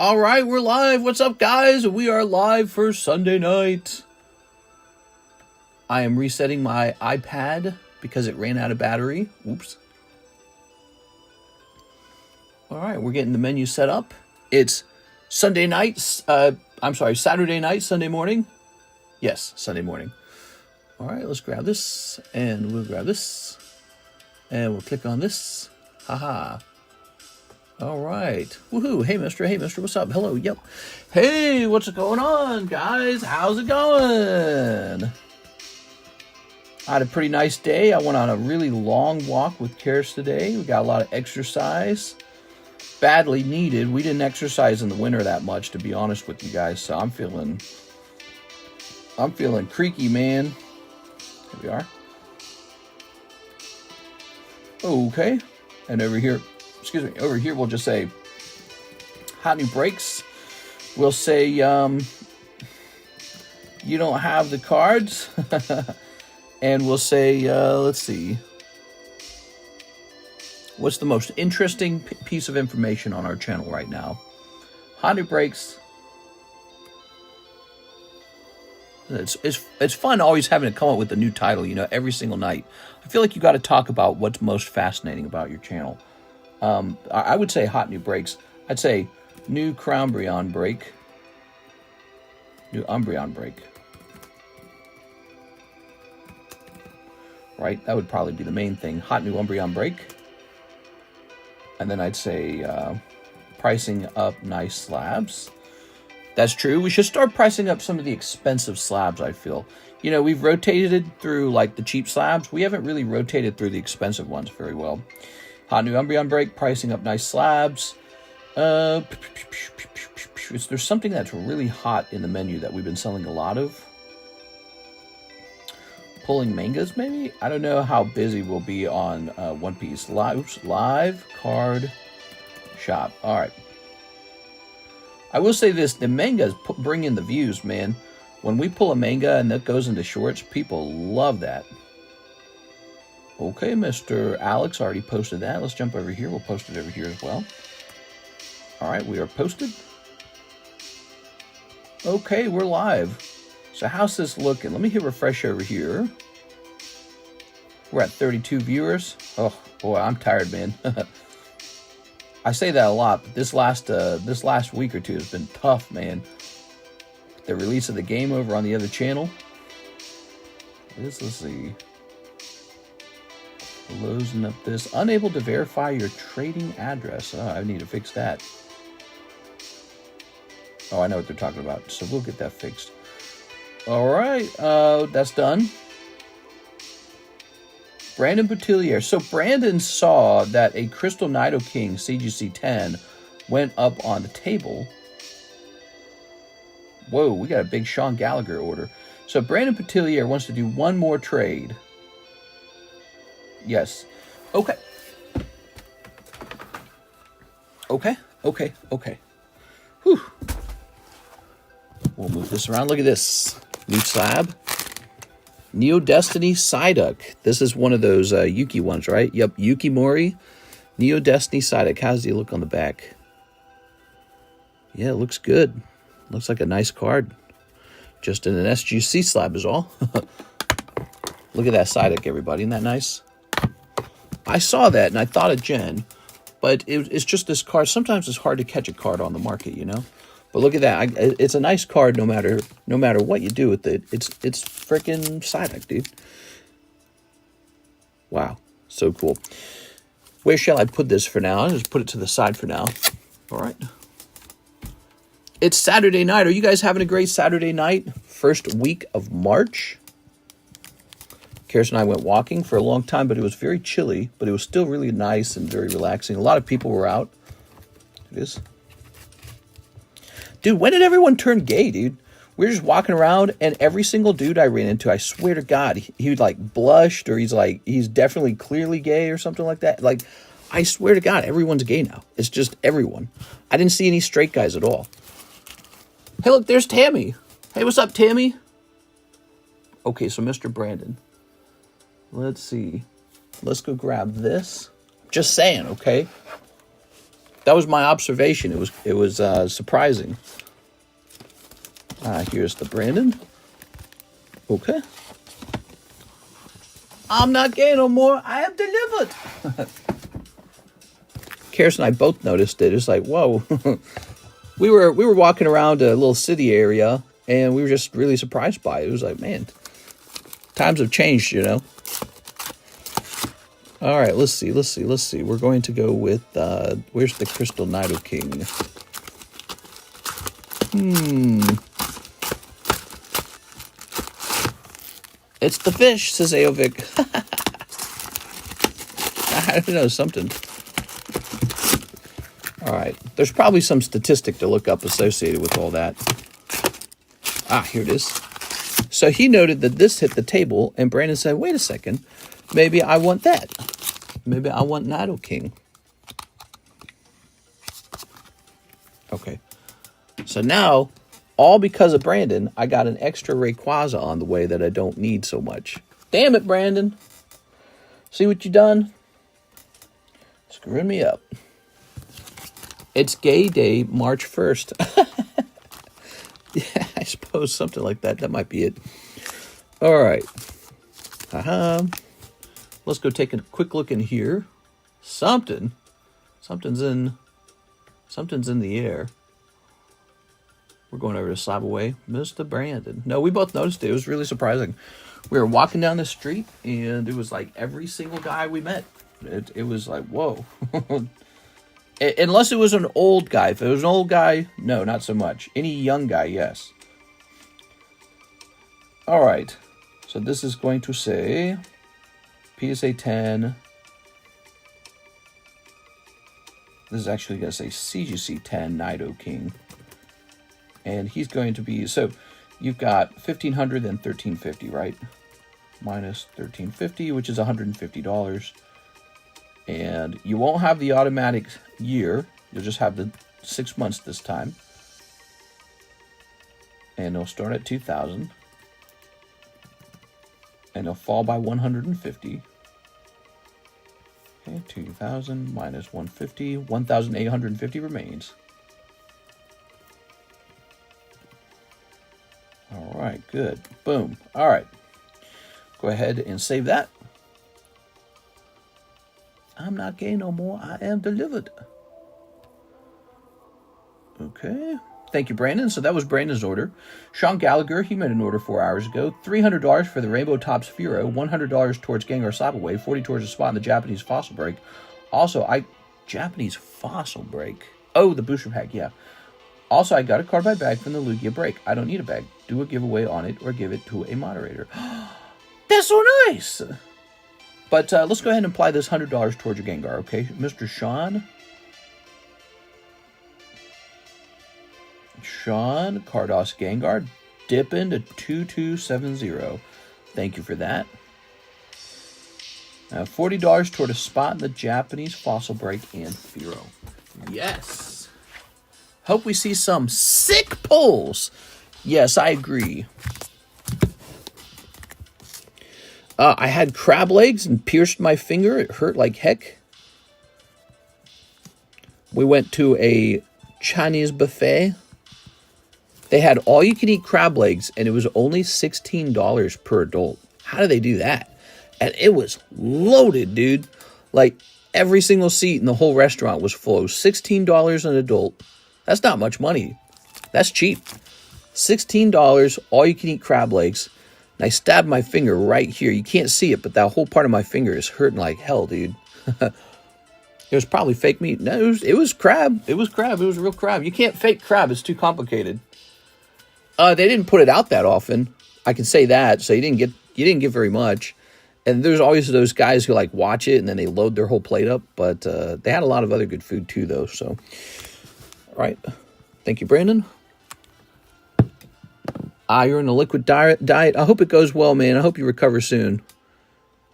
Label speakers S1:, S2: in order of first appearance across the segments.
S1: All right, we're live. What's up, guys? We are live for Sunday night. I am resetting my iPad because it ran out of battery. Oops. All right, we're getting the menu set up. It's Sunday night. Saturday night, Sunday morning. Yes, Sunday morning. All right, let's grab this, and we'll grab this, and we'll click on this. Haha. All right. Woohoo. Hey, mister. Hey, mister. What's up? Hello. Yep. Hey, what's going on, guys? How's it going? I had a pretty nice day. I went on a really long walk with Karis today. We got a lot of exercise. Badly needed. We didn't exercise in the winter that much, to be honest with you guys. So I'm feeling creaky, man. Here we are. Okay. And over here we'll just say hot new breaks. We'll say you don't have the cards. And we'll say, let's see. What's the most interesting piece of information on our channel right now? Hot new breaks. It's fun always having to come up with a new title, every single night. I feel like you got to talk about what's most fascinating about your channel. I would say hot new breaks. I'd say new Umbreon break. New Umbreon break. Right? That would probably be the main thing. Hot new Umbreon break. And then I'd say pricing up nice slabs. That's true. We should start pricing up some of the expensive slabs, I feel. We've rotated through like the cheap slabs. We haven't really rotated through the expensive ones very well. Hot new Umbreon break, pricing up nice slabs. There's something that's really hot in the menu that we've been selling a lot of. Pulling mangas, maybe? I don't know how busy we'll be on One Piece. Live card shop. All right. I will say this. The mangas bring in the views, man. When we pull a manga and that goes into shorts, people love that. Okay, Mr. Alex already posted that. Let's jump over here. We'll post it over here as well. All right, we are posted. Okay, we're live. So how's this looking? Let me hit refresh over here. We're at 32 viewers. Oh, boy, I'm tired, man. I say that a lot, but this last week or two has been tough, man. The release of the game over on the other channel. Let's see. Closing up this. Unable to verify your trading address. Oh, I need to fix that. Oh, I know what they're talking about. So we'll get that fixed. All right. That's done. Brandon Boutillier. So Brandon saw that a Crystal Nidoking CGC 10 went up on the table. Whoa, we got a big Sean Gallagher order. So Brandon Boutillier wants to do one more trade. Yes. Okay. Okay. Whew. We'll move this around. Look at this. New slab. Neo Destiny Psyduck. This is one of those Yuki ones, right? Yep, Yuki Mori. Neo Destiny Psyduck. How does he look on the back? Yeah, it looks good. Looks like a nice card. Just in an SGC slab is all. Look at that Psyduck, everybody. Isn't that nice? I saw that and I thought of Jen, but it's just this card. Sometimes it's hard to catch a card on the market, But look at that. It's a nice card no matter what you do with it. It's freaking Psyduck, dude. Wow. So cool. Where shall I put this for now? I'll just put it to the side for now. All right. It's Saturday night. Are you guys having a great Saturday night? First week of March. Karis and I went walking for a long time, but it was very chilly, but it was still really nice and very relaxing. A lot of people were out. It is. Dude, when did everyone turn gay, dude? We were just walking around, and every single dude I ran into, I swear to God, he like blushed, or he's definitely clearly gay or something like that. Like, I swear to God, everyone's gay now. It's just everyone. I didn't see any straight guys at all. Hey, look, there's Tammy. Hey, what's up, Tammy? Okay, so Mr. Brandon. Let's see. Let's go grab this. Just saying, okay? That was my observation. It was surprising. Here's the Brandon. Okay. I'm not gay no more. I am delivered. Karis and I both noticed it. It's like, whoa. we were walking around a little city area, and we were just really surprised by it. It was like, man, times have changed, you know. All right, let's see. We're going to go with, where's the Crystal Nidoking? It's the fish, says Aovic. I don't know, something. All right, there's probably some statistic to look up associated with all that. Here it is. So he noted that this hit the table, and Brandon said, wait a second, maybe I want that. Maybe I want Nidoking. Okay. So now, all because of Brandon, I got an extra Rayquaza on the way that I don't need so much. Damn it, Brandon. See what you done? Screwing me up. It's Gay Day, March 1st. Yeah, I suppose something like that. That might be it. All right. Let's go take a quick look in here. Something's in the air. We're going over to Slab away. Mr. Brandon. No, we both noticed it. It was really surprising. We were walking down the street, and it was like every single guy we met. It was like, whoa. Unless it was an old guy. If it was an old guy, no, not so much. Any young guy, yes. All right. So this is going to say PSA 10. This is actually going to say CGC 10 Nidoking. And he's going to be, so you've got 1,500 and 1,350, right? Minus 1,350, which is $150. And you won't have the automatic year. You'll just have the 6 months this time. And it'll start at 2,000. And it'll fall by 150. Okay, 2,000 minus 150. 1,850 remains. All right, good. Boom. All right. Go ahead and save that. I'm not gay no more. I am delivered. Okay. Thank you, Brandon. So that was Brandon's order. Sean Gallagher, he made an order 4 hours ago. $300 for the Rainbow Tops Furo. $100 towards Gengar Slabaway. $40 towards a spot in the Japanese Fossil Break. Also, Japanese Fossil Break. Oh, the booster pack, yeah. Also, I got a card by bag from the Lugia Break. I don't need a bag. Do a giveaway on it or give it to a moderator. That's so nice! But let's go ahead and apply this $100 towards your Gengar, okay? Mr. Sean, Cardos Gengar, dip into 2270. Thank you for that. $40 toward a spot in the Japanese Fossil Break and Firo. Yes! Hope we see some sick pulls. Yes, I agree. I had crab legs and pierced my finger. It hurt like heck. We went to a Chinese buffet. They had all-you-can-eat crab legs, and it was only $16 per adult. How do they do that? And it was loaded, dude. Like, every single seat in the whole restaurant was full. $16 an adult. That's not much money. That's cheap. $16, all-you-can-eat crab legs. And I stabbed my finger right here. You can't see it, but that whole part of my finger is hurting like hell, dude. It was probably fake meat. No, it was crab. It was crab. It was real crab. You can't fake crab. It's too complicated. They didn't put it out that often. I can say that. So you didn't get very much. And there's always those guys who like watch it and then they load their whole plate up. But they had a lot of other good food too, though. So, all right. Thank you, Brandon. You're in a liquid diet. I hope it goes well, man. I hope you recover soon.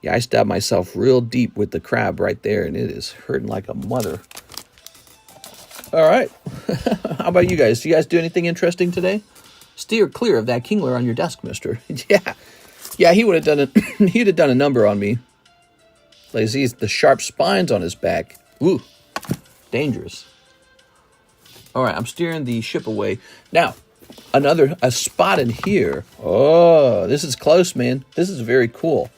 S1: Yeah, I stabbed myself real deep with the crab right there, and it is hurting like a mother. All right. How about you guys? Do you guys do anything interesting today? Steer clear of that Kingler on your desk, mister. Yeah, he would have done it. He'd have done a number on me. Like, he's the sharp spines on his back. Ooh, dangerous. All right, I'm steering the ship away. Now, a spot in here. Oh, this is close, man. This is very cool.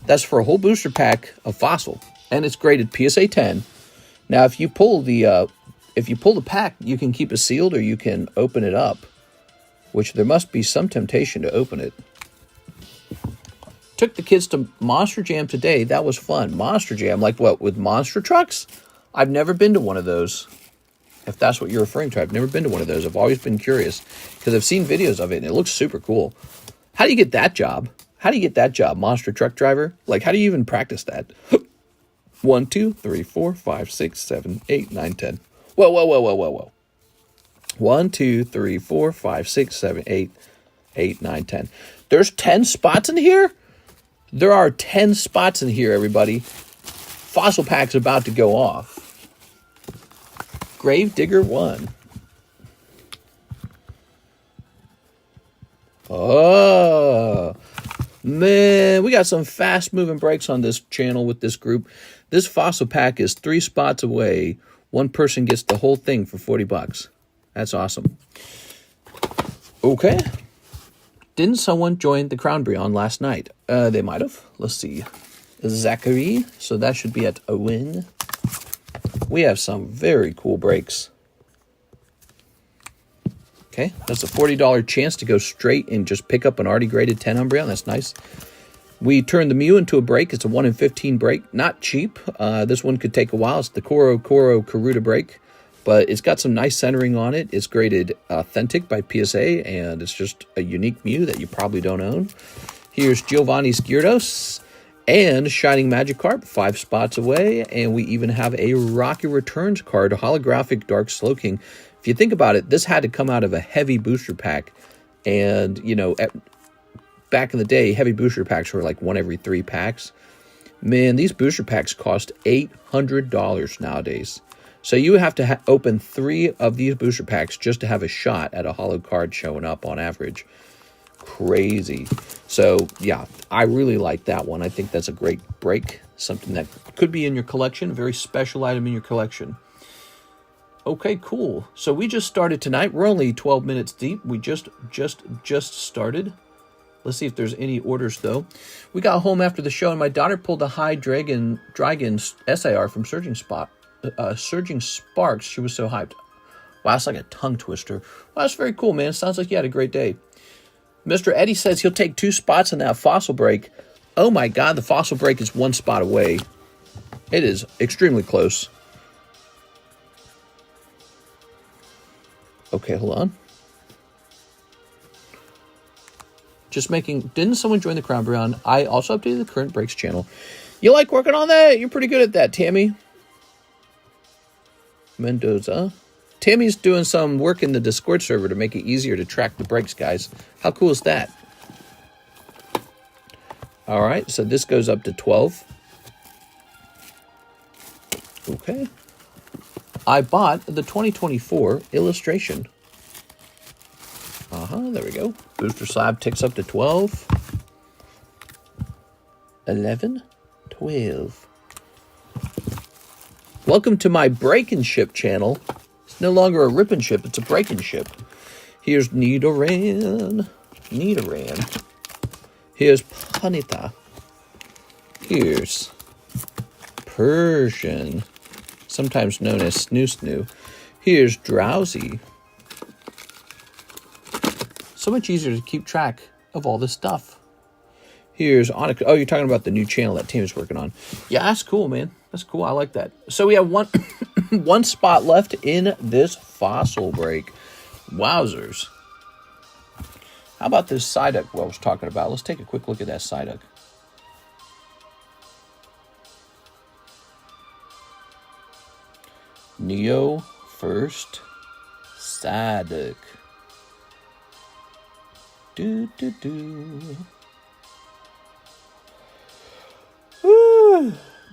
S1: That's for a whole booster pack of Fossil, and it's graded PSA 10. Now, if you pull the pack, you can keep it sealed or you can open it up, which there must be some temptation to open it. Took the kids to Monster Jam today. That was fun. Monster Jam, like what, with monster trucks? I've never been to one of those. If that's what you're referring to, I've never been to one of those. I've always been curious because I've seen videos of it and it looks super cool. How do you get that job? How do you get that job, monster truck driver? Like, how do you even practice that? 1, 2, 3, 4, 5, 6, 7, 8, 9, 10. Whoa. 1, 2, 3, 4, 5, 6, 7, 8, 9, 10. There's 10 spots in here? There are 10 spots in here, everybody. Fossil pack's about to go off. Gravedigger 1. Oh, man. We got some fast-moving breaks on this channel with this group. This Fossil pack is 3 spots away. One person gets the whole thing for $40. That's awesome. Okay. Didn't someone join the Umbreon last night? They might have. Let's see. Zachary. So that should be at a win. We have some very cool breaks. Okay. That's a $40 chance to go straight and just pick up an already graded 10 Umbreon. That's nice. We turned the Mew into a break. It's a 1 in 15 break. Not cheap. This one could take a while. It's the Koro Karuta break. But it's got some nice centering on it. It's graded authentic by PSA, and it's just a unique Mew that you probably don't own. Here's Giovanni's Gyarados and Shining Magikarp, 5 spots away. And we even have a Rocky Returns card, a holographic Dark Slowking. If you think about it, this had to come out of a heavy booster pack. And, you know, back in the day, heavy booster packs were like 1 every 3 packs. Man, these booster packs cost $800 nowadays. So you have to open 3 of these booster packs just to have a shot at a holo card showing up on average. Crazy. So, yeah, I really like that one. I think that's a great break. Something that could be in your collection. A very special item in your collection. Okay, cool. So we just started tonight. We're only 12 minutes deep. We just started. Let's see if there's any orders, though. We got home after the show, and my daughter pulled a high Dragon SIR from Surging Sparks. She was so hyped. Wow, that's like a tongue twister. Well, that's very cool, man. Sounds like you had a great day. Mr. Eddie says he'll take 2 spots in that Fossil break. Oh my God, the Fossil break is 1 spot away. It is extremely close. Okay, hold on. Didn't someone join the Umbreon? I also updated the current breaks channel. You like working on that? You're pretty good at that, Tammy. Mendoza. Tammy's doing some work in the Discord server to make it easier to track the breaks, guys. How cool is that? All right, so this goes up to 12. Okay. I bought the 2024 illustration. There we go. Booster Slab ticks up to 12. 11. 12. Welcome to my break and ship channel. It's no longer a rip and ship, it's a break and ship. Here's Nidoran. Here's Ponyta. Here's Persian, sometimes known as Snoo. Here's Drowsy. So much easier to keep track of all this stuff. Here's Onyx. Oh, you're talking about the new channel that Tim is working on. Yeah, that's cool, man. That's cool. I like that. So we have one spot left in this Fossil break. Wowzers. How about this Psyduck I was talking about? Let's take a quick look at that Psyduck. Neo first Psyduck.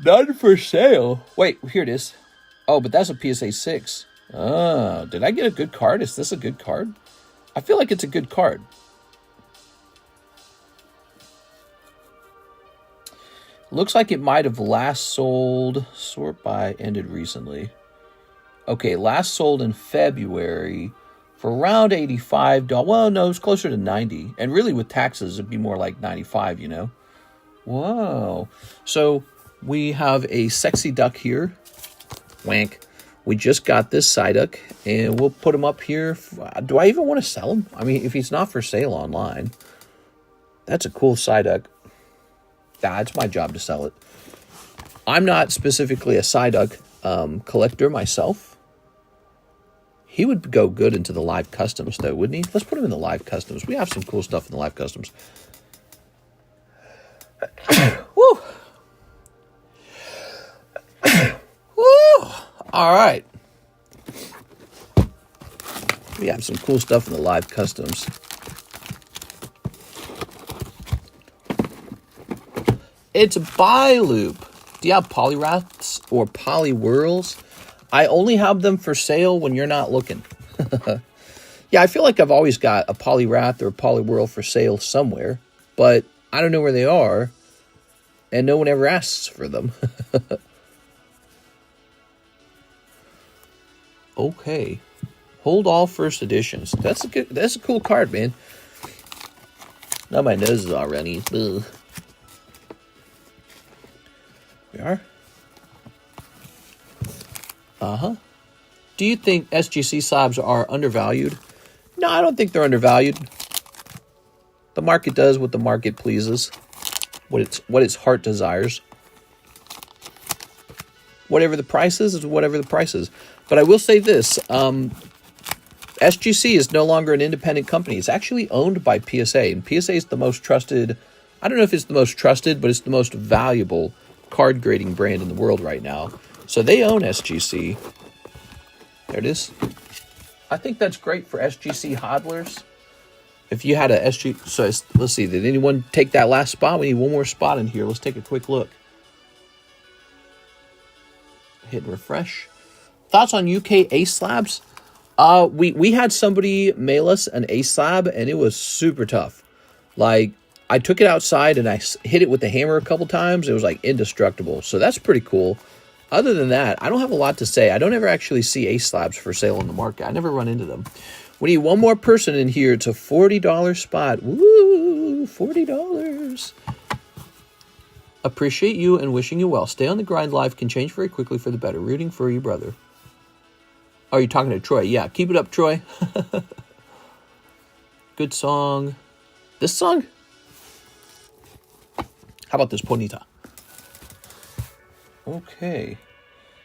S1: None for sale. Wait, here it is. Oh, but that's a PSA 6. Oh, did I get a good card? Is this a good card? I feel like it's a good card. Looks like it might have last sold. Sort by ended recently. Okay, last sold in February for around $85. Well, no, it's closer to 90. And really with taxes, it'd be more like 95, you know. Whoa. So we have a sexy duck here. Wank. We just got this Psyduck, and we'll put him up here. Do I even want to sell him? I mean, if he's not for sale online, that's a cool Psyduck. It's my job to sell it. I'm not specifically a Psyduck collector myself. He would go good into the live customs, though, wouldn't he? Let's put him in the live customs. We have some cool stuff in the live customs. Woo! Woo! All right. We have some cool stuff in the live customs. It's a buy loop. Do you have Poliwraths or Poliwhirls? I only have them for sale when you're not looking. Yeah, I feel like I've always got a Poliwrath or a Poliwhirl for sale somewhere, but I don't know where they are, and no one ever asks for them. Okay. Hold all first editions. That's a cool card, man. Now my nose is all runny. Ugh. We are. Do you think SGC slabs are undervalued? No, I don't think they're undervalued. The market does what the market pleases. What its heart desires. Whatever the price is whatever the price is. But I will say this, SGC is no longer an independent company. It's actually owned by PSA, and PSA is the most trusted, I don't know if it's the most trusted, but it's the most valuable card grading brand in the world right now. So they own SGC. There it is. I think that's great for SGC hodlers. If you had a SG, so let's see, did anyone take that last spot? We need one more spot in here. Let's take a quick look. Hit refresh. Thoughts on UK Ace Slabs? We had somebody mail us an Ace Slab, and it was super tough. Like, I took it outside, and I hit it with the hammer a couple times. It was, like, indestructible. So that's pretty cool. Other than that, I don't have a lot to say. I don't ever actually see Ace Slabs for sale on the market. I never run into them. We need one more person in here. It's a $40 spot. Woo! $40. Appreciate you and wishing you well. Stay on the grind. Life can change very quickly for the better. Rooting for you, brother. Oh, you're talking to Troy. Yeah, keep it up, Troy. Good song. This song? How about this, Ponita? Okay.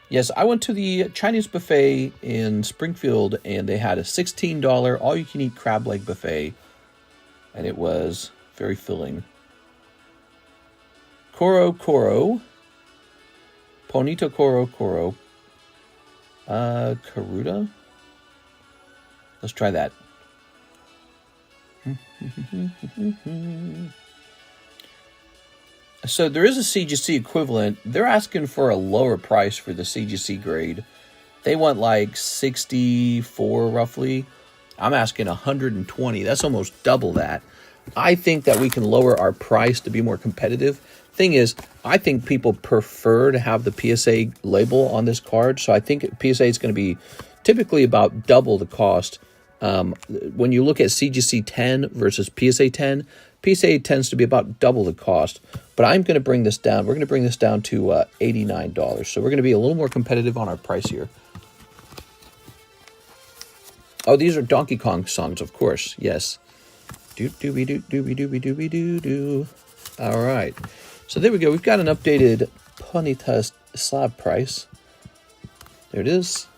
S1: Yes, I went to the Chinese buffet in Springfield, and they had a $16 all-you-can-eat crab leg buffet, and it was very filling. Koro Koro. Ponita Koro Koro. Karuta? Let's try that. So there is a CGC equivalent. They're asking for a lower price for the CGC grade. They want like 64 roughly. I'm asking 120. That's almost double that. I think that we can lower our price to be more competitive. Thing is, I think people prefer to have the PSA label on this card. So I think PSA is going to be typically about double the cost. When you look at CGC 10 versus PSA 10, PSA tends to be about double the cost. But I'm going to bring this down. We're going to bring this down to $89. So we're going to be a little more competitive on our price here. Oh, these are Donkey Kong songs, of course. Yes. Do-do-be-do-do-be-do-be-do-be-do-do. All right. So there we go. We've got an updated Ponita slab price. There it is.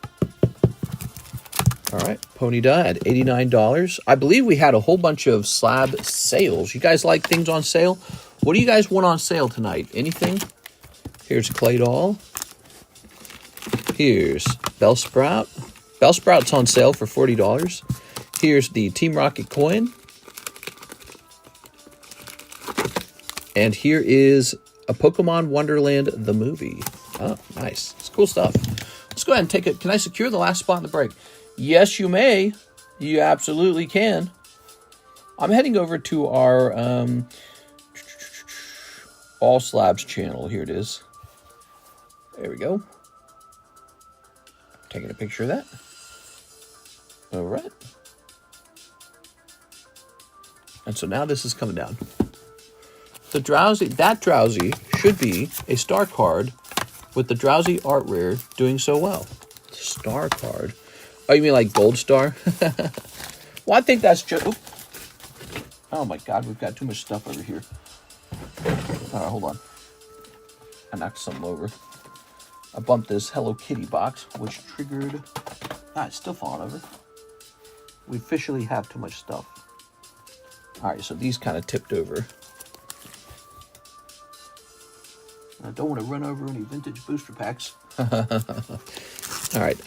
S1: All right. Ponita at $89. I believe we had a whole bunch of slab sales. You guys like things on sale? What do you guys want on sale tonight? Anything? Here's Clay Doll. Here's Bellsprout. Bellsprout's on sale for $40. Here's the Team Rocket coin. And here is a Pokemon Wonderland, the movie. Oh, nice. It's cool stuff. Let's go ahead and take it. Can I secure the last spot in the break? Yes, you may. You absolutely can. I'm heading over to our All Slabs channel. Here it is. There we go. Taking a picture of that. All right. And so now this is coming down. The Drowsy, that Drowsy should be a star card with the Drowsy art rare doing so well. Star card. Oh, you mean like gold star? Well, I think that's just... Oh my god, we've got too much stuff over here. All right, hold on. I knocked something over. I bumped this Hello Kitty box, which triggered... Ah, it's still falling over. We officially have too much stuff. All right, so these kind of tipped over. I don't want to run over any vintage booster packs. All right,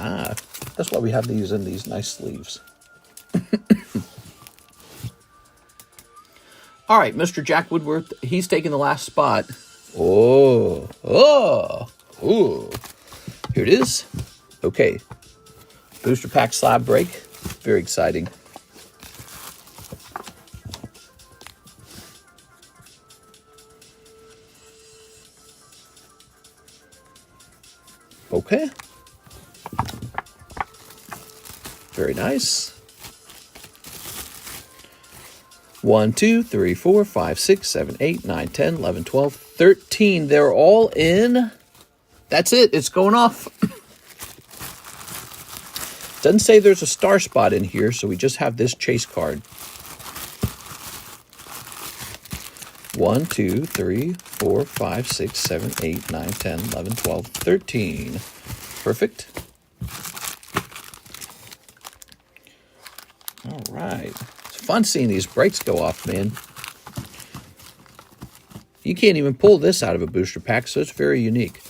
S1: that's why we have these in these nice sleeves. All right, Mr. Jack Woodworth, he's taking the last spot. Oh. Here it is. Okay. Booster pack slab break. Very exciting. Okay. Very nice. 1, 2, 3, 4, 5, 6, 7, 8, 9, 10, 11, 12, 13. They're all in. That's it. It's going off. Doesn't say there's a star spot in here, so we just have this chase card. 1, 2, 3, 4, 5, 6, 7, 8, 9, 10, 11, 12, 13. Perfect. All right. It's fun seeing these breaks go off, man. You can't even pull this out of a booster pack, so it's very unique.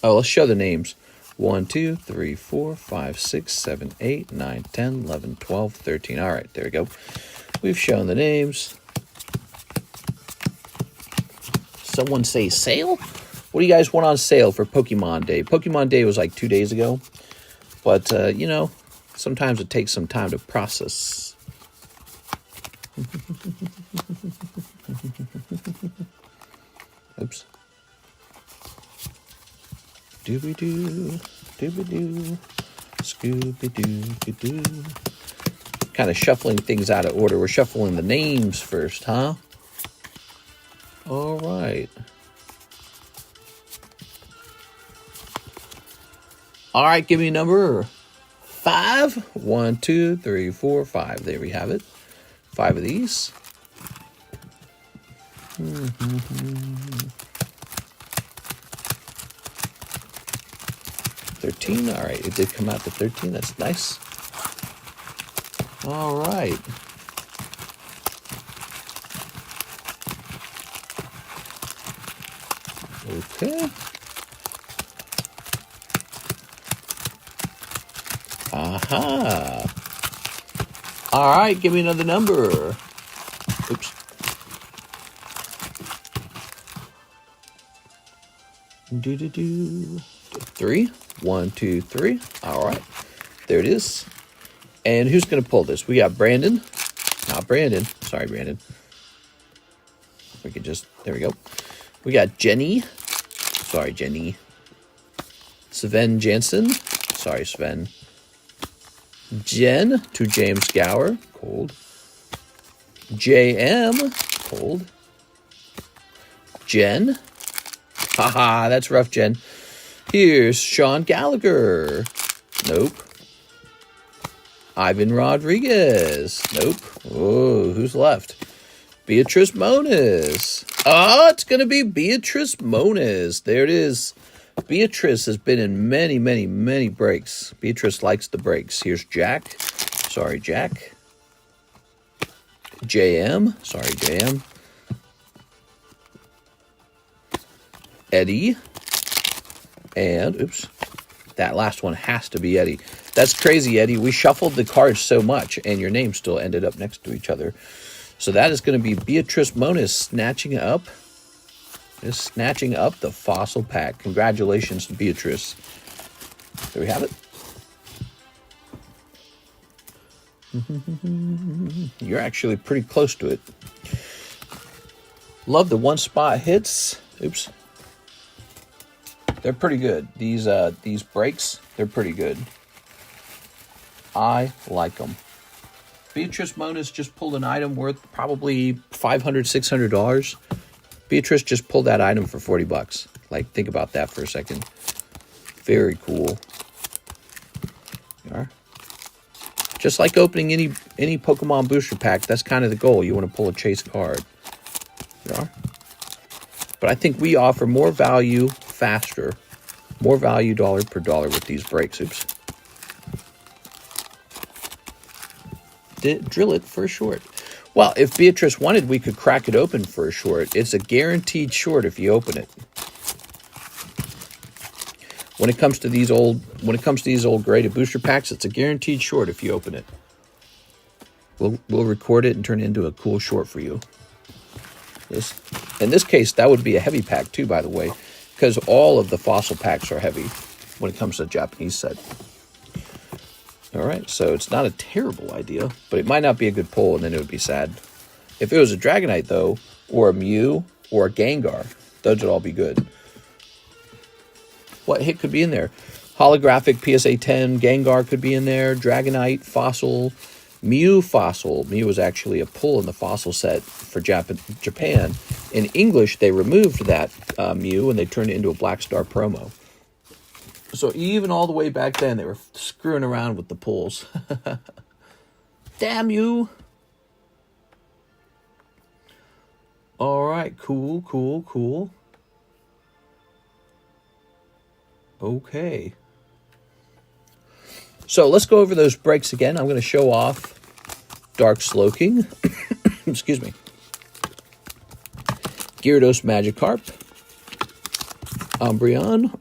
S1: Oh, let's show the names. 1, 2, 3, 4, 5, 6, 7, 8, 9, 10, 11, 12, 13. All right, there we go. We've shown the names. Someone say sale? What do you guys want on sale for Pokemon Day? Pokemon Day was like 2 days ago. But, you know, sometimes it takes some time to process. Oops. Dooby-doo, dooby-doo, Scooby-doo-doo. Kind of shuffling things out of order. We're shuffling the names first, huh? All right. All right, give me number 5. 1, 2, 3, 4, 5. There we have it. 5 of these. 13. All right, it did come out to 13. That's nice. All right. Okay. Aha. All right, give me another number. Oops. Do. 3. 1, 2, 3. All right. There it is. And who's going to pull this? We got Brandon. Not Brandon. Sorry, Brandon. We could just... There we go. We got Jenny. Sorry, Jenny. Sven Jansen. Sorry, Sven. Jen to James Gower. Cold. JM. Cold. Jen. Haha, that's rough, Jen. Here's Sean Gallagher. Nope. Ivan Rodriguez. Nope. Oh, who's left? Beatrice Moniz. Oh, it's going to be Beatrice Moniz. There it is. Beatrice has been in many, many, many breaks. Beatrice likes the breaks. Here's Jack. Sorry, Jack. JM. Sorry, JM. Eddie. And, oops, that last one has to be Eddie. That's crazy, Eddie. We shuffled the cards so much, and your name still ended up next to each other. So that is going to be Beatrice Moniz snatching up the fossil pack. Congratulations to Beatrice. There we have it. You're actually pretty close to it. Love the one spot hits. Oops. They're pretty good. These breaks, they're pretty good. I like them. Beatrice Monas just pulled an item worth probably $500, $600. Beatrice just pulled that item for 40 bucks. Like, think about that for a second. Very cool. You are. Just like opening any Pokemon booster pack, that's kind of the goal. You want to pull a chase card. You are. But I think we offer more value faster, more value dollar per dollar with these breaks. Oops. Drill it for a short. Well, if Beatrice wanted, we could crack it open for a short. It's a guaranteed short if you open it. When it comes to these old graded booster packs, it's a guaranteed short if you open it. We'll record it and turn it into a cool short for you. In this case, that would be a heavy pack too, by the way, because all of the fossil packs are heavy when it comes to a Japanese set. All right, so it's not a terrible idea, but it might not be a good pull, and then it would be sad. If it was a Dragonite, though, or a Mew, or a Gengar, those would all be good. What hit could be in there? Holographic PSA 10, Gengar could be in there, Dragonite, Fossil, Mew Fossil. Mew was actually a pull in the Fossil set for Japan. In English, they removed that Mew, and they turned it into a Black Star promo. So even all the way back then, they were screwing around with the pulls. Damn you. All right, cool. Okay. So let's go over those breaks again. I'm going to show off Dark Slowking. Excuse me. Gyarados Magikarp. Umbreon.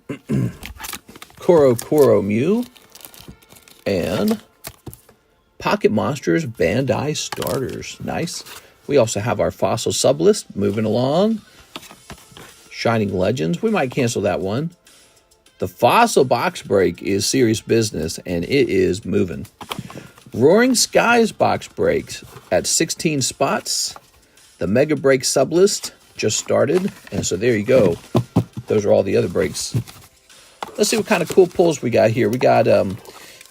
S1: Koro Mew, and Pocket Monsters Bandai Starters. Nice. We also have our Fossil Sublist moving along. Shining Legends. We might cancel that one. The Fossil Box Break is serious business, and it is moving. Roaring Skies Box Breaks at 16 spots. The Mega Break Sublist just started, and so there you go. Those are all the other breaks. Let's see what kind of cool pulls we got here. We got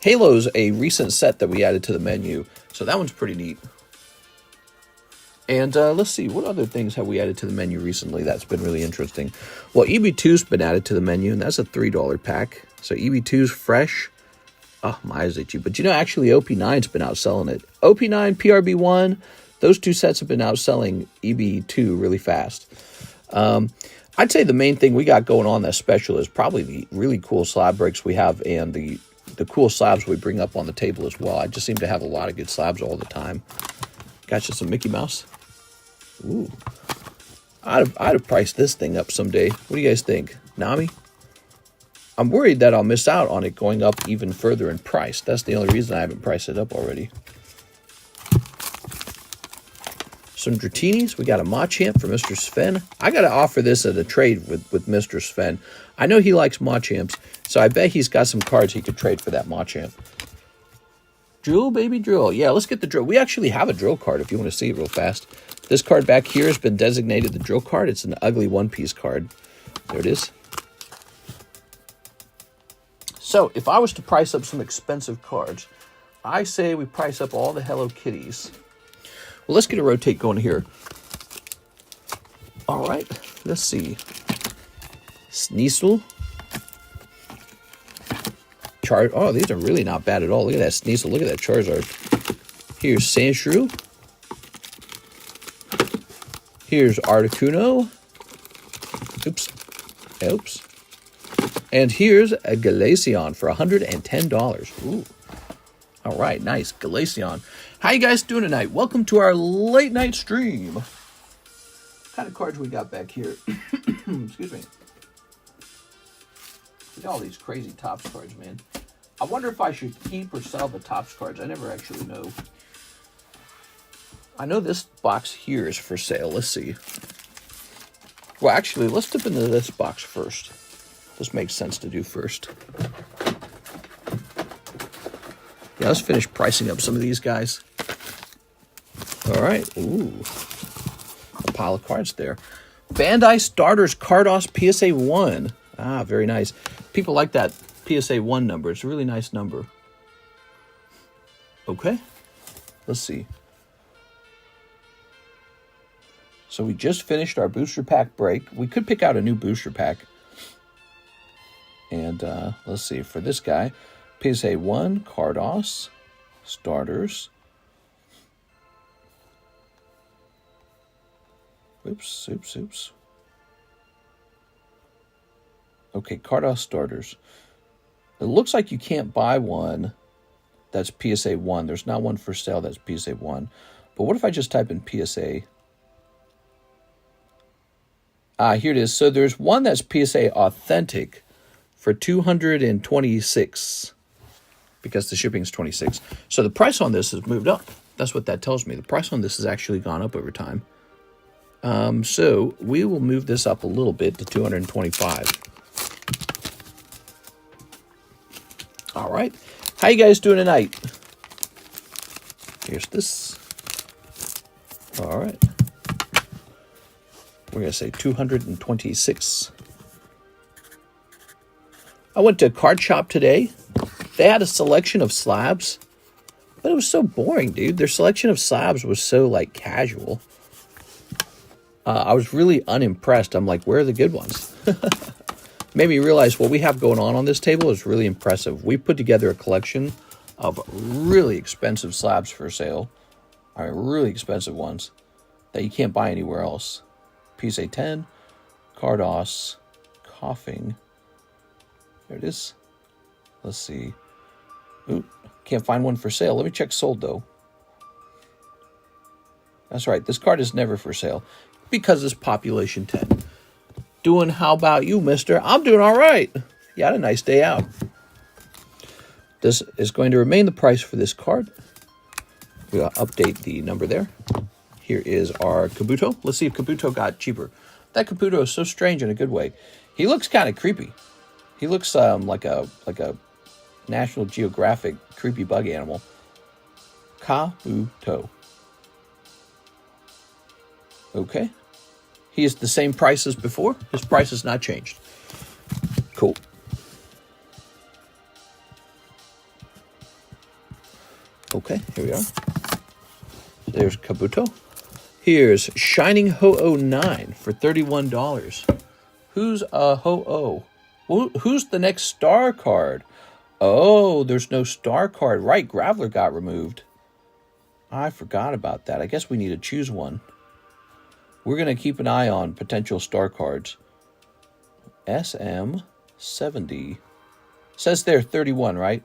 S1: Halo's a recent set that we added to the menu. So that one's pretty neat. And let's see, what other things have we added to the menu recently that's been really interesting? Well, EB2's been added to the menu, and that's a $3 pack. So EB2's fresh. Oh, my, is it cheap. But you know, actually, OP9's been outselling it. OP9, PRB1, those two sets have been outselling EB2 really fast. I'd say the main thing we got going on that's special is probably the really cool slab breaks we have and the cool slabs we bring up on the table as well. I just seem to have a lot of good slabs all the time. Got you some Mickey Mouse. Ooh. I'd have priced this thing up someday. What do you guys think? Nami? I'm worried that I'll miss out on it going up even further in price. That's the only reason I haven't priced it up already. Some Dratinis. We got a Machamp for Mr. Sven. I got to offer this at a trade with Mr. Sven. I know he likes Machamps, so I bet he's got some cards he could trade for that Machamp. Drill, baby, drill. Yeah, let's get the drill. We actually have a drill card if you want to see it real fast. This card back here has been designated the drill card. It's an ugly one-piece card. There it is. So, if I was to price up some expensive cards, I say we price up all the Hello Kitties. Well, let's get a rotate going here. All right, let's see. Sneasel. Oh, these are really not bad at all. Look at that Sneasel. Look at that Charizard. Here's Sandshrew. Here's Articuno. Oops. And here's a Glaceon for $110. Ooh. All right, nice. Glaceon. How you guys doing tonight? Welcome to our late night stream. What kind of cards we got back here? Excuse me. Look at all these crazy Topps cards, man. I wonder if I should keep or sell the Topps cards. I never actually know. I know this box here is for sale. Let's see. Well, actually, let's dip into this box first. This makes sense to do first. Yeah, let's finish pricing up some of these guys. All right. Ooh. A pile of cards there. Bandai Starters Cardos PSA 1. Ah, very nice. People like that PSA 1 number. It's a really nice number. Okay. Let's see. So we just finished our booster pack break. We could pick out a new booster pack. And let's see. For this guy, PSA 1, Cardos, starters. Oops. Okay, Cardos starters. It looks like you can't buy one that's PSA 1. There's not one for sale that's PSA 1. But what if I just type in PSA? Here it is. So there's one that's PSA authentic for $226 because the shipping is $26. So the price on this has moved up. That's what that tells me. The price on this has actually gone up over time. So we will move this up a little bit to $225. All right. How you guys doing tonight? Here's this. All right. We're going to say 226. I went to a card shop today. They had a selection of slabs, but it was so boring, dude. Their selection of slabs was so, like, casual. I was really unimpressed. I'm like, where are the good ones? Made me realize what we have going on this table is really impressive. We put together a collection of really expensive slabs for sale. Really expensive ones that you can't buy anywhere else. PSA 10, Cardos, Coughing. There it is. Let's see. Ooh, can't find one for sale. Let me check sold, though. That's right. This card is never for sale because it's population 10. Doing how about you, mister? I'm doing all right. You had a nice day out. This is going to remain the price for this card. We'll update the number there. Here is our Kabuto. Let's see if Kabuto got cheaper. That Kabuto is so strange in a good way. He looks kind of creepy. He looks like a National Geographic creepy bug animal. Kabuto. Okay. He is the same price as before. His price has not changed. Cool. Okay, here we are. There's Kabuto. Here's Shining Ho-Oh 9 for $31. Who's a Ho-Oh? Who's the next star card? Oh, there's no star card. Right, Graveler got removed. I forgot about that. I guess we need to choose one. We're going to keep an eye on potential star cards. SM70. Says there 31, right?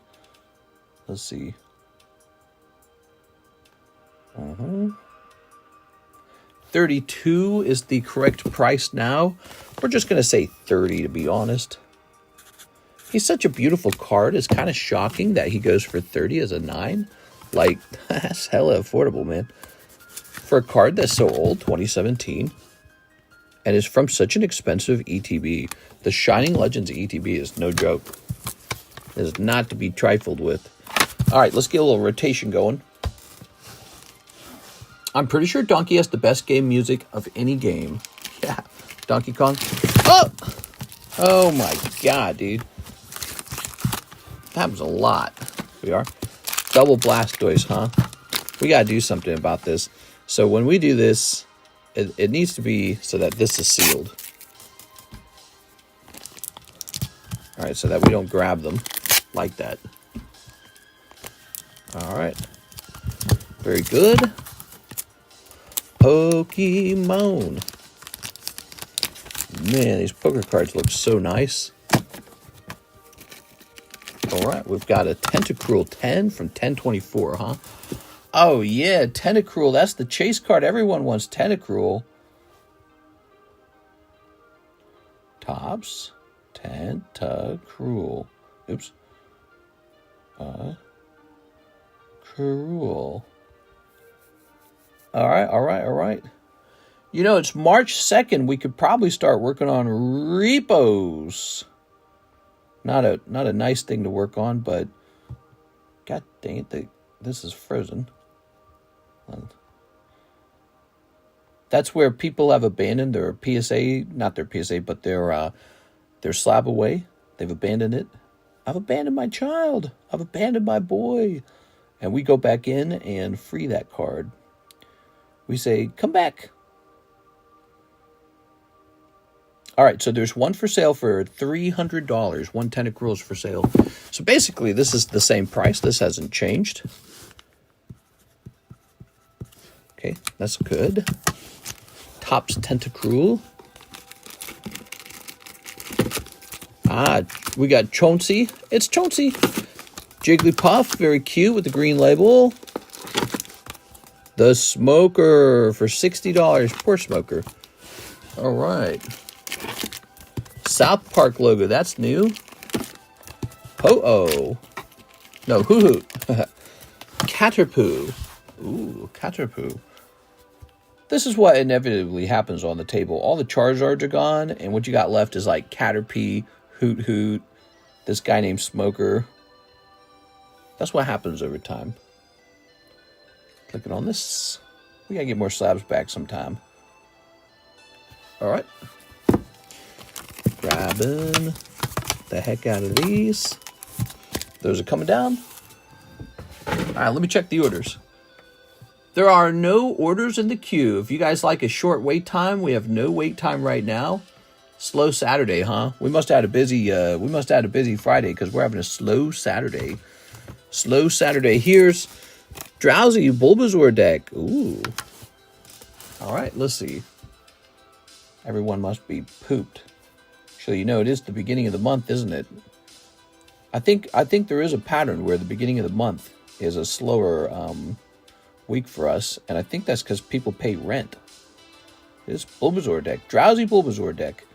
S1: Let's see. 32 is the correct price now. We're just going to say 30 to be honest. He's such a beautiful card. It's kind of shocking that he goes for 30 as a 9. Like, that's hella affordable, man. For a card that's so old, 2017, and is from such an expensive ETB. The Shining Legends ETB is no joke. It is not to be trifled with. All right, let's get a little rotation going. I'm pretty sure Donkey has the best game music of any game. Yeah, Donkey Kong. Oh! Oh my god, dude. That was a lot. We are. Double Blastoise, huh? We gotta do something about this. So when we do this, it needs to be so that this is sealed. All right, so that we don't grab them like that. All right. Very good. Pokemon. Man, these poker cards look so nice. All right, we've got a Tentacruel 10 from 1024, huh? Oh, yeah, Tentacruel. That's the chase card. Everyone wants Tentacruel. Tops. Tentacruel. Oops. Cruel. All right. You know, it's March 2nd. We could probably start working on repos. Not a nice thing to work on, but god dang it, this is frozen. That's where people have abandoned their PSA, not their PSA, but their They're slab away. They've abandoned it. I've abandoned my child. I've abandoned my boy. And we go back in and free that card. We say, come back. All right, so there's one for sale for $300. One Tentacruel for sale. So basically, this is the same price. This hasn't changed. Okay, that's good. Topps Tentacruel. We got Chauncey. It's Chauncey. Jigglypuff, very cute with the green label. The Smoker for $60. Poor Smoker. All right. South Park logo. That's new. Ho-Oh. No, Hoo-Hoot. Caterpoo. Ooh, Caterpoo. This is what inevitably happens on the table. All the Charizards are gone, and what you got left is like Caterpie, Hoot Hoot, this guy named Smoker. That's what happens over time. Clicking on this. We gotta get more slabs back sometime. All right. Grabbing the heck out of these. Those are coming down. All right, let me check the orders. There are no orders in the queue. If you guys like a short wait time, we have no wait time right now. Slow Saturday, huh? We must have had a busy Friday because we're having a slow Saturday. Slow Saturday. Here's Drowsy Bulbasaur deck. Ooh. All right, let's see. Everyone must be pooped. So you know it is the beginning of the month, isn't it? I think there is a pattern where the beginning of the month is a slower week for us, and I think that's because people pay rent. This Bulbasaur deck, Drowsy Bulbasaur deck.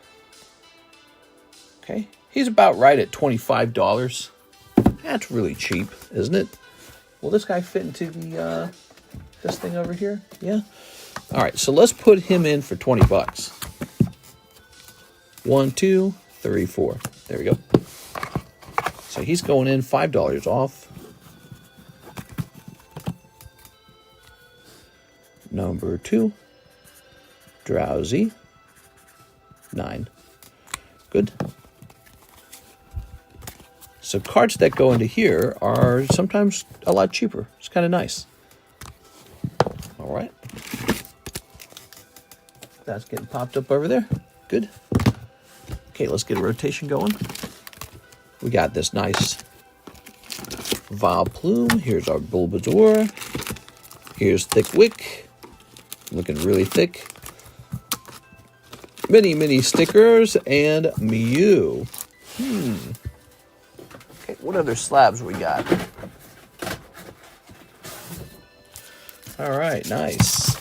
S1: Okay, he's about right at $25. That's really cheap, isn't it? Will this guy fit into the this thing over here? Yeah. All right, so let's put him in for 20 bucks. 1, 2, 3, 4. There we go. So he's going in $5 off. Number 2, Drowsy, 9. Good. So cards that go into here are sometimes a lot cheaper. It's kind of nice. All right. That's getting popped up over there. Good. Okay, let's get a rotation going. We got this nice Vileplume. Here's our Bulbasaur. Here's Thick Wick. Looking really thick. Mini stickers and Mew. Okay, what other slabs we got? All right, nice.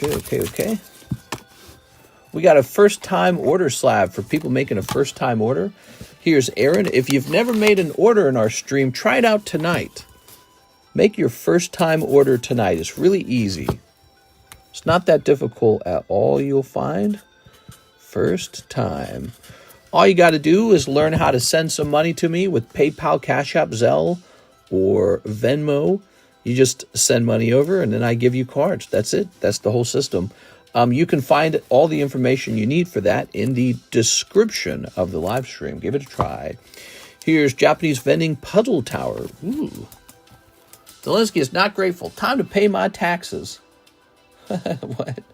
S1: Okay. We got a first-time order slab for people making a first-time order. Here's Aaron. If you've never made an order in our stream, try it out tonight. Make your first-time order tonight. It's really easy. It's not that difficult at all, you'll find. First time. All you got to do is learn how to send some money to me with PayPal, CASHAPP, ZELLE, or Venmo. You just send money over, and then I give you cards. That's it. That's the whole system. You can find all the information you need for that in the description of the live stream. Give it a try. Here's Japanese Vending Puzzle Tower. Ooh. Zelensky is not grateful. Time to pay my taxes. What?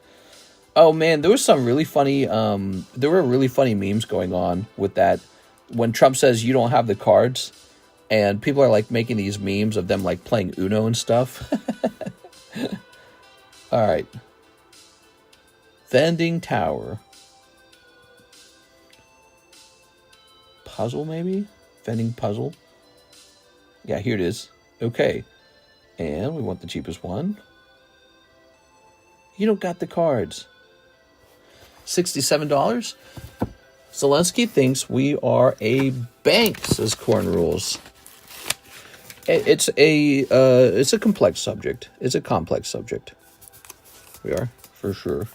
S1: Oh man, there was some really funny. There were really funny memes going on with that. When Trump says you don't have the cards, and people are like making these memes of them like playing Uno and stuff. All right. Vending Tower. Puzzle, maybe? Vending puzzle. Yeah, here it is. Okay. And we want the cheapest one. You don't got the cards. $67. Zelensky thinks we are a bank, says Corn Rules. It's a complex subject. It's a complex subject. We are, for sure.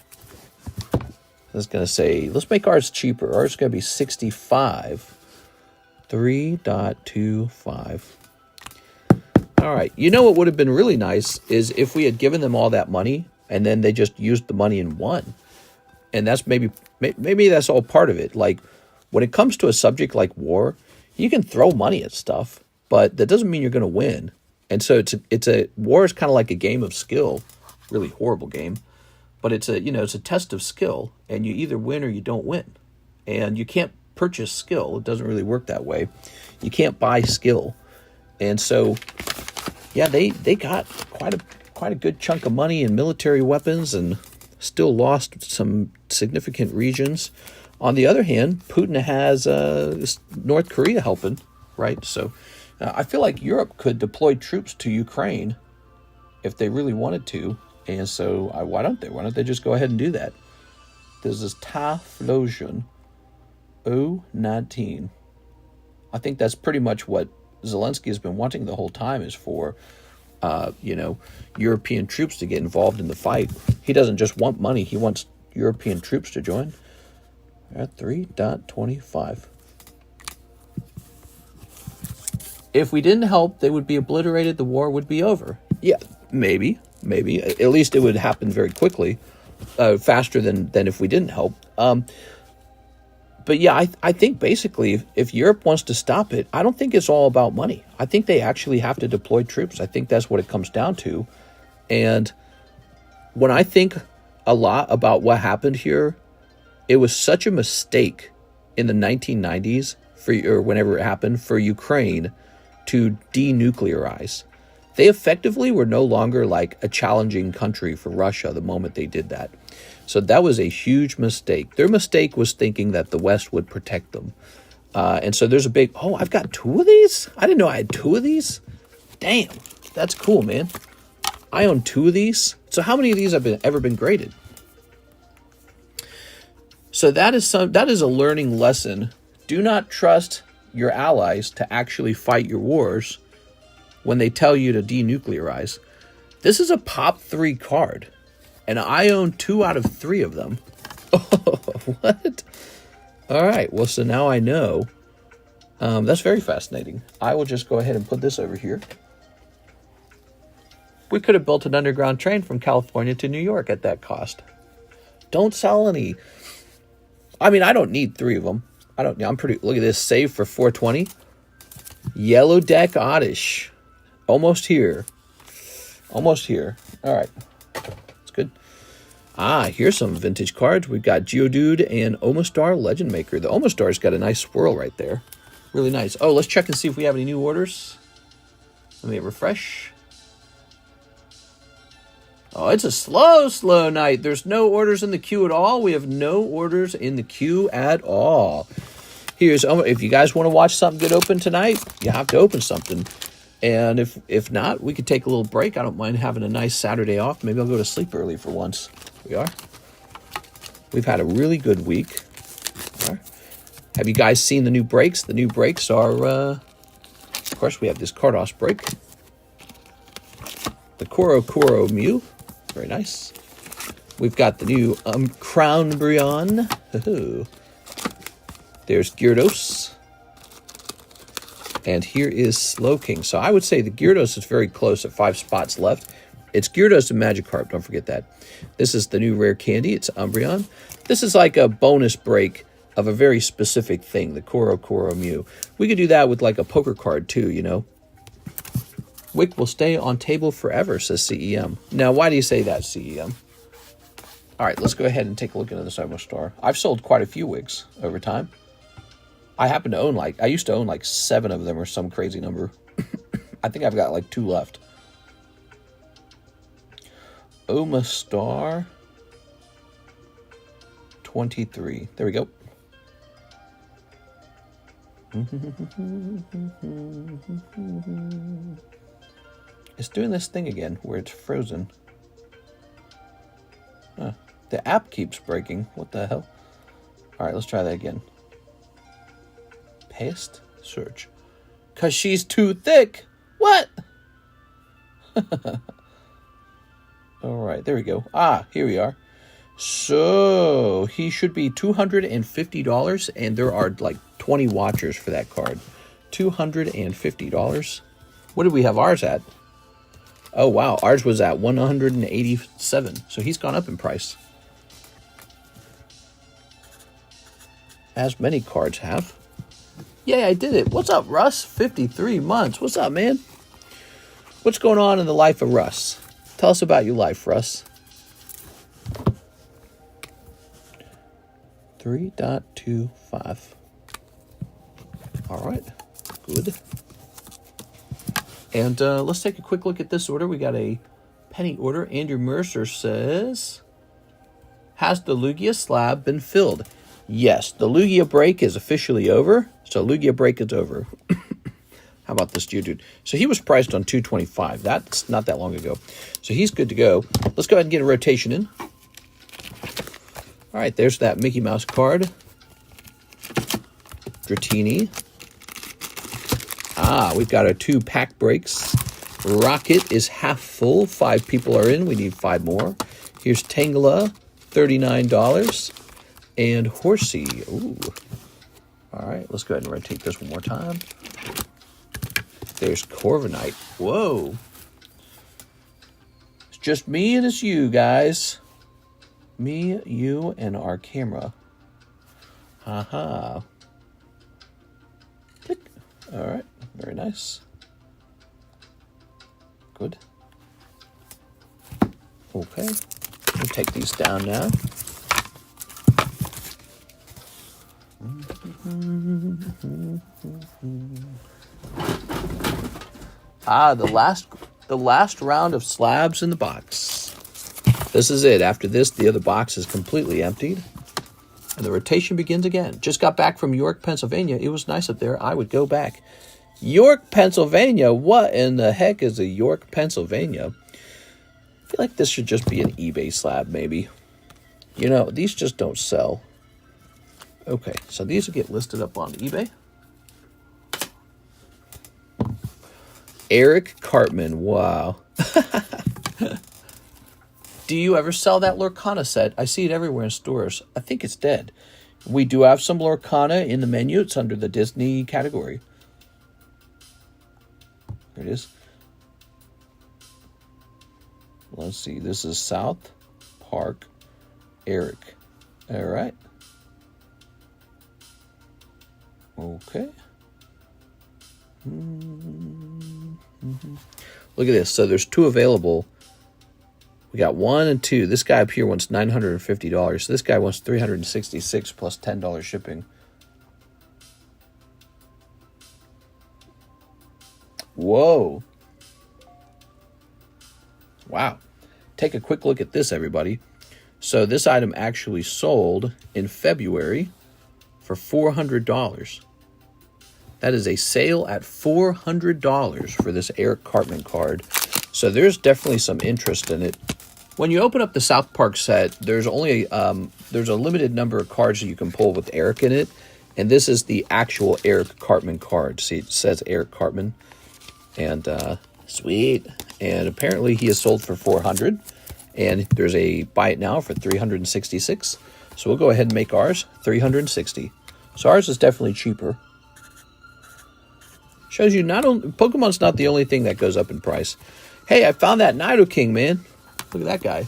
S1: I was going to say, let's make ours cheaper. Ours is going to be 65. 3.25. All right. You know what would have been really nice is if we had given them all that money and then they just used the money and won. And that's maybe that's all part of it. Like, when it comes to a subject like war, you can throw money at stuff, but that doesn't mean you're going to win. And so war is kind of like a game of skill, really horrible game, but it's a test of skill, and you either win or you don't win. And you can't purchase skill. It doesn't really work that way. You can't buy skill. And so, yeah, they got quite a good chunk of money in military weapons and still lost some significant regions. On the other hand, Putin has North Korea helping, right? So I feel like Europe could deploy troops to Ukraine if they really wanted to. And so why don't they? Why don't they just go ahead and do that? There's this Taflosion 019. I think that's pretty much what Zelensky has been wanting the whole time, is for European troops to get involved in the fight. He doesn't just want money, he wants European troops to join. At 3.25. If we didn't help, they would be obliterated, the war would be over. Yeah, maybe. At least it would happen very quickly, faster than if we didn't help. But yeah, I think basically if Europe wants to stop it, I don't think it's all about money. I think they actually have to deploy troops. I think that's what it comes down to. And when I think a lot about what happened here, it was such a mistake in the 1990s, or whenever it happened, for Ukraine to denuclearize. They effectively were no longer like a challenging country for Russia the moment they did that. So that was a huge mistake. Their mistake was thinking that the West would protect them. And so there's a big, I've got 2 of these? I didn't know I had 2 of these? Damn, that's cool, man. I own 2 of these. So how many of these have ever been graded? So that is a learning lesson. Do not trust your allies to actually fight your wars when they tell you to denuclearize. This is a Pop 3 card, and I own 2 out of 3 of them. Oh, what? All right, well, so now I know. That's very fascinating. I will just go ahead and put this over here. We could have built an underground train from California to New York at that cost. Don't sell any. I mean, I don't need 3 of them. Look at this, save for 420. Yellow Deck Oddish. Almost here. All right. That's good. Here's some vintage cards. We've got Geodude and Omastar Legend Maker. The Omastar's got a nice swirl right there. Really nice. Oh, let's check and see if we have any new orders. Let me refresh. Oh, it's a slow night. There's no orders in the queue at all. We have no orders in the queue at all. If you guys want to watch something get open tonight, you have to open something. And if not, we could take a little break. I don't mind having a nice Saturday off. Maybe I'll go to sleep early for once. We are. We've had a really good week. Have you guys seen the new breaks? The new breaks are, of course, we have this Cardos break. The Koro Mew. Very nice. We've got the new Umbreon. There's Gyarados. And here is Slowking. So I would say the Gyarados is very close at 5 spots left. It's Gyarados and Magikarp, don't forget that. This is the new rare candy. It's Umbreon. This is like a bonus break of a very specific thing, the Koro Mew. We could do that with like a poker card too, you know. Wick will stay on table forever, says CEM. Now, why do you say that, CEM? All right, let's go ahead and take a look into this Omastar. I've sold quite a few Wicks over time. I used to own like 7 of them or some crazy number. I think I've got like 2 left. Omastar 23. There we go. It's doing this thing again where it's frozen. The app keeps breaking. What the hell? All right, let's try that again. Paste, search. 'Cause she's too thick. What? All right, there we go. Here we are. So he should be $250, and there are like 20 watchers for that card. $250. What did we have ours at? Oh, wow. Ours was at $187. So he's gone up in price. as many cards have. Yay, I did it. What's up, Russ? 53 months. What's up, man? What's going on in the life of Russ? Tell us about your life, Russ. 3.25. All right, good. And let's take a quick look at this order. We got a penny order. Andrew Mercer says, has the Lugia slab been filled? Yes, the Lugia break is officially over. So Lugia break is over. How about this dude? So he was priced on $225. That's not that long ago. So he's good to go. Let's go ahead and get a rotation in. All right, there's that Mickey Mouse card. Dratini. We've got our 2 pack breaks. Rocket is half full. 5 people are in. We need 5 more. Here's Tangela, $39. And Horsey. Ooh. All right, let's go ahead and rotate this one more time. There's Corviknight. Whoa. It's just me and it's you, guys. Me, you, and our camera. Haha. Click. All right, very nice. Good. Okay, we'll take these down now. The last round of slabs in the box. This is it. After this, the other box is completely emptied. And the rotation begins again. Just got back from York, Pennsylvania. It was nice up there. I would go back. York, Pennsylvania? What in the heck is a York, Pennsylvania? I feel like this should just be an eBay slab, maybe. You know, these just don't sell. Okay, so these will get listed up on eBay. Eric Cartman, wow. Do you ever sell that Lorcana set? I see it everywhere in stores. I think it's dead. We do have some Lorcana in the menu. It's under the Disney category. There it is. Let's see. This is South Park Eric. All right. Okay. Look at this. So there's 2 available. We got 1 and 2. This guy up here wants $950. So this guy wants $366 plus $10 shipping. Whoa. Wow. Take a quick look at this, everybody. So this item actually sold in February for $400. That is a sale at $400 for this Eric Cartman card. So there's definitely some interest in it. When you open up the South Park set, there's only there's a limited number of cards that you can pull with Eric in it. And this is the actual Eric Cartman card. See, it says Eric Cartman. And sweet. And apparently he is sold for $400. And there's a buy it now for $366. So we'll go ahead and make ours $360. So ours is definitely cheaper. Shows you not only Pokemon's not the only thing that goes up in price. Hey, I found that Nidoking, man. Look at that guy.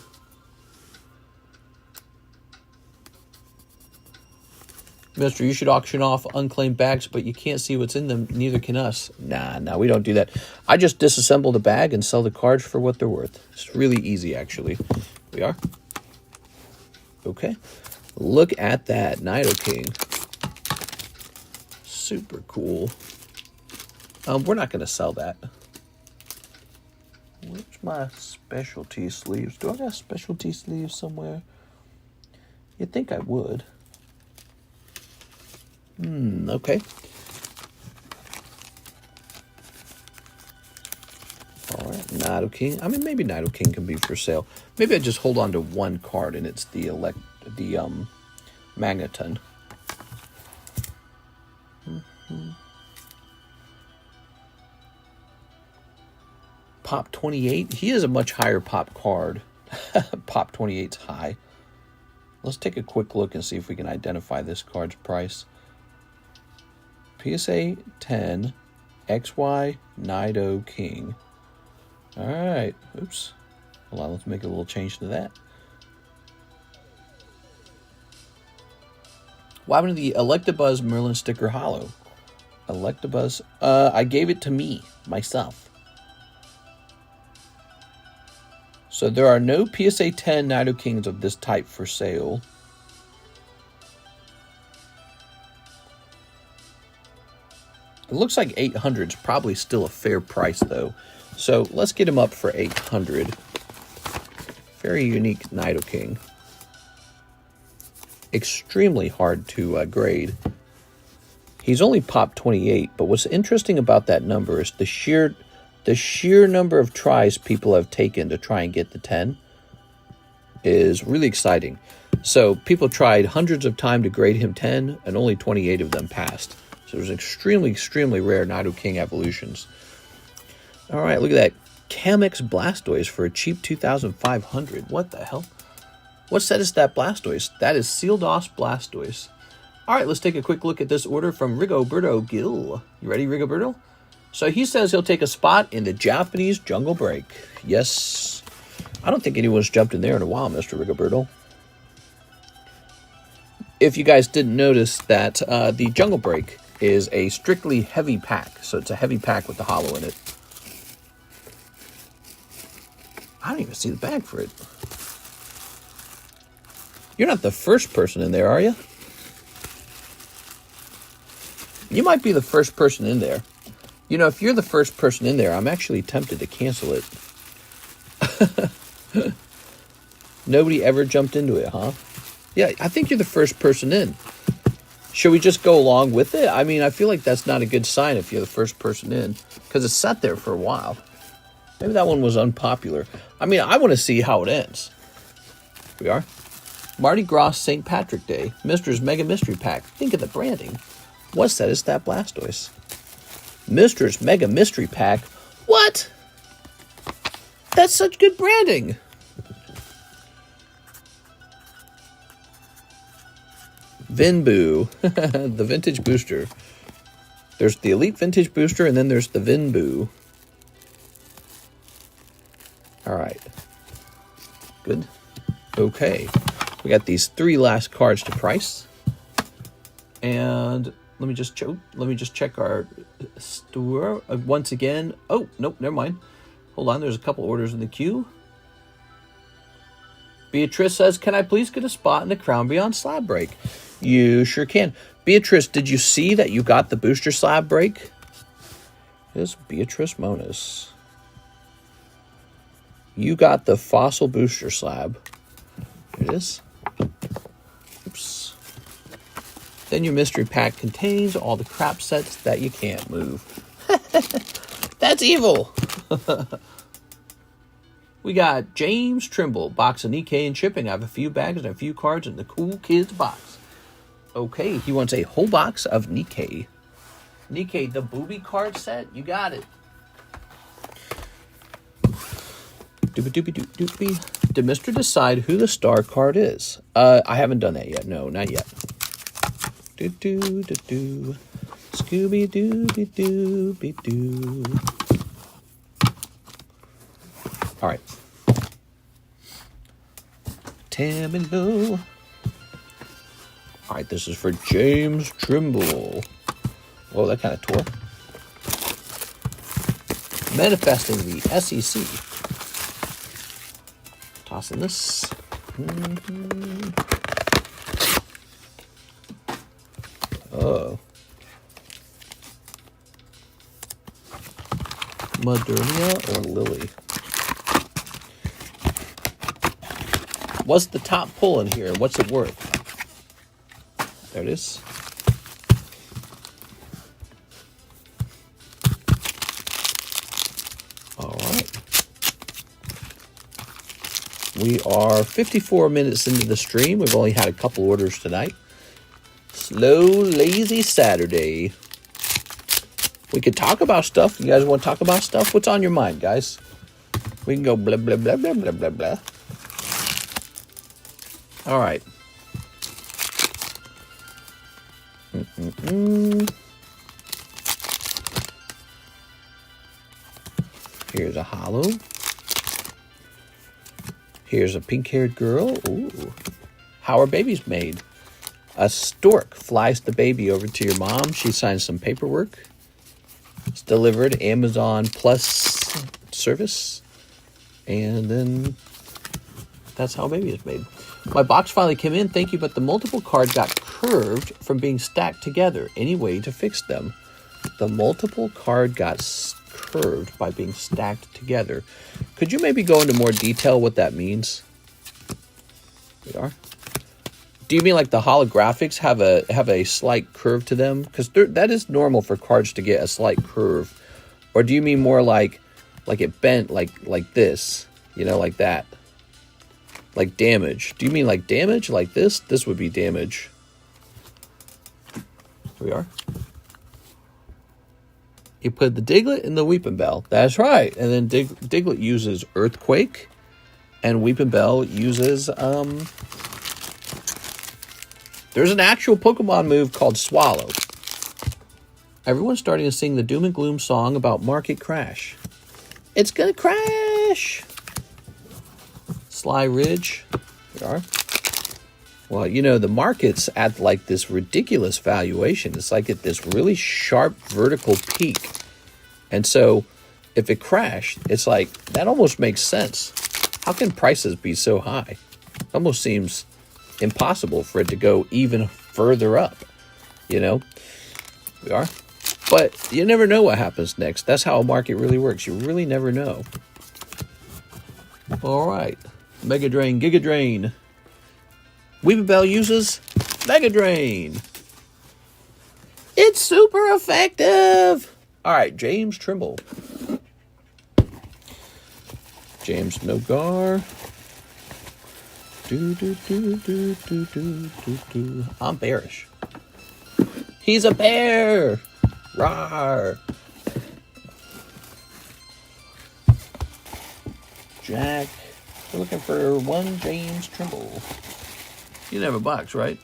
S1: Mister, you should auction off unclaimed bags, but you can't see what's in them. Neither can us. Nah, we don't do that. I just disassemble the bag and sell the cards for what they're worth. It's really easy, actually. We are. Okay. Look at that Nidoking. Super cool. We're not going to sell that. Where's my specialty sleeves? Do I got specialty sleeves somewhere? You'd think I would. Okay. All right, Nidoking. I mean, maybe Nidoking can be for sale. Maybe I just hold on to one card, and it's the Magneton. Pop 28. He is a much higher pop card. Pop 28's high. Let's take a quick look and see if we can identify this card's price. PSA 10 XY Nidoking. All right. Oops. Hold on. Let's make a little change to that. Wow. What happened to the Electabuzz Merlin sticker holo? Electabuzz. I gave it to me, myself. So there are no PSA 10 Nidokings of this type for sale. It looks like 800 is probably still a fair price, though. So let's get him up for 800. Very unique Nidoking. Extremely hard to grade. He's only popped 28, but what's interesting about that number is the sheer number of tries people have taken to try and get the 10 is really exciting. So people tried hundreds of times to grade him 10, and only 28 of them passed. So there's extremely, extremely rare Nidoking evolutions. All right, look at that. Camex Blastoise for a cheap 2,500. What the hell? What set is that Blastoise? That is Sealdos Blastoise. All right, let's take a quick look at this order from Rigoberto Gil. You ready, Rigoberto? So he says he'll take a spot in the Japanese Jungle Break. Yes. I don't think anyone's jumped in there in a while, Mr. Rigoberto. If you guys didn't notice that the Jungle Break is a strictly heavy pack. So it's a heavy pack with the holo in it. I don't even see the bag for it. You're not the first person in there, are you? You might be the first person in there. You know, if you're the first person in there, I'm actually tempted to cancel it. Nobody ever jumped into it, huh? Yeah, I think you're the first person in. Should we just go along with it? I mean, I feel like that's not a good sign if you're the first person in, because it's sat there for a while. Maybe that one was unpopular. I mean, I want to see how it ends. Here we are. Mardi Gras St. Patrick Day. Mister's Mega Mystery Pack. Think of the branding. What set is that Blastoise? Mister's Mega Mystery Pack. What? That's such good branding. VENMO. The Vintage Booster. There's the Elite Vintage Booster, and then there's the VENMO. All right. Good. Okay. We got these 3 last cards to price. And let me just check our store once again. Oh, nope, never mind. Hold on, there's a couple orders in the queue. Beatrice says, can I please get a spot in the Crown Beyond Slab Break? You sure can. Beatrice, did you see that you got the Booster Slab Break? This Beatrice Monas. You got the Fossil Booster Slab. There it is. Oops. Then your mystery pack contains all the crap sets that you can't move. That's evil. We got James Trimble, box of Nikkei and shipping. I have a few bags and a few cards in the Cool Kids box. Okay, he wants a whole box of Nikkei. Nikkei, the booby card set? You got it. Doobie. Did Mr. decide who the star card is? I haven't done that yet. No, not yet. Scooby Dooby Dooby Doo. All right. Tamilo. All right, this is for James Trimble. Whoa, that kind of tore. Manifesting the SEC. Tossing this. Oh. Modernia or Lily? What's the top pull in here? What's it worth? There it is. All right. We are 54 minutes into the stream. We've only had a couple orders tonight. Slow, lazy Saturday. We could talk about stuff. You guys want to talk about stuff? What's on your mind, guys? We can go blah, blah, blah, blah, blah, blah, blah. All right. Here's a holo. Here's a pink-haired girl. Ooh. How are babies made? A stork flies the baby over to your mom. She signs some paperwork. It's delivered Amazon Plus service. And then that's how a baby is made. My box finally came in, thank you, but the multiple cards got curved from being stacked together. Any way to fix them? The multiple card got curved by being stacked together. Could you maybe go into more detail what that means? We are. Do you mean like the holographics have a slight curve to them? Because that is normal for cards to get a slight curve. Or do you mean more like it bent like this? You know, like that. Like damage. Do you mean like damage? Like this? This would be damage. Here we are. You put the Diglett and the Weeping Bell. That's right. And then Diglett uses Earthquake. And Weeping Bell uses... There's an actual Pokemon move called Swallow. Everyone's starting to sing the doom and gloom song about market crash. It's gonna crash! Sly Ridge. There we are. Well, you know, the market's at like this ridiculous valuation. It's like at this really sharp vertical peak. And so if it crashed, it's like, that almost makes sense. How can prices be so high? It almost seems impossible for it to go even further up, you know? We are. But you never know what happens next. That's how a market really works. You really never know. All right. Mega Drain, Giga Drain. Weeping Bell uses Mega Drain. It's super effective. All right, James Trimble. James Nogar. I'm bearish. He's a bear. Rawr. Jack. We're looking for one James Trimble. You didn't have a box, right?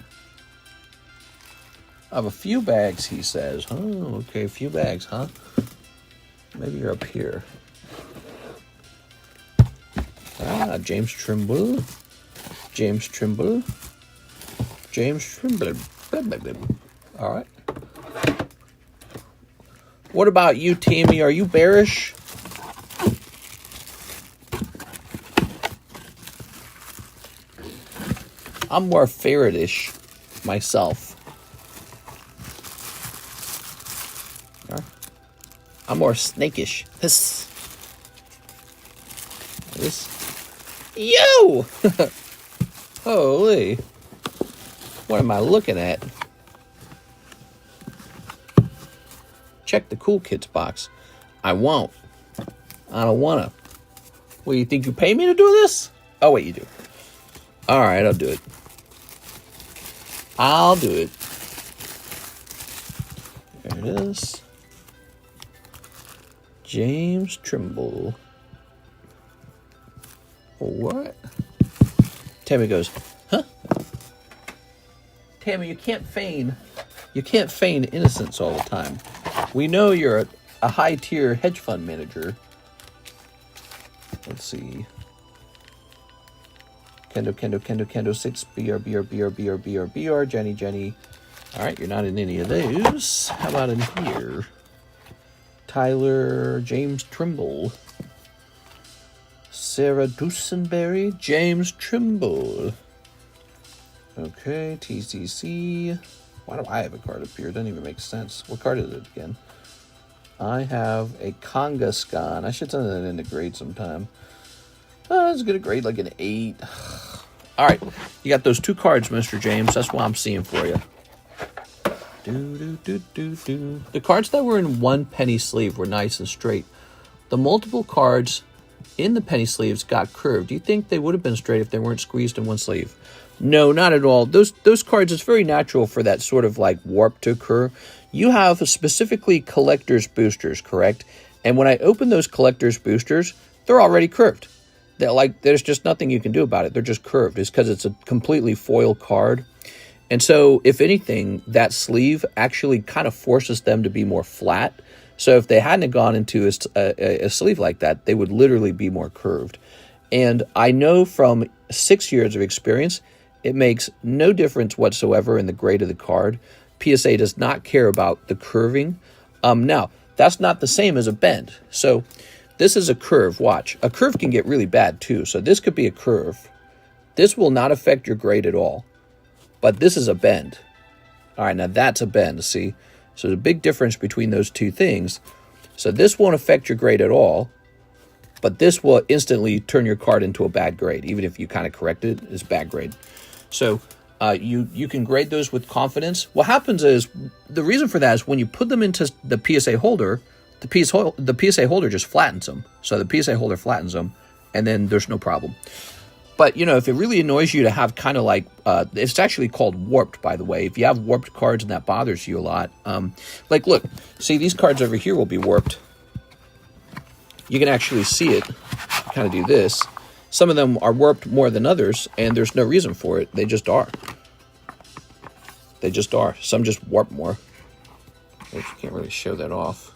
S1: I have a few bags, he says. Oh, okay, a few bags, huh? Maybe you're up here. Ah, James Trimble. James Trimble. James Trimble. All right. What about you, Tammy? Are you bearish? I'm more ferretish myself. I'm more snakish. This. Yo! Holy. What am I looking at? Check the Cool Kids box. I won't. I don't want to. Well, you think you pay me to do this? Oh, wait, you do. All right, I'll do it. I'll do it. There it is. James Trimble. What? Tammy goes, huh? Tammy, you can't feign innocence all the time. We know you're a high-tier hedge fund manager. Let's see. Kendo, 6, BR, Jenny. All right, you're not in any of those. How about in here? Tyler, James Trimble. Sarah Dusenberry, James Trimble. Okay, TCC. Why do I have a card up here? It doesn't even make sense. What card is it again? I have a Kangaskhan. I should send that into grade sometime. Let's get a grade like an 8. All right, you got those 2 cards, Mr. James. That's what I'm seeing for you. The cards that were in one penny sleeve were nice and straight. The multiple cards in the penny sleeves got curved. Do you think they would have been straight if they weren't squeezed in one sleeve? No, not at all. Those cards, it's very natural for that sort of like warp to occur. You have specifically collector's boosters, correct? And when I open those collector's boosters, they're already curved. There's just nothing you can do about it. They're just curved. It's because it's a completely foil card. And so, if anything, that sleeve actually kind of forces them to be more flat. So if they hadn't gone into a sleeve like that, they would literally be more curved. And I know from 6 years of experience, It makes no difference whatsoever in the grade of the card. PSA does not care about the curving. Now, that's not the same as a bend. So this is a curve. Watch. A curve can get really bad too. So this could be a curve. This will not affect your grade at all. But this is a bend. All right, now that's a bend, see? So there's a big difference between those two things. So this won't affect your grade at all. But this will instantly turn your card into a bad grade. Even if you kind of correct it, it's bad grade. So you can grade those with confidence. What happens is, the reason for that is when you put them into the PSA holder, the PSA holder just flattens them. So the PSA holder flattens them, and then there's no problem. But, you know, if it really annoys you to have kind of like, it's actually called warped, by the way. If you have warped cards and that bothers you a lot. Like, look, see, these cards over here will be warped. You can actually see it, kind of do this. Some of them are warped more than others, and there's no reason for it. They just are. They just are. Some just warp more. You can't really show that off.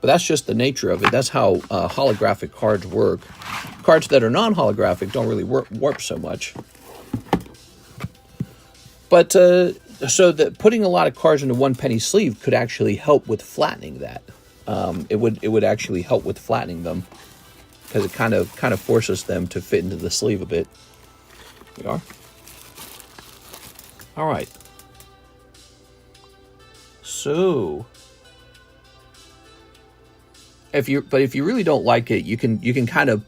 S1: But that's just the nature of it. That's how holographic cards work. Cards that are non-holographic don't really warp so much. But so that putting a lot of cards into one penny sleeve could actually help with flattening that. It would actually help with flattening them, because it kind of forces them to fit into the sleeve a bit. Here we are. All right. So, if you really don't like it, you can kind of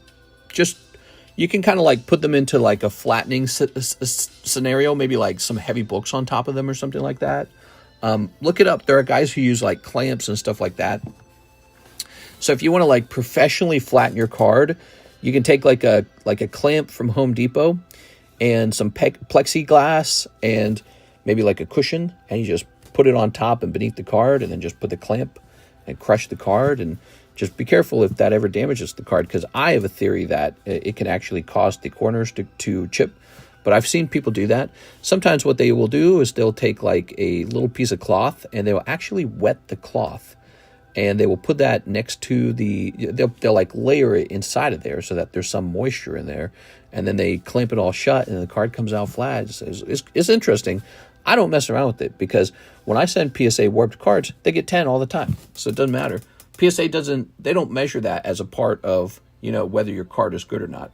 S1: like put them into like a flattening scenario, maybe like some heavy books on top of them or something like that. Look it up. There are guys who use like clamps and stuff like that. So if you want to like professionally flatten your card, you can take like a clamp from Home Depot and some plexiglass and maybe like a cushion, and you just put it on top and beneath the card, and then just put the clamp and crush the card. And just be careful if that ever damages the card, because I have a theory that it can actually cause the corners to chip. But I've seen people do that. Sometimes what they will do is they'll take like a little piece of cloth and they will actually wet the cloth. And they will put that next to they'll like layer it inside of there so that there's some moisture in there. And then they clamp it all shut and the card comes out flat. It's interesting. I don't mess around with it, because when I send PSA warped cards, they get 10 all the time. So it doesn't matter. PSA they don't measure that as a part of, you know, whether your card is good or not.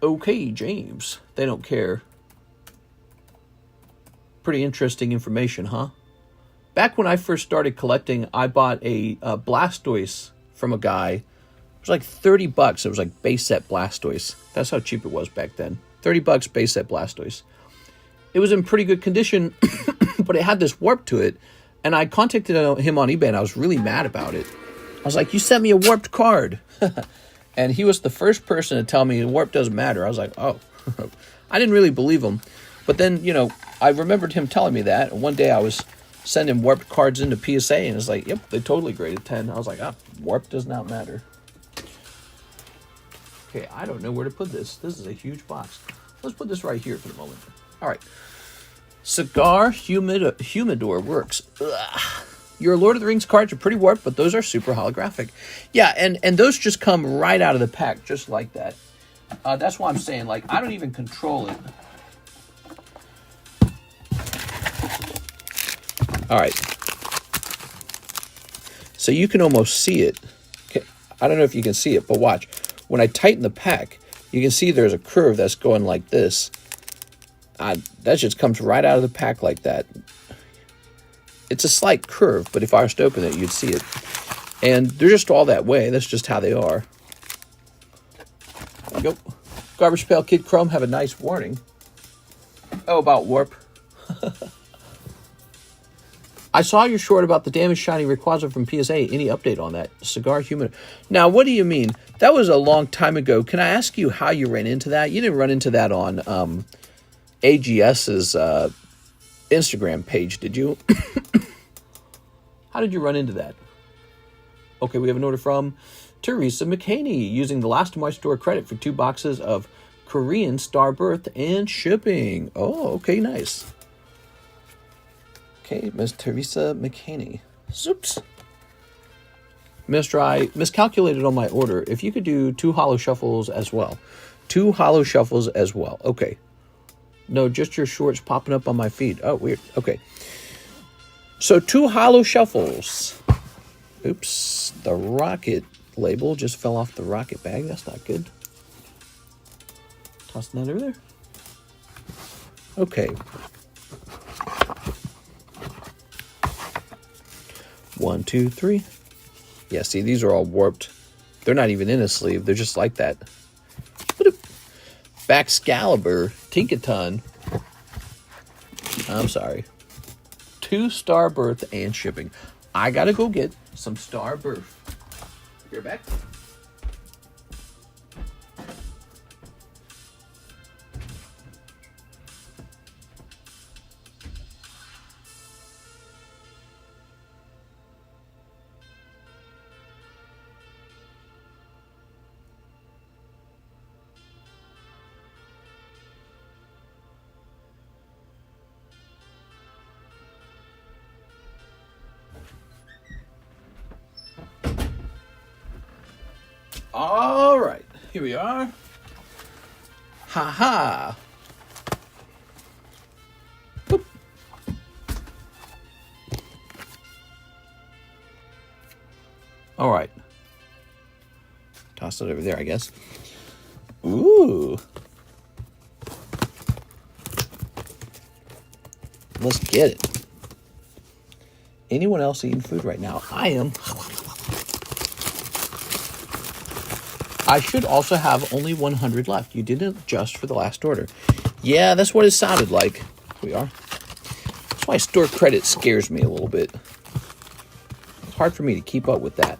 S1: Okay, James. They don't care. Pretty interesting information, huh? Back when I first started collecting, I bought a Blastoise from a guy. It was like $30. It was like base set Blastoise. That's how cheap it was back then. $30 base set Blastoise. It was in pretty good condition, but it had this warp to it. And I contacted him on eBay, and I was really mad about it. I was like, you sent me a warped card. And he was the first person to tell me the warp doesn't matter. I was like, oh. I didn't really believe him. But then, you know, I remembered him telling me that. And one day I was sending warped cards into PSA, and it's like, yep, they totally graded 10. I was like, warp does not matter. Okay, I don't know where to put this. This is a huge box. Let's put this right here for the moment. All right. Cigar Humidor works. Ugh. Your Lord of the Rings cards are pretty warped, but those are super holographic. Yeah, and those just come right out of the pack, just like that. That's why I'm saying, like, I don't even control it. All right. So you can almost see it. Okay. I don't know if you can see it, but watch. When I tighten the pack, you can see there's a curve that's going like this. That just comes right out of the pack like that. It's a slight curve, but if I was to open it, you'd see it. And they're just all that way. That's just how they are. There you go. Garbage Pail Kid Chrome, have a nice warning. Oh, about warp. I saw your short about the damaged shiny Rayquaza from PSA. Any update on that? Cigar Human. Now, what do you mean? That was a long time ago. Can I ask you how you ran into that? You didn't run into that on AGS's Instagram page, did you? How did you run into that? Okay, we have an order from Teresa McHaney using the last of my store credit for 2 boxes of Korean Starbirth and shipping. Oh, okay, nice. Okay, Miss Teresa McHaney. Oops. Mister, I miscalculated on my order. If you could do 2 holo shuffles as well. 2 holo shuffles as well. Okay. No, just your shorts popping up on my feed. Oh, weird. Okay. So 2 Holo shuffles. Oops. The rocket label just fell off the rocket bag. That's not good. Tossing that over there. Okay. 1, 2, 3. Yeah, see, these are all warped. They're not even in a sleeve. They're just like that. Baxcalibur, Tinkaton. I'm sorry. 2 Star Birth and shipping. I gotta go get some Star Birth. You're back. All right, here we are. Ha ha. Boop. All right. Toss it over there, I guess. Ooh. Let's get it. Anyone else eating food right now? I am. I should also have only 100 left. You didn't adjust for the last order. Yeah, that's what it sounded like. Here we are. That's why store credit scares me a little bit. It's hard for me to keep up with that.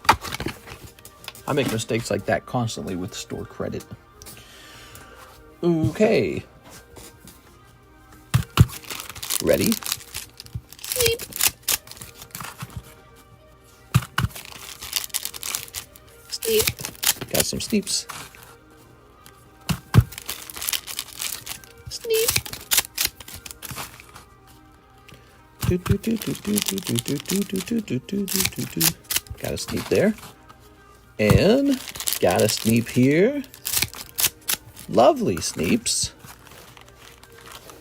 S1: I make mistakes like that constantly with store credit. Okay. Ready? Sleep. Sleep. Got some sleeps. Sleep. Got a sleep there. And got a sleep here. Lovely Sneeps.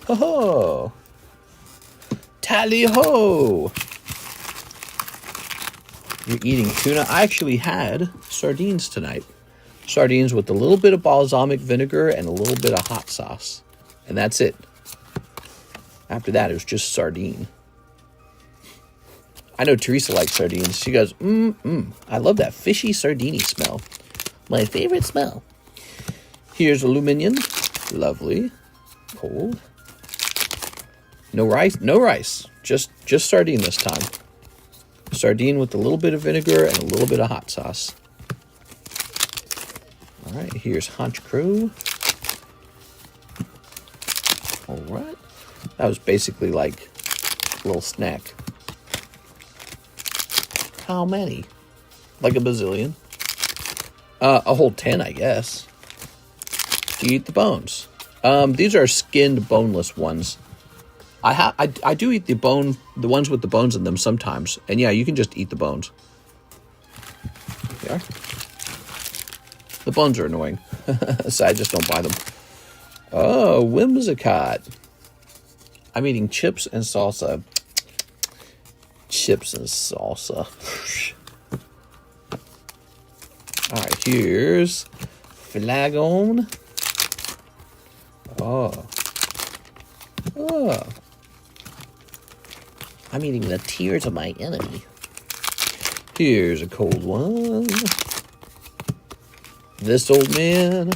S1: Ho-ho! Tally-ho! You're eating tuna? I actually had sardines tonight. Sardines with a little bit of balsamic vinegar and a little bit of hot sauce. And that's it. After that, it was just sardine. I know Teresa likes sardines. She goes, I love that fishy sardini smell. My favorite smell. Here's aluminum. Lovely. Cold. No rice. No rice. Just sardine this time. Sardine with a little bit of vinegar and a little bit of hot sauce. All right, here's Haunch Crow. All right. That was basically like a little snack. How many? Like a bazillion? A whole 10, I guess. Do you eat the bones? These are skinned, boneless ones. I do eat the ones with the bones in them sometimes. And yeah, you can just eat the bones. They are. The bones are annoying. So I just don't buy them. Oh, Whimsicott. I'm eating chips and salsa. Chips and salsa. Alright, here's Flagon. Oh. I'm eating the tears of my enemy. Here's a cold one. This old man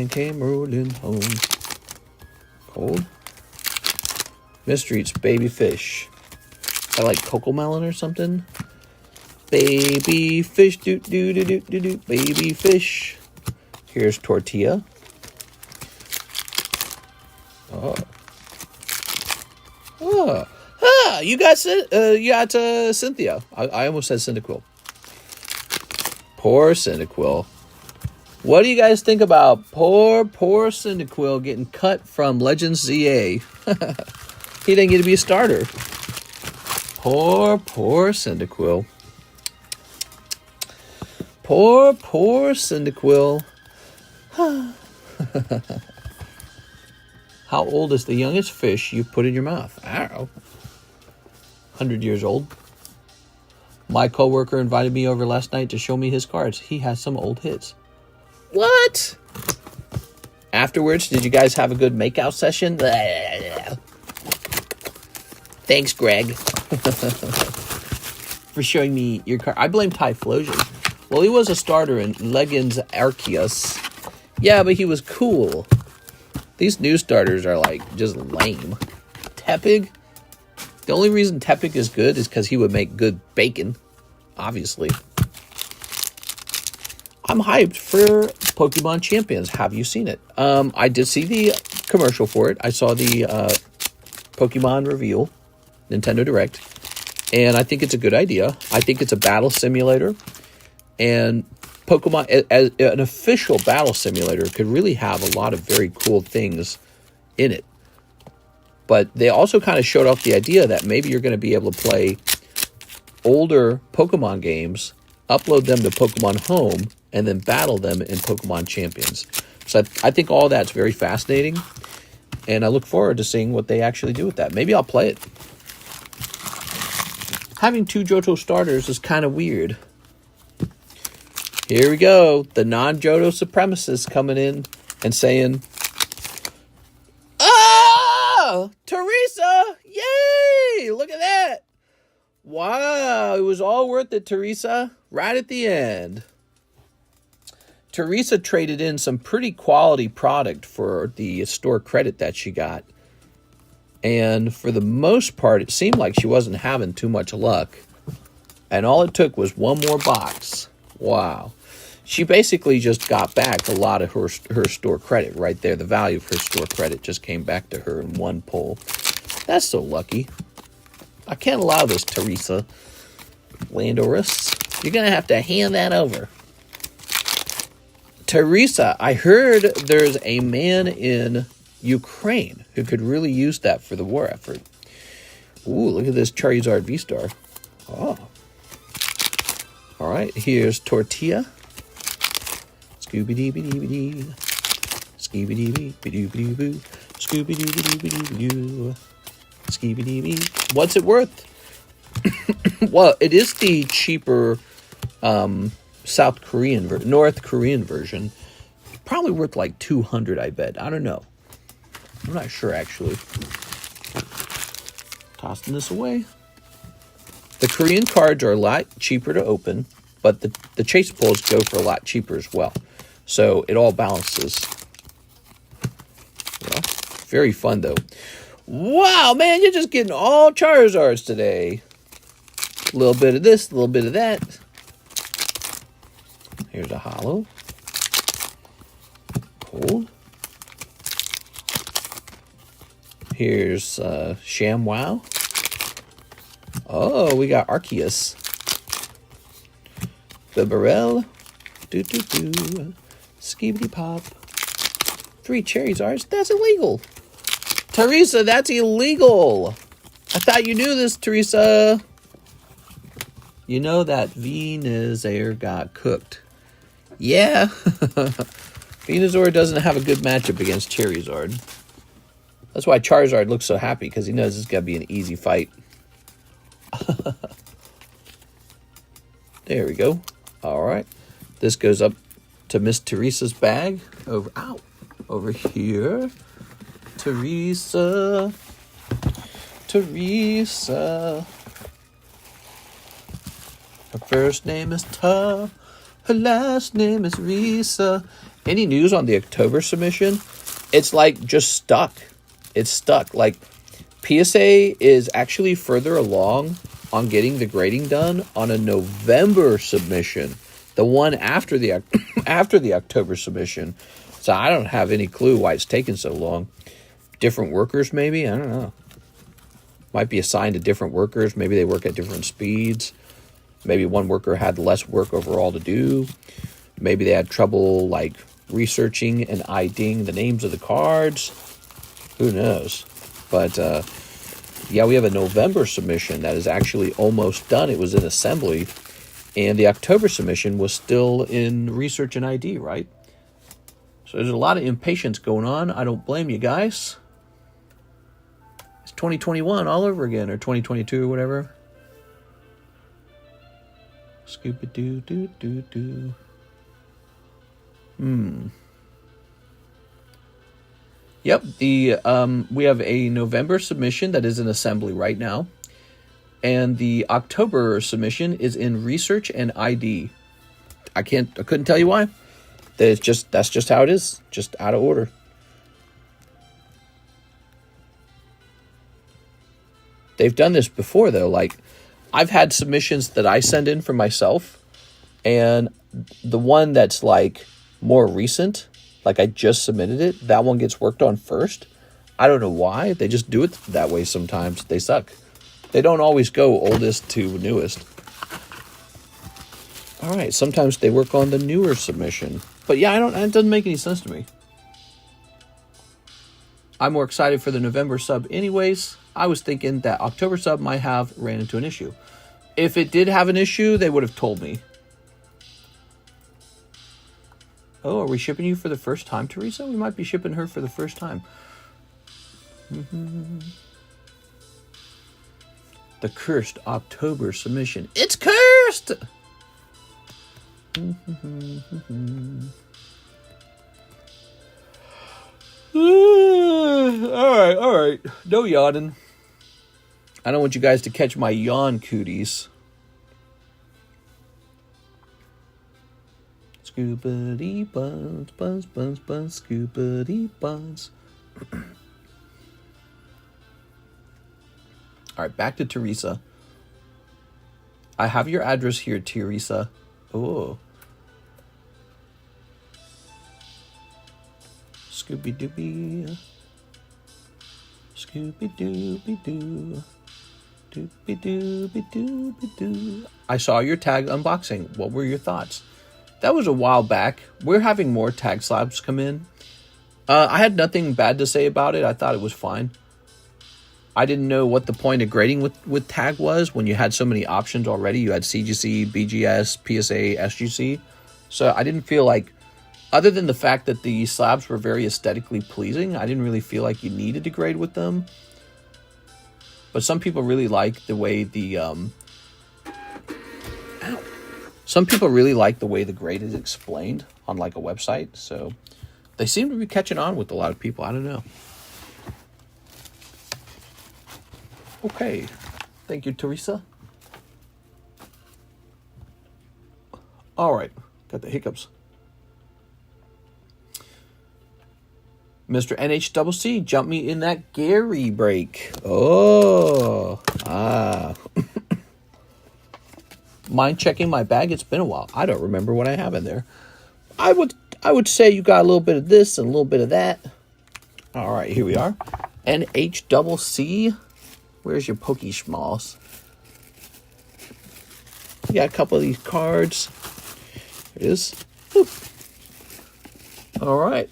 S1: came rolling home. Cold. Mr. Eats baby fish. I like cocoa melon or something. Baby fish, do, baby fish. Here's tortilla. You got Cynthia. I almost said Cyndaquil. Poor Cyndaquil. What do you guys think about poor Cyndaquil getting cut from Legends ZA? He didn't get to be a starter. Poor Cyndaquil. Poor Cyndaquil. How old is the youngest fish you put in your mouth? I don't know. 100 years old. My coworker invited me over last night to show me his cards. He has some old hits. What? Afterwards, did you guys have a good makeout session? Thanks, Greg, for showing me your card. I blame Typhlosion. Well, he was a starter in Legends Arceus. Yeah, but he was cool. These new starters are, like, just lame. Tepig? The only reason Tepig is good is because he would make good bacon, obviously. I'm hyped for Pokemon Champions. Have you seen it? I did see the commercial for it. I saw the Pokemon reveal, Nintendo Direct, and I think it's a good idea. I think it's a battle simulator, and Pokemon, as an official battle simulator, could really have a lot of very cool things in it. But they also kind of showed off the idea that maybe you're going to be able to play older Pokemon games, upload them to Pokemon Home, and then battle them in Pokemon Champions. So I think all that's very fascinating, and I look forward to seeing what they actually do with that. Maybe I'll play it. Having 2 Johto starters is kind of weird. Here we go. The non-Johto supremacists coming in and saying, "Oh, Teresa! Yay! Look at that! Wow, it was all worth it, Teresa. Right at the end." Teresa traded in some pretty quality product for the store credit that she got. And for the most part, it seemed like she wasn't having too much luck. And all it took was one more box. Wow. She basically just got back a lot of her store credit right there. The value of her store credit just came back to her in one pull. That's so lucky. I can't allow this, Teresa. Landorus, you're going to have to hand that over. Teresa, I heard there's a man in Ukraine who could really use that for the war effort. Ooh, look at this Charizard V-Star. Oh. All right, here's Tortilla. Scooby-Dee-Bee-Dee-Bee-Dee. Scooby-Dee-Bee-Dee-Bee-Dee-Boo. Scooby-Dee-Bee-Dee-Bee-Doo. Scooby-Dee-Bee. What's it worth? Well, it is the cheaper North Korean version. Probably worth like 200, I bet. I don't know. I'm not sure, actually. Tossing this away. The Korean cards are a lot cheaper to open, but the chase pulls go for a lot cheaper as well. So it all balances. Well, very fun, though. Wow, man, you're just getting all Charizards today. A little bit of this, a little bit of that. Here's a Holo. Cold. Here's ShamWow. Oh, we got Arceus. Bibarel. Skibidi Pop. 3 Charizards. That's illegal. Teresa, that's illegal. I thought you knew this, Teresa. You know that Venusaur got cooked. Yeah. Venusaur doesn't have a good matchup against Charizard. That's why Charizard looks so happy, because he knows it's going to be an easy fight. There we go. All right. This goes up to Miss Teresa's bag. Over here. Teresa. Her first name is Ta. Her last name is Risa. Any news on the October submission? It's like just stuck. It's stuck. Like PSA is actually further along on getting the grading done on a November submission. The one after the October submission. So I don't have any clue why it's taking so long. Different workers, maybe? I don't know. Might be assigned to different workers. Maybe they work at different speeds. Maybe one worker had less work overall to do. Maybe they had trouble, like, researching and IDing the names of the cards. Who knows? But, yeah, we have a November submission that is actually almost done. It was in assembly. And the October submission was still in research and ID, right? So there's a lot of impatience going on. I don't blame you guys. It's 2021 all over again, or 2022 or whatever. Scooby-doo-doo-doo-doo. Yep, we have a November submission that is in assembly right now. And the October submission is in research and ID. I couldn't tell you why. That's just how it is. Just out of order. They've done this before though. Like, I've had submissions that I send in for myself, and the one that's like more recent, like I just submitted it, that one gets worked on first. I don't know why. They just do it that way sometimes. They suck. They don't always go oldest to newest. All right, sometimes they work on the newer submission. But yeah, it doesn't make any sense to me. I'm more excited for the November sub anyways. I was thinking that October sub might have ran into an issue. If it did have an issue, they would have told me. Oh, are we shipping you for the first time, Teresa? We might be shipping her for the first time. The cursed October submission. It's cursed! All right. No yawning. I don't want you guys to catch my yawn cooties. Scoopity buns, buns, buns, buns, scoopity buns. All right, back to Teresa. I have your address here, Teresa. Oh. Scooby-Dooby. Scooby-Dooby-Doo. Dooby-Dooby-Dooby-Doo. I saw your tag unboxing. What were your thoughts? That was a while back. We're having more tag slabs come in. I had nothing bad to say about it. I thought it was fine. I didn't know what the point of grading with tag was when you had so many options already. You had CGC, BGS, PSA, SGC. So I didn't feel like, other than the fact that the slabs were very aesthetically pleasing, I didn't really feel like you needed to grade with them. But some people really like the way some people really like the way the grade is explained on like a website. So they seem to be catching on with a lot of people. I don't know. Okay. Thank you, Teresa. All right. Got the hiccups. Mr. NHCC, jump me in that Gary break. Oh. Mind checking my bag? It's been a while. I don't remember what I have in there. I would say you got a little bit of this and a little bit of that. All right, here we are. NHCC. Where's your Pokeshmalls? You got a couple of these cards. There it is. Boop. All right.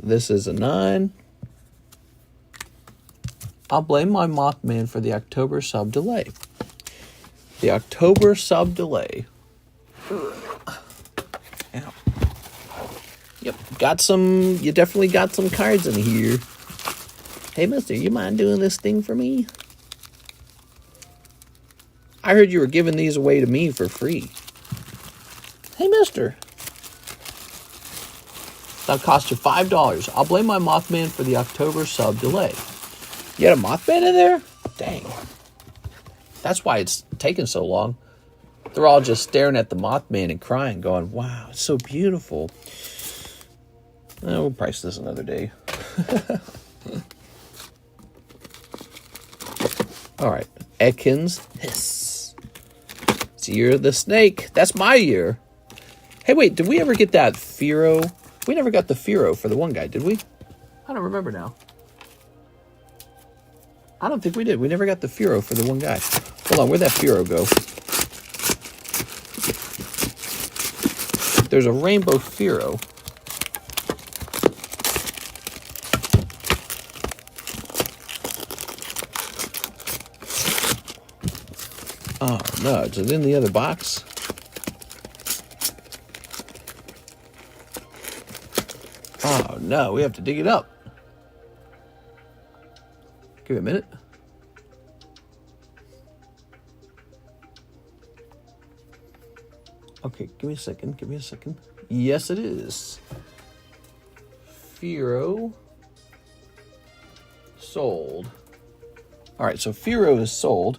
S1: This is a 9. I'll blame my Mothman for the October sub delay. The October sub delay. Ow. Yep, you definitely got some cards in here. Hey, mister, you mind doing this thing for me? I heard you were giving these away to me for free. Hey, mister. That'll cost you $5. I'll blame my Mothman for the October sub delay. You had a Mothman in there? Dang. That's why it's taking so long. They're all just staring at the Mothman and crying, going, wow, it's so beautiful. We'll price this another day. All right. Ekans Hiss. It's Year of the Snake. That's my year. Hey, wait, did we ever get that Firo? We never got the Firo for the one guy, did we? I don't remember now. I don't think we did. We never got the Firo for the one guy. Hold on, where'd that Firo go? There's a rainbow Firo. Oh, no, is it in the other box? no, we have to dig it up. Give it a minute. Okay, give me a second. Give me a second. Yes, it is. Firo sold. All right, so Firo is sold,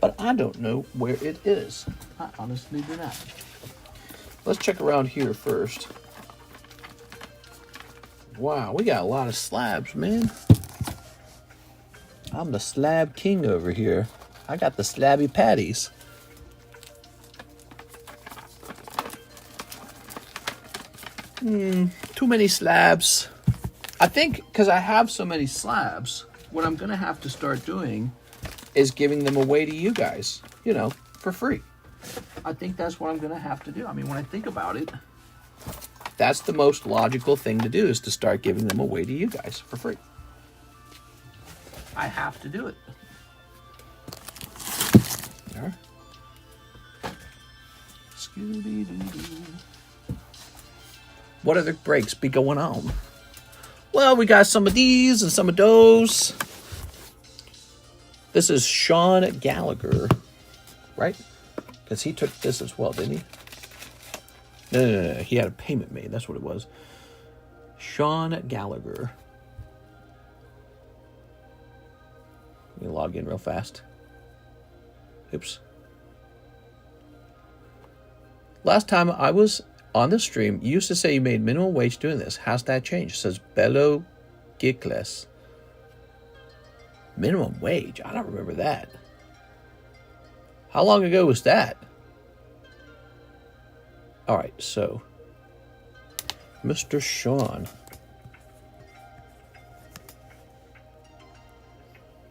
S1: but I don't know where it is. I honestly do not. Let's check around here first. Wow, we got a lot of slabs, man. I'm the slab king over here. I got the slabby patties. Too many slabs. I think because I have so many slabs, what I'm going to have to start doing is giving them away to you guys, you know, for free. I think that's what I'm going to have to do. I mean, when I think about it, that's the most logical thing to do, is to start giving them away to you guys for free. I have to do it. There. Scooby-Doo. What other breaks be going on? Well, we got some of these and some of those. This is Sean Gallagher, right? Because he took this as well, didn't he? No. He had a payment made. That's what it was. Sean Gallagher. Let me log in real fast. Oops. Last time I was on the stream, you used to say you made minimum wage doing this. How's that changed? It says Bello Gickless. Minimum wage? I don't remember that. How long ago was that? All right, so Mr. Sean.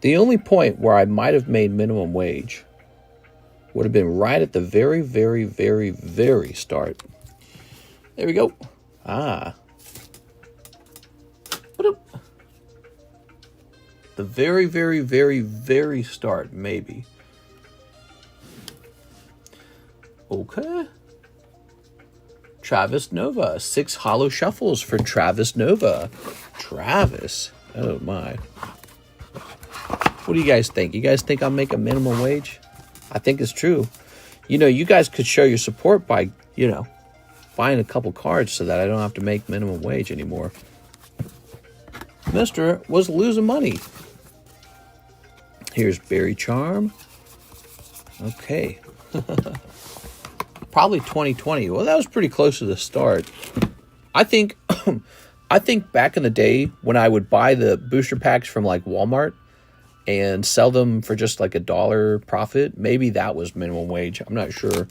S1: The only point where I might have made minimum wage would have been right at the very, very, very, very start. There we go. Ah. The very, very, very, very start, maybe. Okay. Travis Nova. 6 Holo shuffles for Travis Nova. Travis. Oh, my. What do you guys think? You guys think I'll make a minimum wage? I think it's true. You know, you guys could show your support by, you know, buying a couple cards so that I don't have to make minimum wage anymore. Mister was losing money. Here's Berry Charm. Okay. Probably 2020. Well, that was pretty close to the start. I think back in the day when I would buy the booster packs from like Walmart and sell them for just like $1 profit, maybe that was minimum wage. I'm not sure.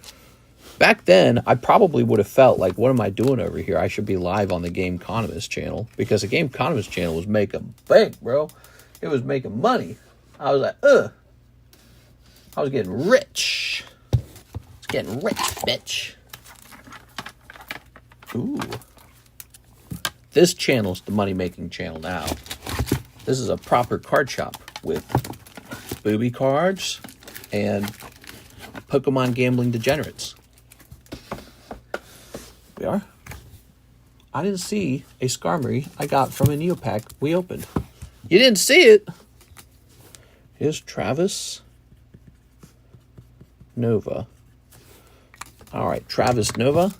S1: Back then, I probably would have felt like, what am I doing over here? I should be live on the TheCardconomist channel, because the TheCardconomist channel was making bank, bro. It was making money. I was like, ugh. I was getting rich. I was getting rich, bitch. Ooh. This channel's the money-making channel now. This is a proper card shop with booby cards and Pokemon gambling degenerates. We are. I didn't see a Skarmory I got from a Neopack we opened. You didn't see it? Here's Travis Nova. All right, Travis Nova.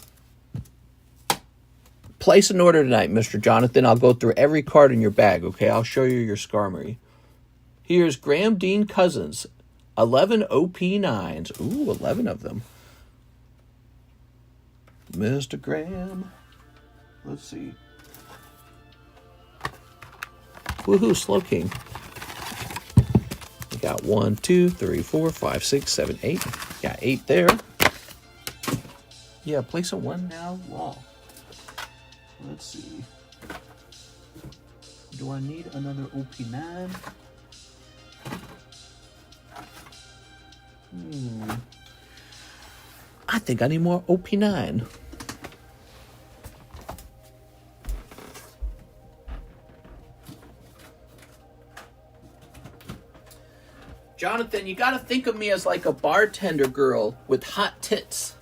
S1: Place an order tonight, Mr. Jonathan. I'll go through every card in your bag, okay? I'll show you your Skarmory. Here's Graham Dean Cousins. 11 OP9s. Ooh, 11 of them. Mr. Graham. Let's see. Woohoo, Slow King. We got 1, 2, 3, 4, 5, 6, 7, 8. Got 8 there. Yeah, place a 1 now wall. Let's see. Do I need another OP9? I think I need more OP9. Jonathan, you gotta think of me as like a bartender girl with hot tits.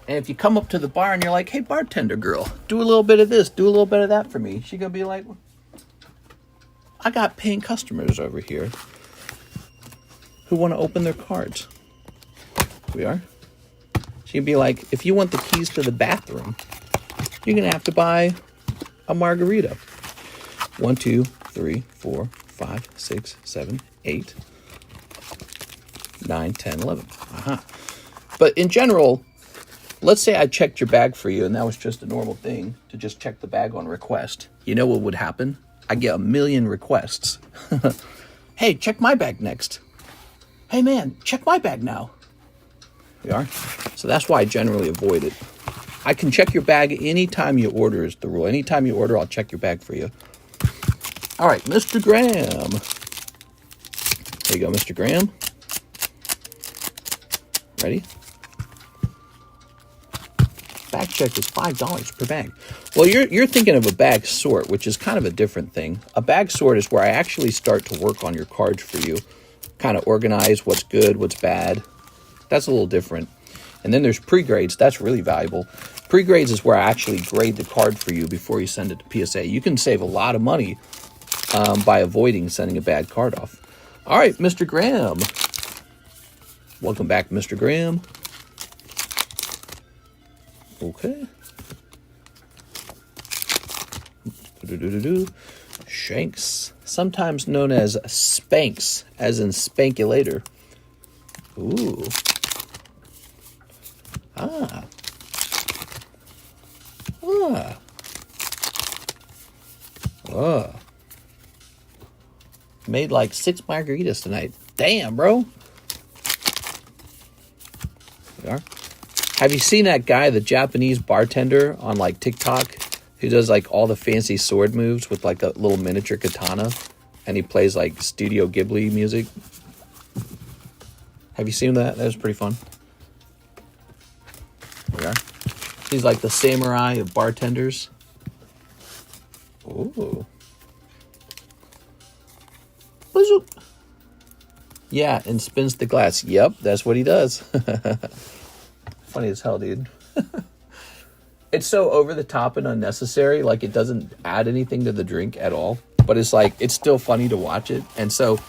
S1: And if you come up to the bar and you're like, hey, bartender girl, do a little bit of this, do a little bit of that for me. She's going to be like, I got paying customers over here who want to open their cards. We are. She'd be like, if you want the keys to the bathroom, you're going to have to buy a margarita. 1, 2, 3, 4, 5, 6, 7, 8, 9, 10, 11. But in general, let's say I checked your bag for you and that was just a normal thing to just check the bag on request. You know what would happen? I get 1 million requests. Hey, check my bag next. Hey man, check my bag now. We are. So that's why I generally avoid it. I can check your bag anytime you order is the rule. Anytime you order, I'll check your bag for you. All right, Mr. Graham. There you go, Mr. Graham. Ready? Bag check is $5 per bag. Well, you're thinking of a bag sort, which is kind of a different thing. A bag sort is where I actually start to work on your cards for you, kind of organize what's good, what's bad. That's a little different. And then there's pre-grades. That's really valuable. Pre-grades is where I actually grade the card for you before you send it to PSA. You can save a lot of money by avoiding sending a bad card off. All right, Mr. Graham. Welcome back, Mr. Graham. Okay. Shanks, sometimes known as Spanx, as in Spankulator. Ooh. Ah. Ah. Ah. Made like 6 margaritas tonight. Damn, bro. We are. Have you seen that guy, the Japanese bartender on like TikTok, who does like all the fancy sword moves with like a little miniature katana, and he plays like Studio Ghibli music? Have you seen that? That was pretty fun. There we are. He's like the samurai of bartenders. Ooh. Yeah, and spins the glass. Yep, that's what he does. Funny as hell, dude. It's so over the top and unnecessary. Like, it doesn't add anything to the drink at all. But it's like, it's still funny to watch it. And so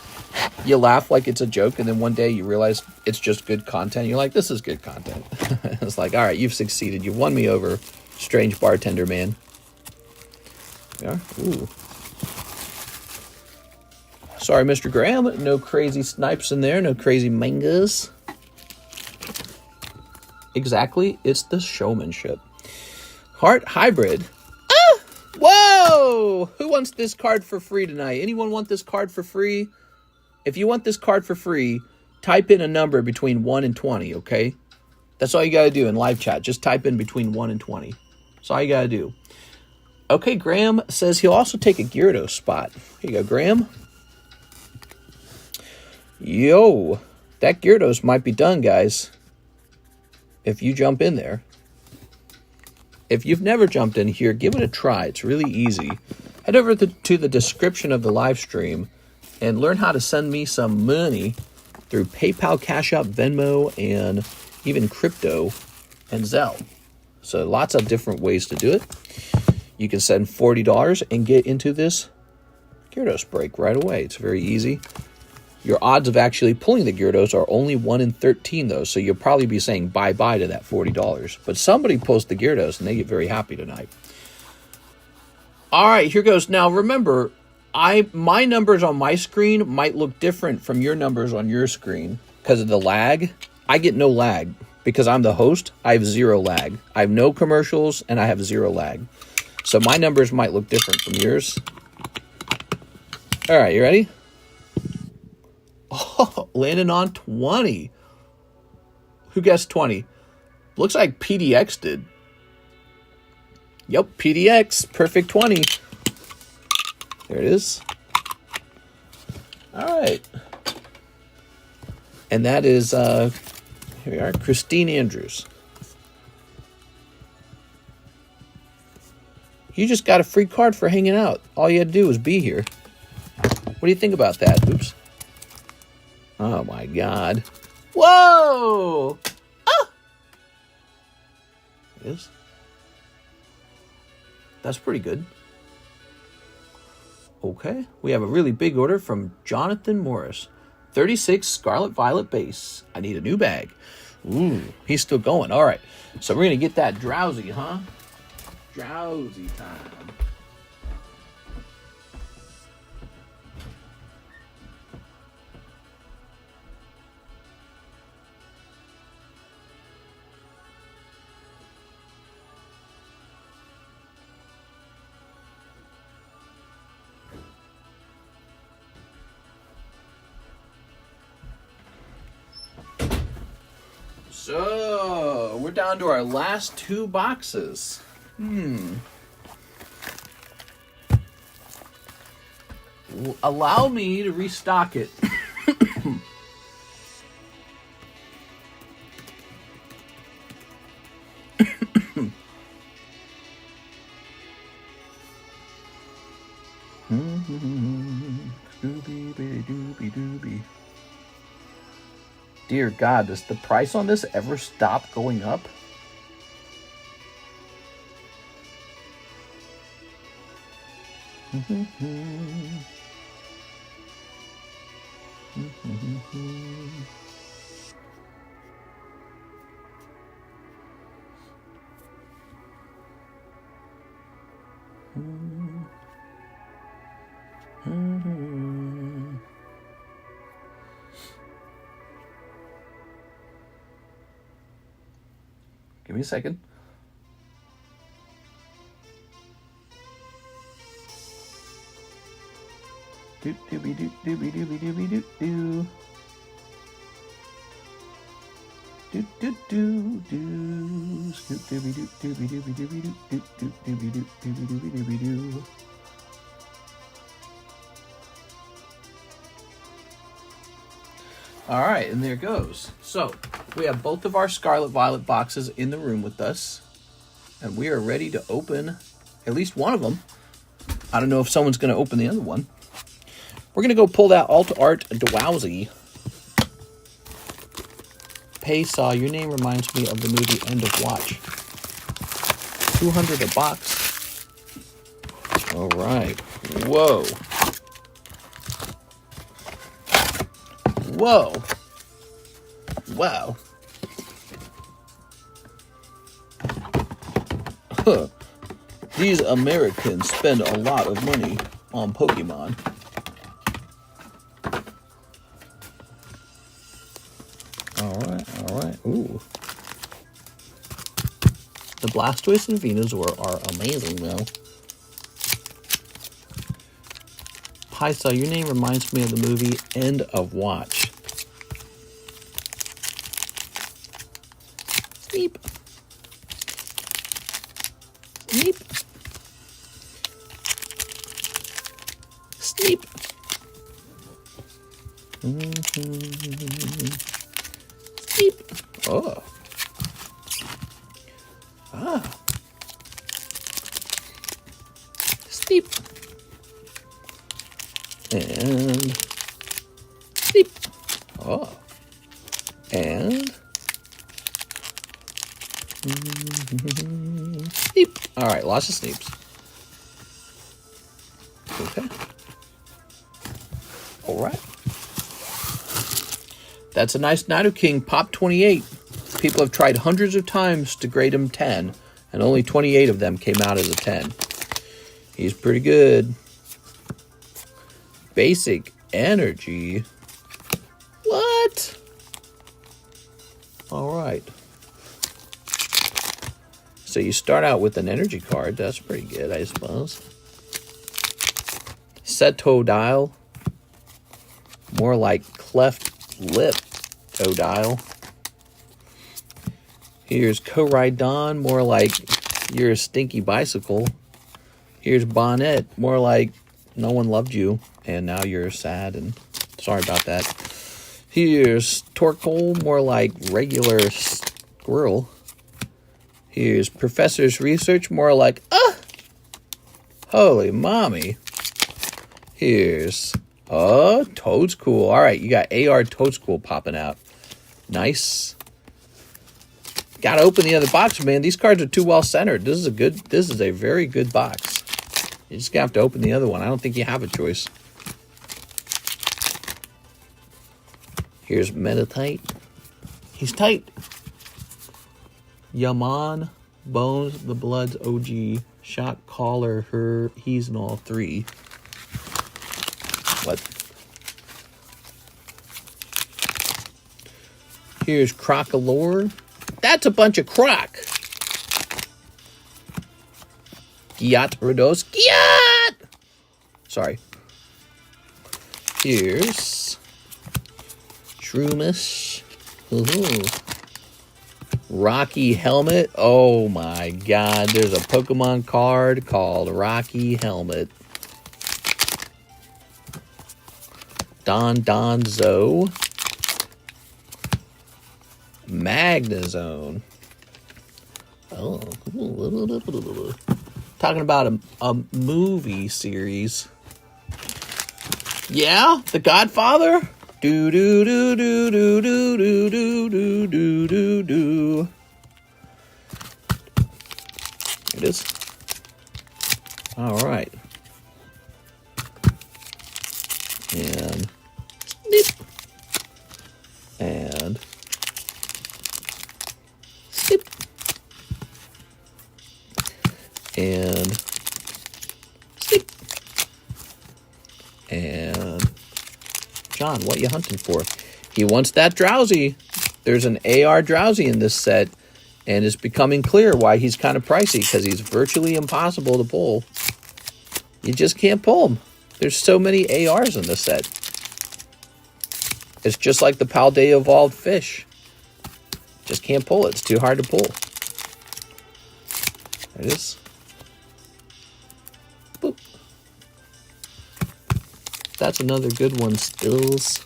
S1: you laugh like it's a joke. And then one day you realize it's just good content. You're like, this is good content. It's like, all right, you've succeeded. You've won me over, strange bartender man. Yeah. Ooh. Sorry, Mr. Graham. No crazy snipes in there. No crazy mangas. Exactly. It's the showmanship. Heart hybrid. Ah! Whoa! Who wants this card for free tonight? Anyone want this card for free? If you want this card for free, type in a number between 1 and 20, okay? That's all you got to do in live chat. Just type in between 1 and 20. That's all you got to do. Okay, Graham says he'll also take a Gyarados spot. Here you go, Graham. Yo, that Gyarados might be done, guys, if you jump in there. If you've never jumped in here, give it a try. It's really easy. Head over to the description of the live stream and learn how to send me some money through PayPal, CASHAPP, Venmo, and even crypto and ZELLE. So lots of different ways to do it. You can send $40 and get into this Gyarados break right away. It's very easy. Your odds of actually pulling the Gyarados are only 1 in 13, though, so you'll probably be saying bye-bye to that $40. But somebody posts the Gyarados, and they get very happy tonight. All right, here goes. Now, remember, my numbers on my screen might look different from your numbers on your screen because of the lag. I get no lag because I'm the host. I have 0 lag. I have no commercials, and I have 0 lag. So my numbers might look different from yours. All right, you ready? Oh, landing on 20. Who guessed 20? Looks like PDX did. Yep, PDX. Perfect 20. There it is. All right. And that is, here we are, Christine Andrews. You just got a free card for hanging out. All you had to do was be here. What do you think about that? Oops. Oh, my God. Whoa! Ah! he is. That's pretty good. Okay, we have a really big order from Jonathan Morris. 36 Scarlet Violet base. I need a new bag. Ooh, he's still going. All right, so we're going to get that drowsy, huh? Drowsy time. So, we're down to our last 2 boxes. Allow me to restock it. Dear God, does the price on this ever stop going up? Give me a second. Doop doobie doop doobie doobie doobie doop doo. Doop doop doo doo. Scoop doobie doop doobie doobie doobie doop doop doop doobie doop doobie doobie doobie doo. All right, and there goes. So we have both of our Scarlet Violet boxes in the room with us, and we are ready to open at least one of them. I don't know if someone's going to open the other one. We're going to go pull that Alt Art Dwowsy. Pay Saw, your name reminds me of the movie End of Watch. 200 a box. All right. Whoa. Whoa. Wow. Huh. These Americans spend a lot of money on Pokemon. All right. Ooh. The Blastoise and Venusaur are amazing, though. Paisa, your name reminds me of the movie End of Watch. Sneep. Sneep. Sneep. Sneep. Oh. Ah. Sneep. And sneep. Oh. And sneep. All right, lots of sneeps. Okay. All right. That's a nice Nidoking Pop 28. People have tried hundreds of times to grade him 10, and only 28 of them came out as a 10. He's pretty good. Basic energy. What? All right. So you start out with an energy card. That's pretty good, I suppose. Setodile. More like cleft lip Odile. Here's Koraidon. More like you're a stinky bicycle. Here's Bonnet. More like no one loved you, and now you're sad, and sorry about that. Here's Torkoal, more like regular squirrel. Here's Professor's Research, more like, holy mommy. Here's, Toadscool. All right, you got AR Toadscool popping out. Nice. Gotta open the other box, man. These cards are too well centered. This is a very good box. You just have to open the other one. I don't think you have a choice. Here's Meditate. He's tight. Yaman, Bones, The Bloods, OG, Shot Caller, Her, He's in all three. What? Here's Crocolore. That's a bunch of croc. Gyat Rados. Gyat! Sorry. Here's Shroomish. Rocky Helmet. Oh my god. There's a Pokemon card called Rocky Helmet. Donzo. Magnezone. Oh. Talking about a movie series. Yeah? The Godfather? Do do do do do do do do do do do do. Here it is. All right. And snip. And snip. And snip. And John, what you hunting for? He wants that Drowsy. There's an AR Drowsy in this set, and it's becoming clear why he's kind of pricey, because he's virtually impossible to pull. You just can't pull him. There's so many ARs in this set. It's just like the Paldea Evolved Fish. Just can't pull it. It's too hard to pull. There it is. Boop. That's another good one, Stills.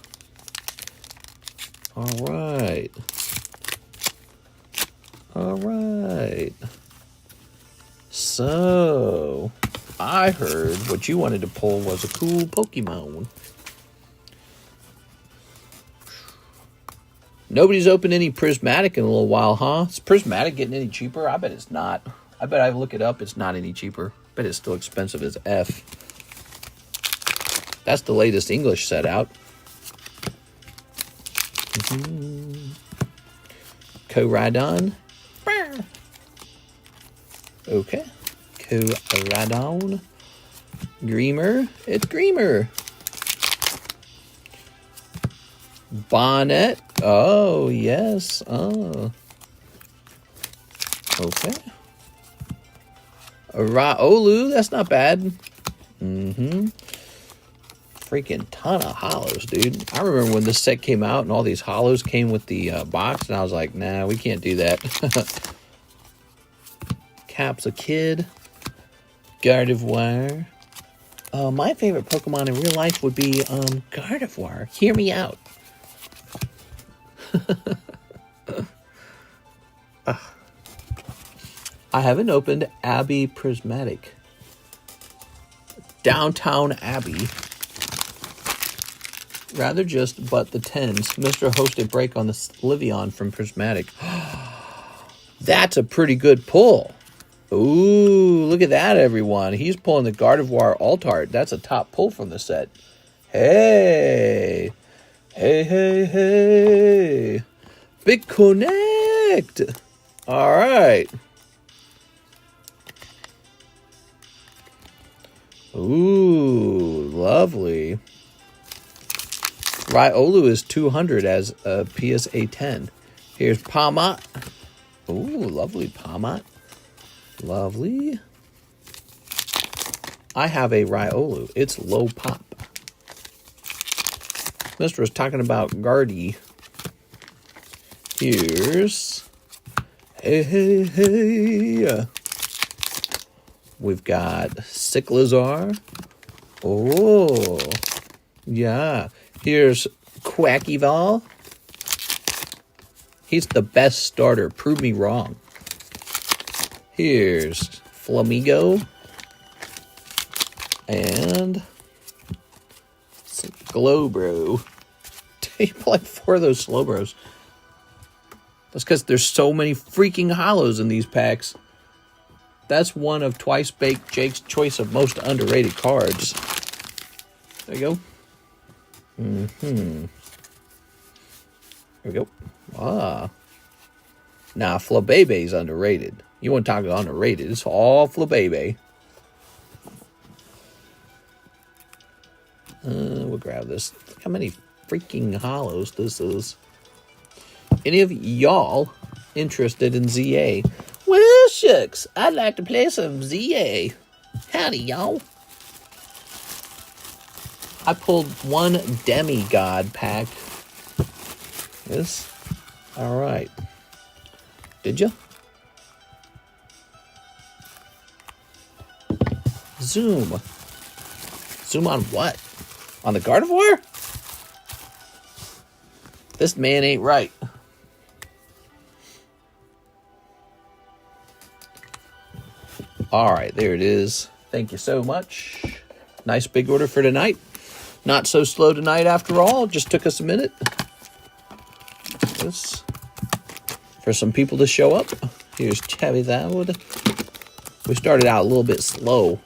S1: All right. All right. So, I heard what you wanted to pull was a cool Pokemon. Nobody's opened any Prismatic in a little while, huh? Is Prismatic getting any cheaper? I bet it's not. I bet I look it up. It's not any cheaper. I bet it's still expensive as F. That's the latest English set out. Koradon. Okay. Koradon. Greamer. It's Greamer. Bonnet. Oh, yes. Oh. Okay. Raolu. That's not bad. Freaking ton of holos, dude. I remember when this set came out and all these holos came with the box, and I was like, nah, we can't do that. Cap's a Kid. Gardevoir. My favorite Pokemon in real life would be Gardevoir. Hear me out. I haven't opened Abbey Prismatic. Downtown Abbey. Rather just but the 10s. Mr. hosted break on the Livion from Prismatic. That's a pretty good pull. Ooh, look at that, everyone. He's pulling the Gardevoir Altart. That's a top pull from the set. Hey. Hey, hey, hey. Big Connect. All right. Ooh, lovely. Riolu is 200 as a PSA 10. Here's Palmot. Ooh, lovely Palmot. Lovely. I have a Riolu. It's low pop. Mister was talking about Guardy. Here's... Hey, hey, hey. We've got Cyclizar. Oh, yeah. Here's Quackyval. He's the best starter. Prove me wrong. Here's Flamigo. And Slowbro. You pull like 4 of those Slowbros. That's because there's so many freaking holos in these packs. That's one of Twice Baked Jake's choice of most underrated cards. There you go. There we go. Ah. Nah, Flabebe's underrated. You want to talk about underrated. It's all Flabebe. We'll grab this. Look how many freaking holos this is. Any of y'all interested in ZA? Well, shucks. I'd like to play some ZA. Howdy, y'all. I pulled one Demigod pack. Yes. All right. Did you? Zoom. Zoom on what? On the Gardevoir? This man ain't right. All right, there it is. Thank you so much. Nice big order for tonight. Not so slow tonight after all. Just took us a minute. This for some people to show up. Here's Charizard. We started out a little bit slow.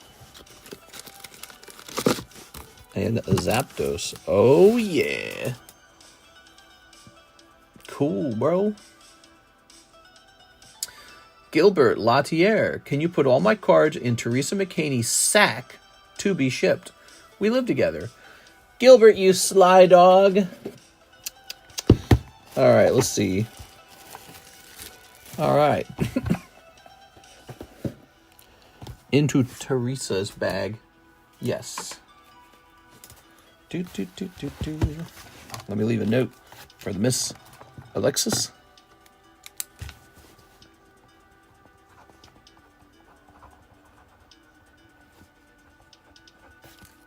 S1: And Zapdos. Oh, yeah. Cool, bro. Gilbert Latier. Can you put all my cards in Teresa McCaney's sack to be shipped? We live together. Gilbert, you sly dog. All right, let's see. All right. Into Teresa's bag. Yes. Let me leave a note for the Miss Alexis.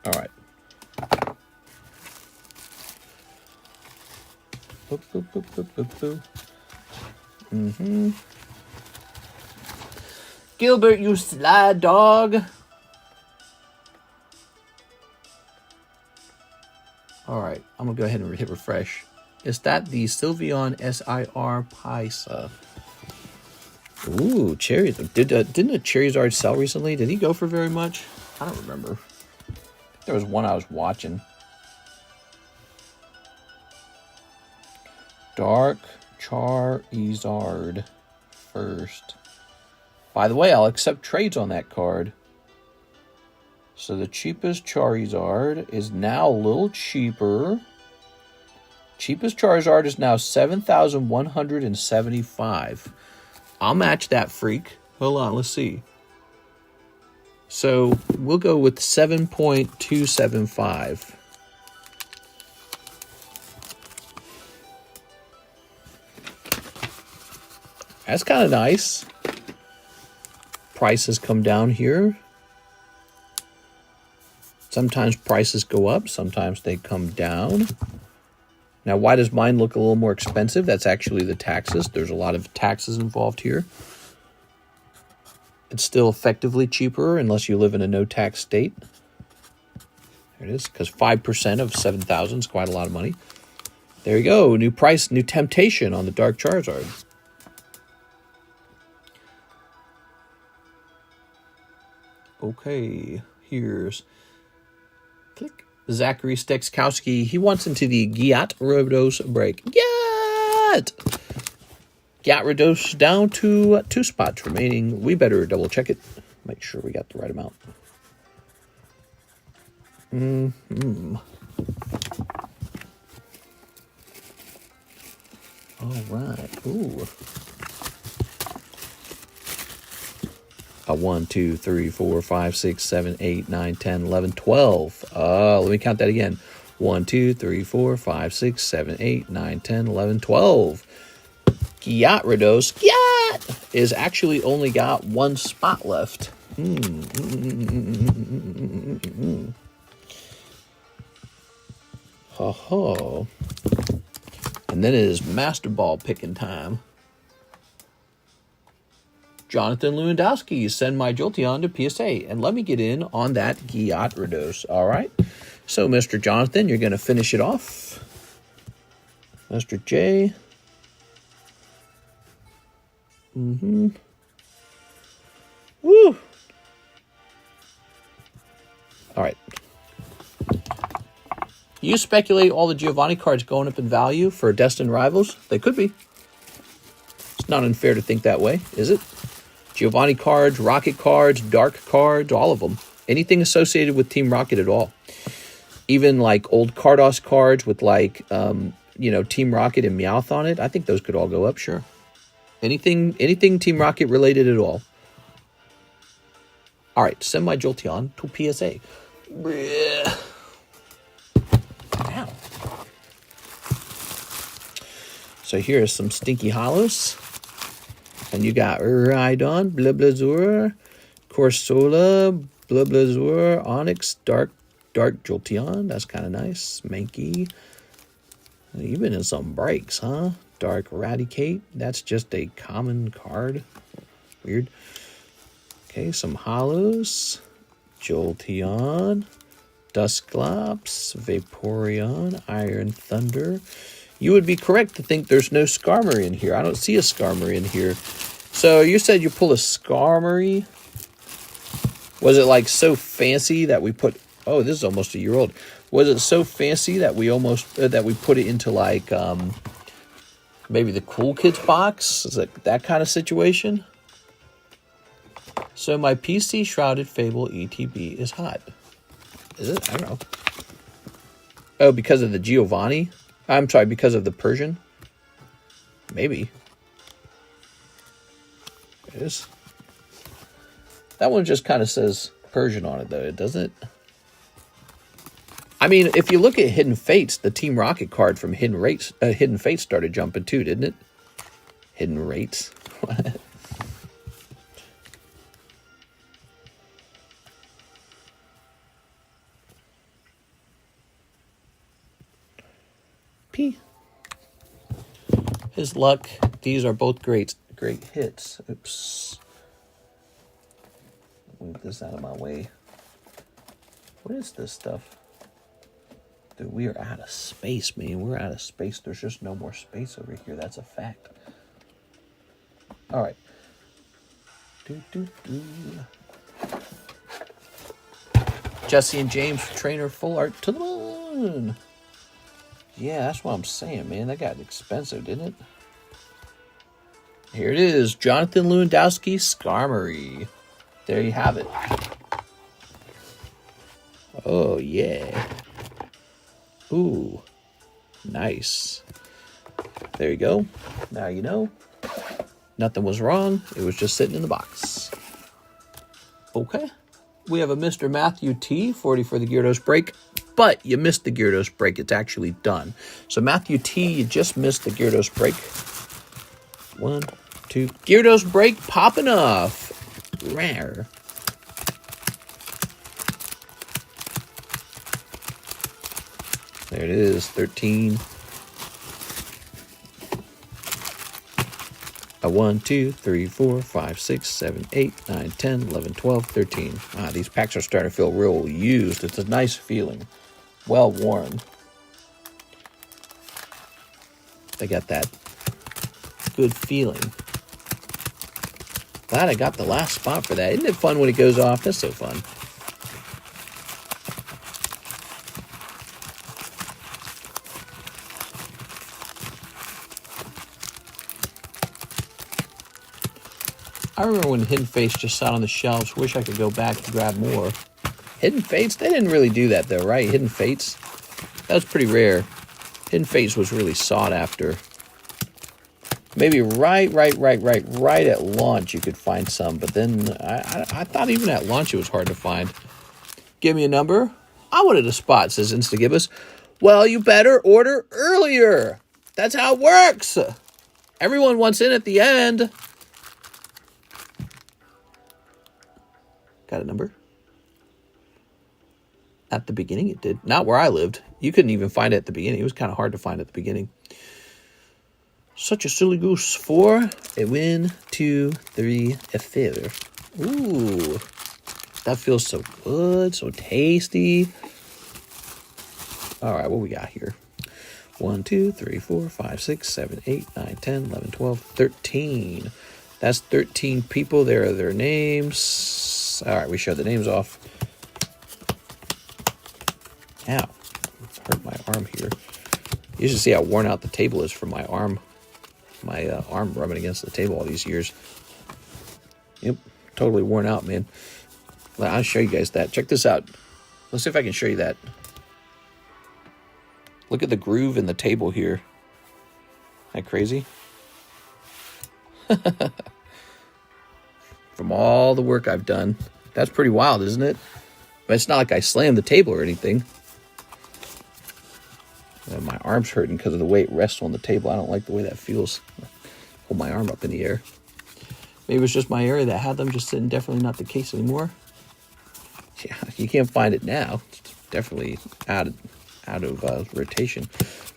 S1: All right. Boop, boop, boop, boop, boop, boop. Gilbert, you sly dog. All right, I'm gonna go ahead and hit refresh. Is that the Sylveon SIR Paisa? Ooh, cherries. Didn't a Charizard sell recently? Did he go for very much? I don't remember. There was one I was watching. Dark Charizard first. By the way, I'll accept trades on that card. So the cheapest Charizard is now a little cheaper. Cheapest Charizard is now 7,175. I'll match that freak. Hold on, let's see. So we'll go with 7.275. That's kind of nice. Prices come down here. Sometimes prices go up, sometimes they come down. Now, why does mine look a little more expensive? That's actually the taxes. There's a lot of taxes involved here. It's still effectively cheaper unless you live in a no-tax state. There it is, because 5% of 7,000 is quite a lot of money. There you go, new price, new temptation on the Dark Charizard. Okay, here's... Click. Zachary Stekskowski. He wants into the Gyarados break. Gyarados down to 2 spots remaining. We better double check it. Make sure we got the right amount. All right. Ooh. 1, 2, 3, 4, 5, 6, 7, 8, 9, 10, 11, 12. Let me count that again. 1, 2, 3, 4, 5, 6, 7, 8, 9, 10, 11, 12. Gyarados is actually only got 1 spot left. Ho. And then it is Master Ball picking time. Jonathan Lewandowski, send my Jolteon to PSA and let me get in on that Gyarados. All right. So, Mr. Jonathan, you're going to finish it off. Mr. J. Woo! All right. You speculate all the Giovanni cards going up in value for Destined Rivals? They could be. It's not unfair to think that way, is it? Giovanni cards, Rocket cards, Dark cards, all of them. Anything associated with Team Rocket at all. Even like old Cardos cards with like, Team Rocket and Meowth on it. I think those could all go up, sure. Anything Team Rocket related at all. All right, send my Jolteon to PSA. Ow. So here are some stinky hollows. And you got Rhydon, Blablazor, Corsola, Blablazor, Onyx, Dark Jolteon. That's kind of nice. Mankey. You've been in some breaks, huh? Dark Eradicate. That's just a common card. Weird. Okay, some hollows. Jolteon. Dusclops. Vaporeon. Iron Thunder. You would be correct to think there's no Skarmory in here. I don't see a Skarmory in here. So you said you pull a Skarmory. Was it like so fancy that we put... Oh, this is almost a year old. Was it so fancy that we almost... that we put it into like... maybe the Cool Kids box? Is it that kind of situation? So my PC Shrouded Fable ETB is hot. Is it? I don't know. Oh, because of the Giovanni? I'm sorry, because of the Persian? Maybe. It is. That one just kind of says Persian on it, though, doesn't it? I mean, if you look at Hidden Fates, the Team Rocket card from Hidden Fates started jumping too, didn't it? Hidden Rates. What? P. His luck. These are both great hits. Oops. Move this out of my way. What is this stuff? Dude, we are out of space, man. We're out of space. There's just no more space over here. That's a fact. All right. Jesse and James Trainer Full Art to the moon. Yeah, that's what I'm saying, man. That got expensive, didn't it? Here it is. Jonathan Lewandowski Skarmory. There you have it. Oh, yeah. Ooh. Nice. There you go. Now you know. Nothing was wrong. It was just sitting in the box. Okay. We have a Mr. Matthew T. 40 for the Gyarados break. But you missed the Gyarados break. It's actually done. So Matthew T, you just missed the Gyarados break. 1, 2. Gyarados break popping off. Rare. There it is. 13. A 1, 2, 3, 4, 5, 6, 7, 8, 9, 10, 11, 12, 13. Ah, these packs are starting to feel real used. It's a nice feeling. Well worn. They got that good feeling. Glad I got the last spot for that. Isn't it fun when it goes off? That's so fun. I remember when Hidden Fates just sat on the shelves. Wish I could go back and grab more. Hidden Fates? They didn't really do that, though, right? Hidden Fates? That was pretty rare. Hidden Fates was really sought after. Maybe right at launch you could find some. But then I thought even at launch it was hard to find. Give me a number. I wanted a spot, says Instagibbous. Well, you better order earlier. That's how it works. Everyone wants in at the end. Got a number? At the beginning it did. Not where I lived. You couldn't even find it at the beginning. It was kind of hard to find at the beginning. Such a silly goose. 4, a win, 2, 3, a failure. Ooh. That feels so good. So tasty. All right, what we got here? 1, 2, 3, 4, 5, 6, 7, 8, 9, 10, 11, 12, 13. That's 13 people. There are their names. All right, we show the names off. Ow. Hurt my arm here. You should see how worn out the table is from my arm. My arm rubbing against the table all these years. Yep, totally worn out, man. I'll show you guys that. Check this out. Let's see if I can show you that. Look at the groove in the table here. Isn't that crazy? From all the work I've done. That's pretty wild, isn't it? But it's not like I slammed the table or anything. My arm's hurting because of the way it rests on the table. I don't like the way that feels. Hold my arm up in the air. Maybe it was just my area that had them, just definitely not the case anymore. Yeah, you can't find it now. It's definitely out of rotation.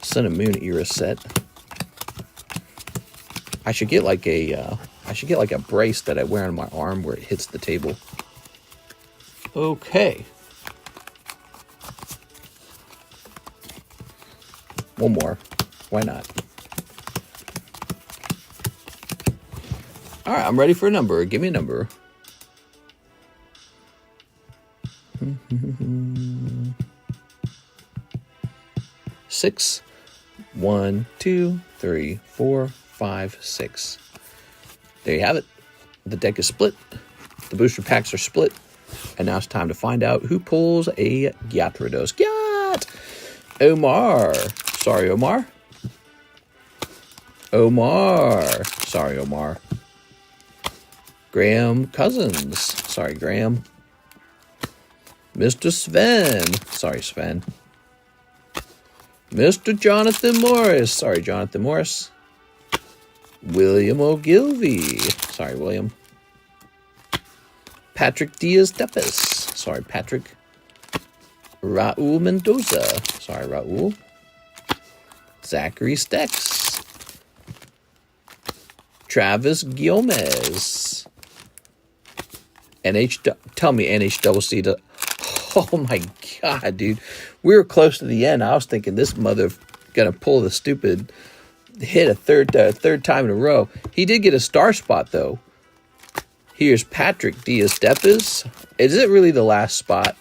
S1: Sun and Moon era set. I should get like a brace that I wear on my arm where it hits the table. Okay. One more. Why not? All right, I'm ready for a number. Give me a number. Six. 1, 2, 3, 4, 5, 6. There you have it. The deck is split. The booster packs are split. And now it's time to find out who pulls a Gyarados. Gyat! Omar. Sorry, Omar. Omar. Sorry, Omar. Graham Cousins. Sorry, Graham. Mr. Sven. Sorry, Sven. Mr. Jonathan Morris. Sorry, Jonathan Morris. William Ogilvy. Sorry, William. Patrick Diaz-Depis. Sorry, Patrick. Raul Mendoza. Sorry, Raul. Zachary Stex. Travis Gomez. Tell me NHCC to... Oh my God, dude. We were close to the end. I was thinking this mother gonna pull the stupid hit a third time in a row. He did get a star spot, though. Here's Patrick Diaz-Depis. Is it really the last spot?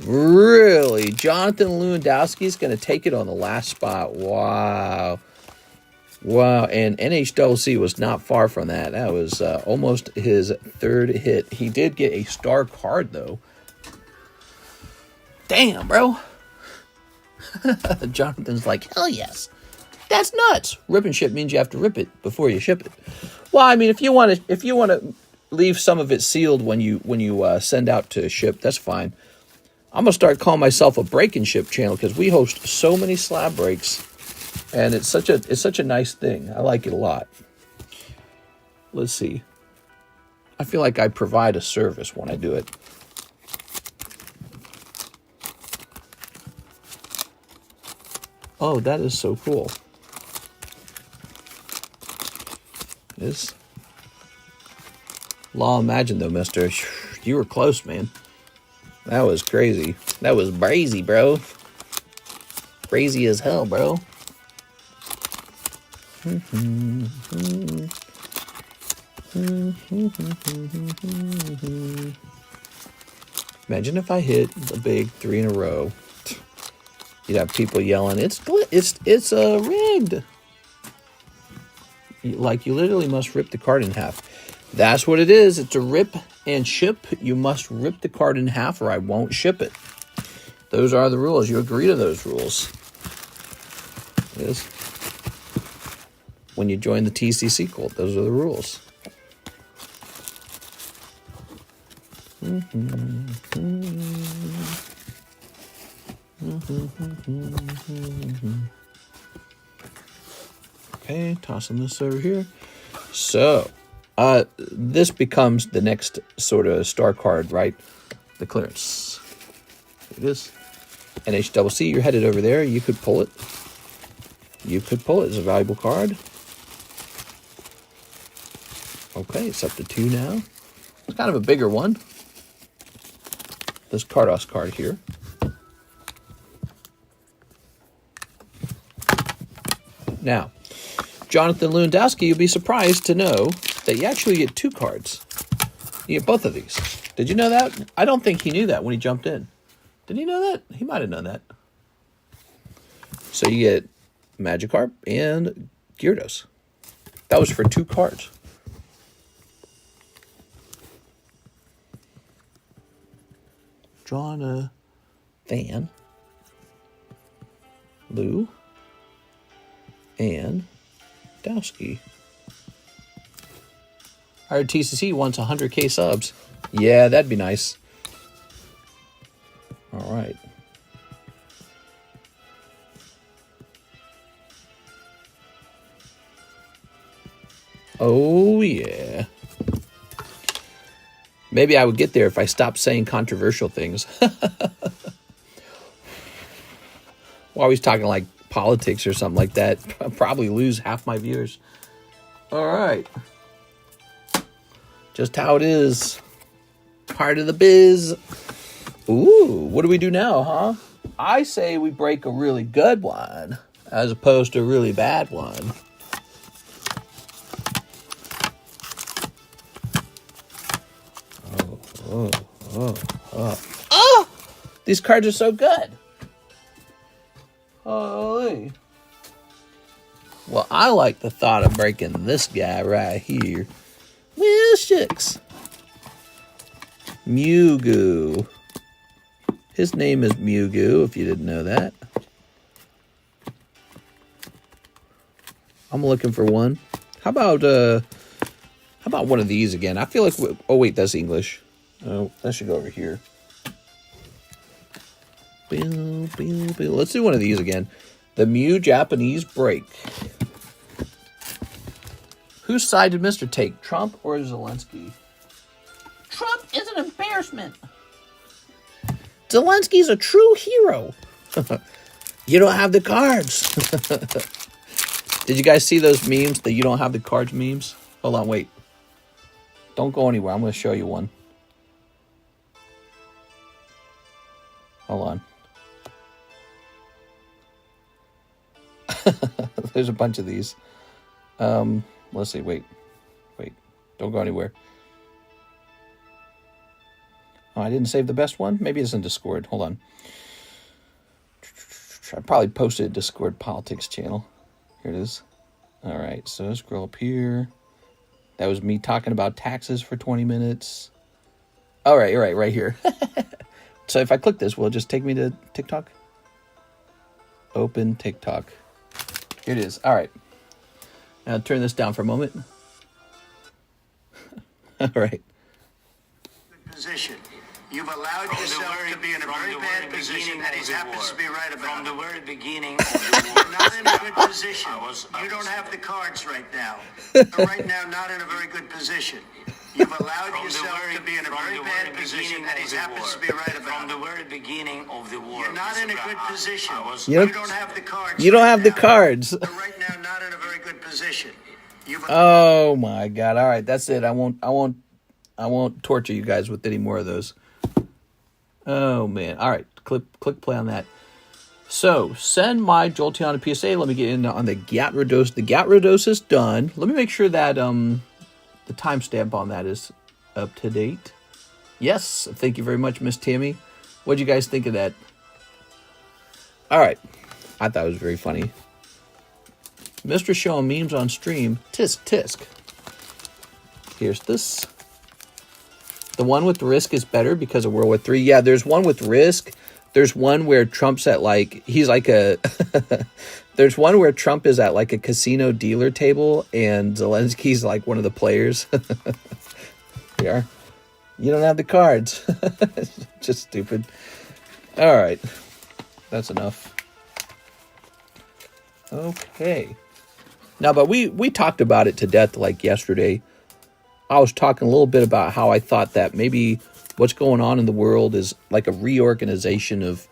S1: Really? Jonathan Lewandowski's going to take it on the last spot. Wow. Wow. And NHCC was not far from that. That was almost his third hit. He did get a star card, though. Damn, bro. Jonathan's like, hell yes. That's nuts. Rip and ship means you have to rip it before you ship it. Well, I mean, if you want to leave some of it sealed when you send out to ship, that's fine. I'm gonna start calling myself a break and ship channel because we host so many slab breaks, and it's such a nice thing. I like it a lot. Let's see. I feel like I provide a service when I do it. Oh, that is so cool. This Law Imagine though, mister. You were close, man. That was crazy. That was brazy, bro. Crazy as hell, bro. Imagine if I hit the big 3 in a row. You'd have people yelling, it's rigged. Like, you literally must rip the card in half. That's what it is. It's a rip and ship. You must rip the card in half or I won't ship it. Those are the rules. You agree to those rules. Yes. When you join the TCC cult, those are the rules. Okay, tossing this over here. So, this becomes the next sort of star card, right? The clearance. Here it is. NHCC, you're headed over there. You could pull it. You could pull it. It's a valuable card. Okay, it's up to 2 now. It's kind of a bigger one. This Cardos card here. Now, Jonathan Lewandowski, you'll be surprised to know that you actually get 2 cards. You get both of these. Did you know that? I don't think he knew that when he jumped in. Did he know that? He might have known that. So you get Magikarp and Gyarados. That was for 2 cards. Drawing a Fan, Lou, and Dowski. Our TCC wants 100K subs. Yeah, that'd be nice. All right. Oh, yeah. Maybe I would get there if I stopped saying controversial things. We're always talking like politics or something like that. I'll probably lose half my viewers. All right. Just how it is. Part of the biz. Ooh, what do we do now, huh? I say we break a really good one as opposed to a really bad one. Oh! These cards are so good. Holy. Well, I like the thought of breaking this guy right here. Well, shucks. Mewgwo. His name is Mewgwo, if you didn't know that. I'm looking for one. How about one of these again? I feel like oh wait, that's English. Oh, that should go over here. Let's do one of these again. The Mew Japanese Break. Whose side did Mr. take? Trump or Zelensky? Trump is an embarrassment. Zelensky's a true hero. You don't have the cards. Did you guys see those memes, the you don't have the cards memes? Hold on, wait. Don't go anywhere. I'm going to show you one. Hold on. There's a bunch of these. Let's see. Wait. Don't go anywhere. Oh, I didn't save the best one? Maybe it's in Discord. Hold on. I probably posted a Discord politics channel. Here it is. All right. So scroll up here. That was me talking about taxes for 20 minutes. All right. Right here. So if I click this, will it just take me to TikTok? Open TikTok. Here it is. All right. Now turn this down for a moment. All right.
S2: Position. You've allowed yourself to be in a very bad position, and he happens to be right about it.
S3: From the very beginning,
S2: You're not in a good position. You don't have the cards right now. Right now, not in a very good position. You've allowed yourself to be in a very bad position, and he happens to be right about
S3: from the very beginning of the war.
S2: You're not in a good position.
S1: You
S2: don't have the cards.
S1: You don't have the cards.
S2: You're right now, not in a very good position.
S1: Oh my God! All right, that's it. I won't torture you guys with any more of those. Oh man! All right, click play on that. So send my Jolteon to PSA. Let me get in on the Gyarados. The Gyarados is done. Let me make sure that the timestamp on that is up to date. Yes, thank you very much, Miss Tammy. What'd you guys think of that? All right, I thought it was very funny. Mr. showing memes on stream. Tisk. Here's this. The one with Risk is better because of World War III. Yeah, there's one with Risk. There's one where Trump's at he's like a... There's one where Trump is at like a casino dealer table and Zelensky's like one of the players. Here. You don't have the cards. Just stupid. All right. That's enough. Okay. Now, but we talked about it to death like yesterday. I was talking a little bit about how I thought that maybe what's going on in the world is like a reorganization of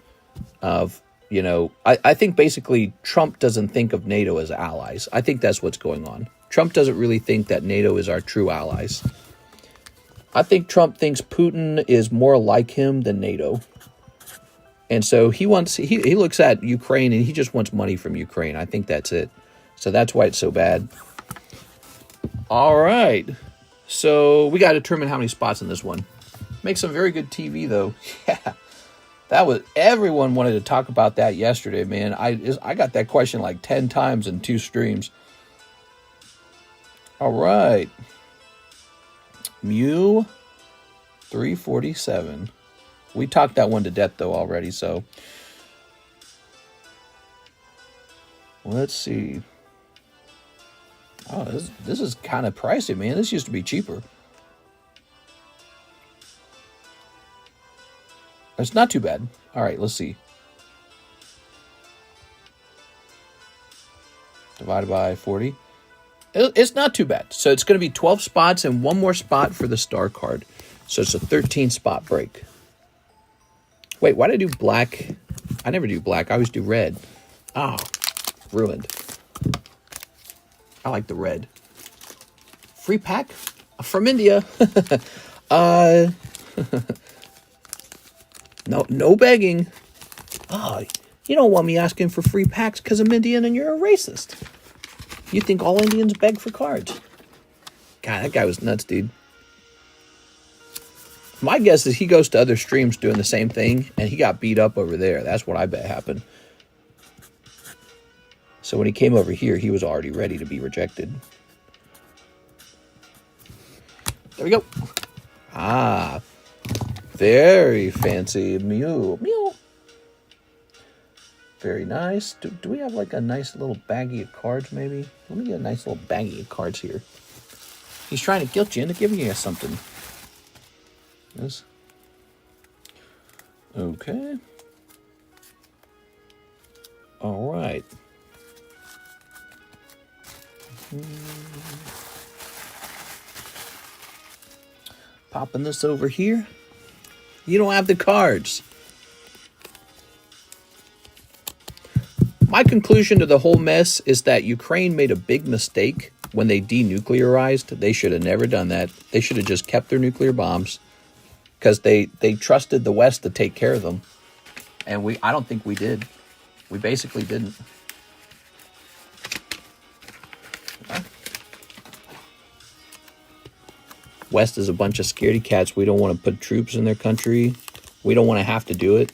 S1: I think basically Trump doesn't think of NATO as allies. I think that's what's going on. Trump doesn't really think that NATO is our true allies. I think Trump thinks Putin is more like him than NATO. And so he looks at Ukraine and he just wants money from Ukraine. I think that's it. So that's why it's so bad. All right. So we got to determine how many spots in this one. Makes some very good TV, though. Yeah. That was, everyone wanted to talk about that yesterday, man. I got that question like 10 times in 2 streams. All right. Mew 347. We talked that one to death, though, already, so. Let's see. Oh, this is kind of pricey, man. This used to be cheaper. It's not too bad. All right, let's see. Divided by 40. It's not too bad. So it's going to be 12 spots and 1 more spot for the star card. So it's a 13 spot break. Wait, why did I do black? I never do black. I always do red. Oh, ruined. I like the red. Free pack from India. No begging. Oh, you don't want me asking for free packs because I'm Indian and you're a racist. You think all Indians beg for cards? God, that guy was nuts, dude. My guess is he goes to other streams doing the same thing and he got beat up over there. That's what I bet happened. So when he came over here, he was already ready to be rejected. There we go. Ah, very fancy Mew. Mew. Very nice. Do we have like a nice little baggie of cards maybe? Let me get a nice little baggie of cards here. He's trying to guilt you into giving you something. Yes. Okay. All right. Popping this over here. You don't have the cards. My conclusion to the whole mess is that Ukraine made a big mistake when they denuclearized. They should have never done that. They should have just kept their nuclear bombs because they trusted the West to take care of them. And I don't think we did. We basically didn't. West is a bunch of scaredy cats. We don't want to put troops in their country. We don't want to have to do it.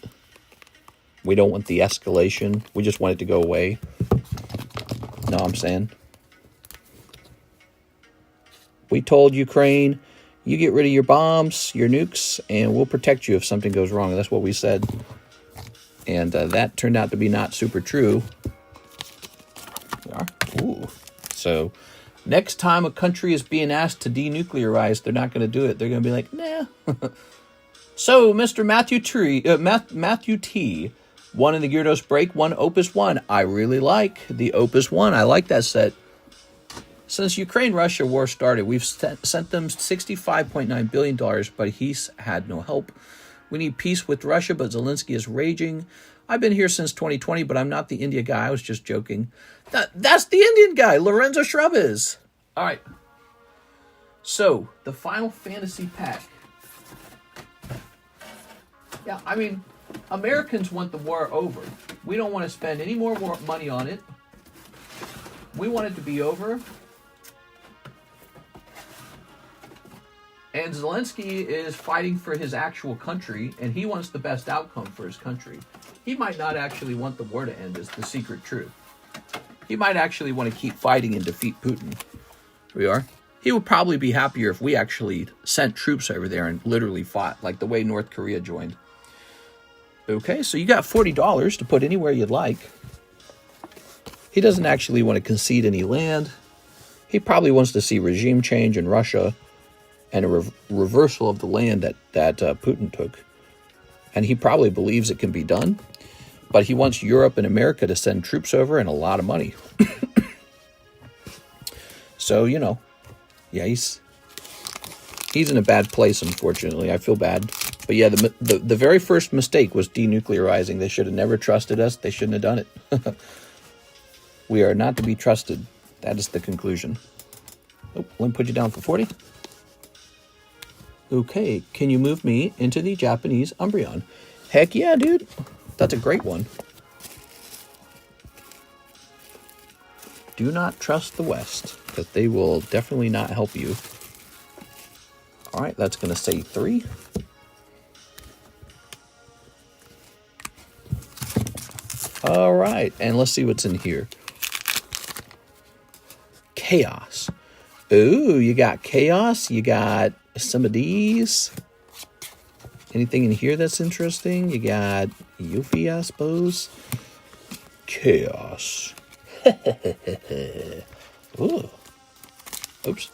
S1: We don't want the escalation. We just want it to go away. Know what I'm saying? We told Ukraine, you get rid of your bombs, your nukes, and we'll protect you if something goes wrong. That's what we said. And that turned out to be not super true. We are. Ooh. So next time a country is being asked to denuclearize, they're not going to do it. They're going to be like, nah. So, Mr. Matthew T. 1 in the Gyarados break, 1 Opus 1. I really like the Opus 1. I like that set. Since Ukraine-Russia war started, we've sent them $65.9 billion, but he's had no help. We need peace with Russia, but Zelensky is raging. I've been here since 2020, but I'm not the India guy. I was just joking. That's the Indian guy. Lorenzo Shrub is. All right. So, the Final Fantasy pack. Yeah, I mean, Americans want the war over. We don't want to spend any more money on it. We want it to be over. And Zelensky is fighting for his actual country, and he wants the best outcome for his country. He might not actually want the war to end, is the secret truth. He might actually want to keep fighting and defeat Putin. Here we are. He would probably be happier if we actually sent troops over there and literally fought, like the way North Korea joined. Okay, so you got $40 to put anywhere you'd like. He doesn't actually want to concede any land. He probably wants to see regime change in Russia and a reversal of the land that Putin took. And he probably believes it can be done. But he wants Europe and America to send troops over and a lot of money. So, you know, yeah, he's in a bad place, unfortunately. I feel bad. But yeah, the very first mistake was denuclearizing. They should have never trusted us. They shouldn't have done it. We are not to be trusted. That is the conclusion. Oh, let me put you down for 40. Okay, can you move me into the Japanese Umbreon? Heck yeah, dude. That's a great one. Do not trust the West, because they will definitely not help you. All right, that's going to say 3. All right, and let's see what's in here. Chaos. Ooh, you got Chaos. You got some of these. Anything in here that's interesting? You got Yuffie, I suppose. Chaos. Ooh. Oops.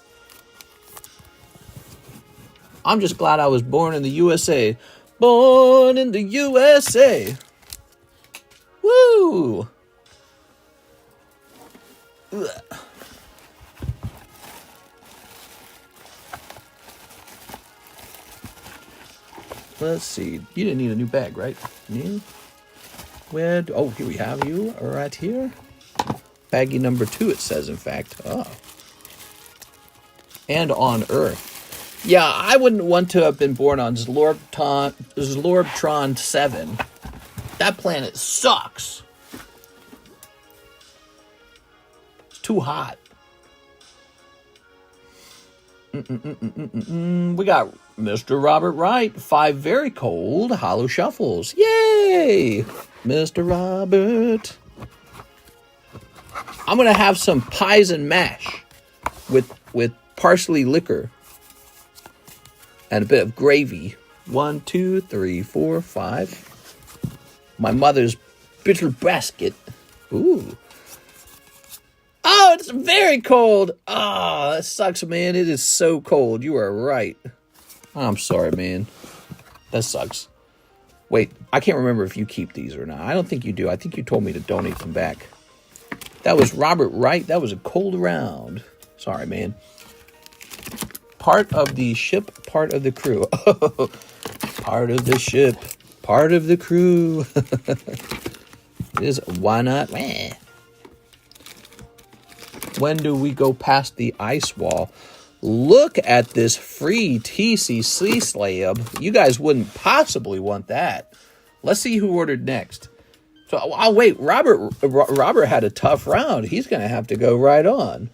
S1: I'm just glad I was born in the USA. Born in the USA. Woo! Ugh. Let's see. You didn't need a new bag, right? Yeah. Where? Oh, here we have you right here. Baggie number 2, it says, in fact. Oh. And on Earth. Yeah, I wouldn't want to have been born on Zlorbtron 7. That planet sucks. It's too hot. We got Mr. Robert Wright, 5 very cold Holo shuffles. Yay! Mr. Robert. I'm going to have some pies and mash with parsley liquor and a bit of gravy. 1, 2, 3, 4, 5. My mother's bitter basket. Ooh. Oh, it's very cold. Oh, that sucks, man. It is so cold. You are right. I'm sorry, man. That sucks. Wait, I can't remember if you keep these or not. I don't think you do. I think you told me to donate them back. That was Robert Wright. That was a cold round. Sorry, man. Part of the ship, part of the crew. Part of the ship, part of the crew. It is, why not? When do we go past the ice wall? Look at this free TCC slab. You guys wouldn't possibly want that. Let's see who ordered next. So, oh, wait, Robert had a tough round. He's going to have to go right on.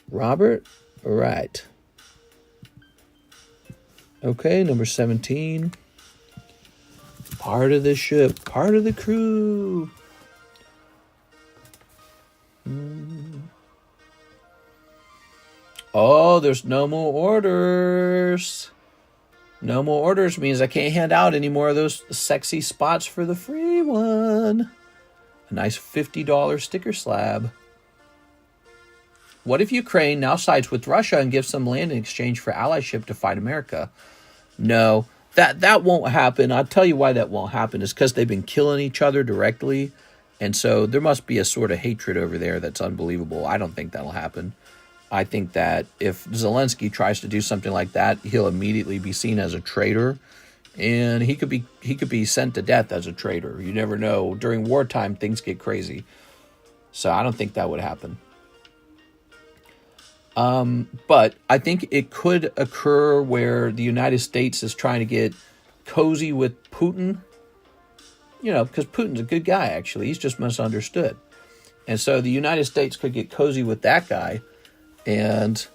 S1: Robert, right. Okay, number 17. Part of the ship, part of the crew. Oh, there's no more orders. No more orders means I can't hand out any more of those sexy spots for the free one. A nice $50 sticker slab. What if Ukraine now sides with Russia and gives some land in exchange for allyship to fight America? No, that won't happen. I'll tell you why that won't happen. It's because they've been killing each other directly. And so there must be a sort of hatred over there that's unbelievable. I don't think that'll happen. I think that if Zelensky tries to do something like that, he'll immediately be seen as a traitor, and he could be sent to death as a traitor. You never know. During wartime, things get crazy. So I don't think that would happen. But I think it could occur where the United States is trying to get cozy with Putin. You know, because Putin's a good guy, actually. He's just misunderstood. And so the United States could get cozy with that guy. And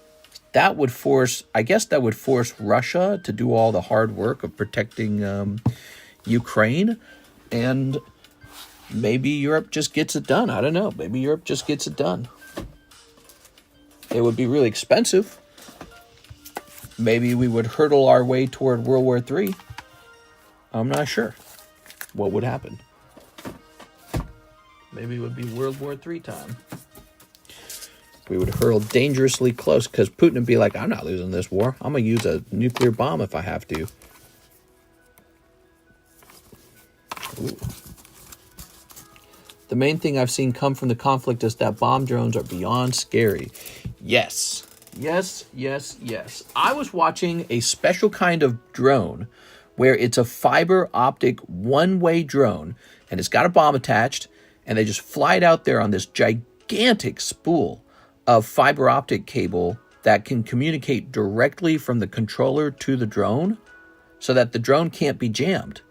S1: that would force, I guess that would force Russia to do all the hard work of protecting Ukraine. And maybe Europe just gets it done. I don't know. Maybe Europe just gets it done. It would be really expensive. Maybe we would hurdle our way toward World War III. I'm not sure what would happen. Maybe it would be World War III time. We would hurl dangerously close because Putin would be like, I'm not losing this war. I'm going to use a nuclear bomb if I have to. Ooh. The main thing I've seen come from the conflict is that bomb drones are beyond scary. Yes. Yes, yes, yes. I was watching a special kind of drone where it's a fiber optic one-way drone, and it's got a bomb attached, and they just fly it out there on this gigantic spool of fiber optic cable that can communicate directly from the controller to the drone so that the drone can't be jammed.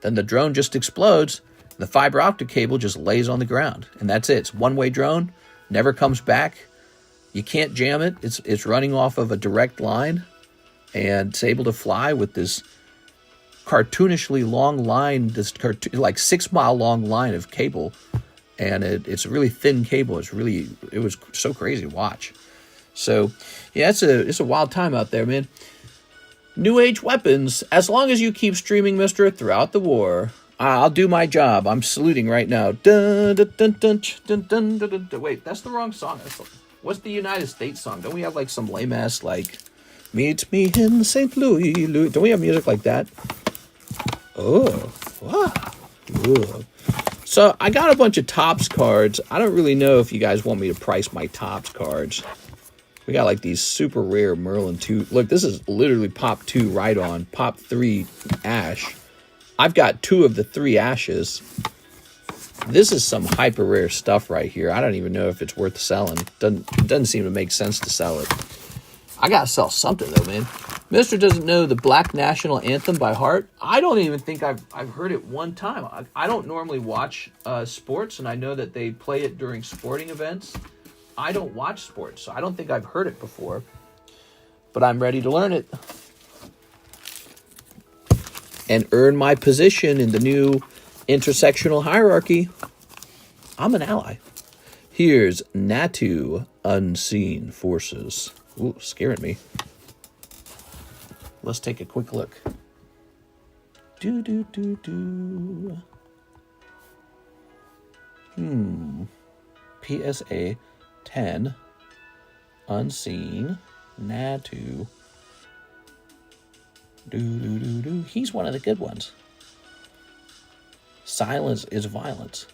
S1: Then the drone just explodes. The fiber optic cable just lays on the ground, and that's it. It's one-way drone, never comes back. You can't jam it. It's running off of a direct line, and it's able to fly with this cartoonishly long line, this like 6 mile long line of cable, and it's a really thin cable. It was so crazy to watch. So yeah, it's a wild time out there, man. New age weapons. As long as you keep streaming, mister, throughout the war, I'll do my job. I'm saluting right now. Dun, dun, dun, dun, dun, dun, dun, dun. Wait, that's the wrong song. What's the United States song? Don't we have like some lame ass like meet me in St. Louis? Don't we have music like that? Oh, wow. Ooh. So I got a bunch of Topps cards. I don't really know if you guys want me to price my Topps cards. We got like these super rare Merlin 2. Look, this is literally Pop 2 right on. Pop 3 Ash. I've got 2 of the 3 Ashes. This is some hyper rare stuff right here. I don't even know if it's worth selling. It doesn't seem to make sense to sell it. I gotta sell something though, man. Mister doesn't know the Black National Anthem by heart. I don't even think I've heard it one time. I don't normally watch sports, and I know that they play it during sporting events. I don't watch sports, so I don't think I've heard it before. But I'm ready to learn it and earn my position in the new intersectional hierarchy. I'm an ally. Here's Natu, Unseen Forces. Ooh, scaring me. Let's take a quick look. PSA 10, Unseen, Natu. He's one of the good ones. Silence is violence.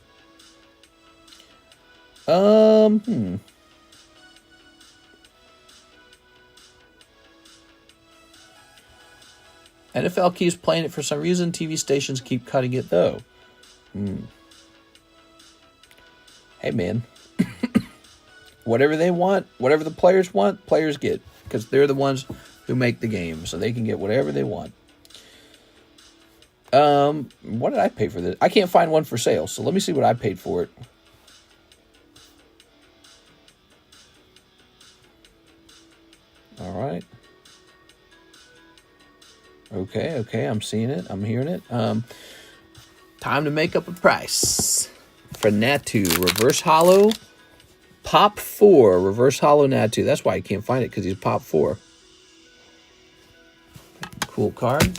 S1: NFL keeps playing it for some reason. TV stations keep cutting it, though. Hey, man. Whatever they want, whatever the players want, players get. Because they're the ones who make the game. So they can get whatever they want. What did I pay for this? I can't find one for sale. So let me see what I paid for it. All right. Okay, I'm seeing it. I'm hearing it. Time to make up a price for Natu. Reverse Holo. Pop 4. Reverse Holo Natu. That's why I can't find it, because he's Pop 4. Cool card.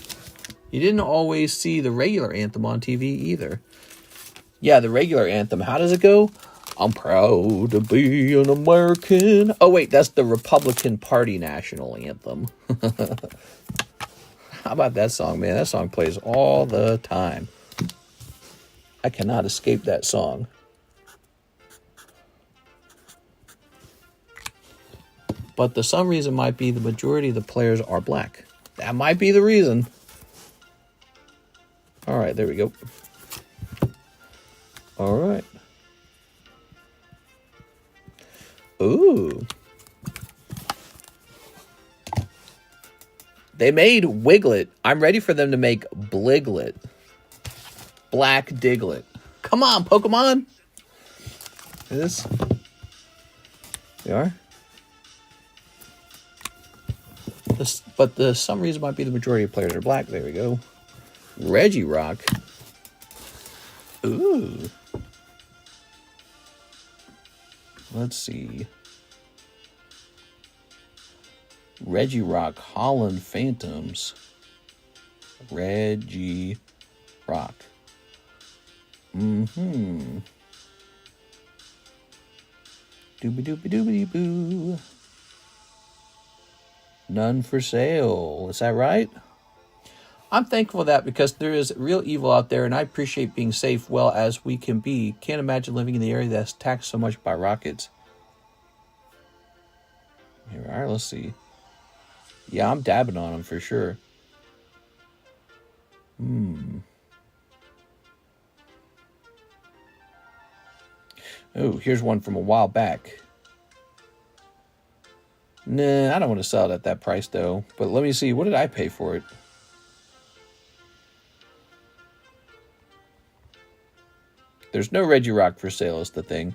S1: You didn't always see the regular anthem on TV either. Yeah, the regular anthem. How does it go? I'm proud to be an American. Oh, wait, that's the Republican Party national anthem. How about that song, man? That song plays all the time. I cannot escape that song. But the some reason might be the majority of the players are black. That might be the reason. All right, there we go. All right. Ooh. They made Wiglet. I'm ready for them to make Bliglet. Black Diglett. Come on, Pokemon. This. They are. But the some reason might be the majority of players are black. There we go. Regirock. Ooh. Let's see. Regirock Holland Phantoms. Regirock. Doobie doobie doobie boo. None for sale. Is that right? I'm thankful for that, because there is real evil out there, and I appreciate being safe well as we can be. Can't imagine living in the area that's attacked so much by rockets. Here we are. Let's see. Yeah, I'm dabbing on them for sure. Oh, here's one from a while back. Nah, I don't want to sell it at that price, though. But let me see. What did I pay for it? There's no Regirock for sale is the thing.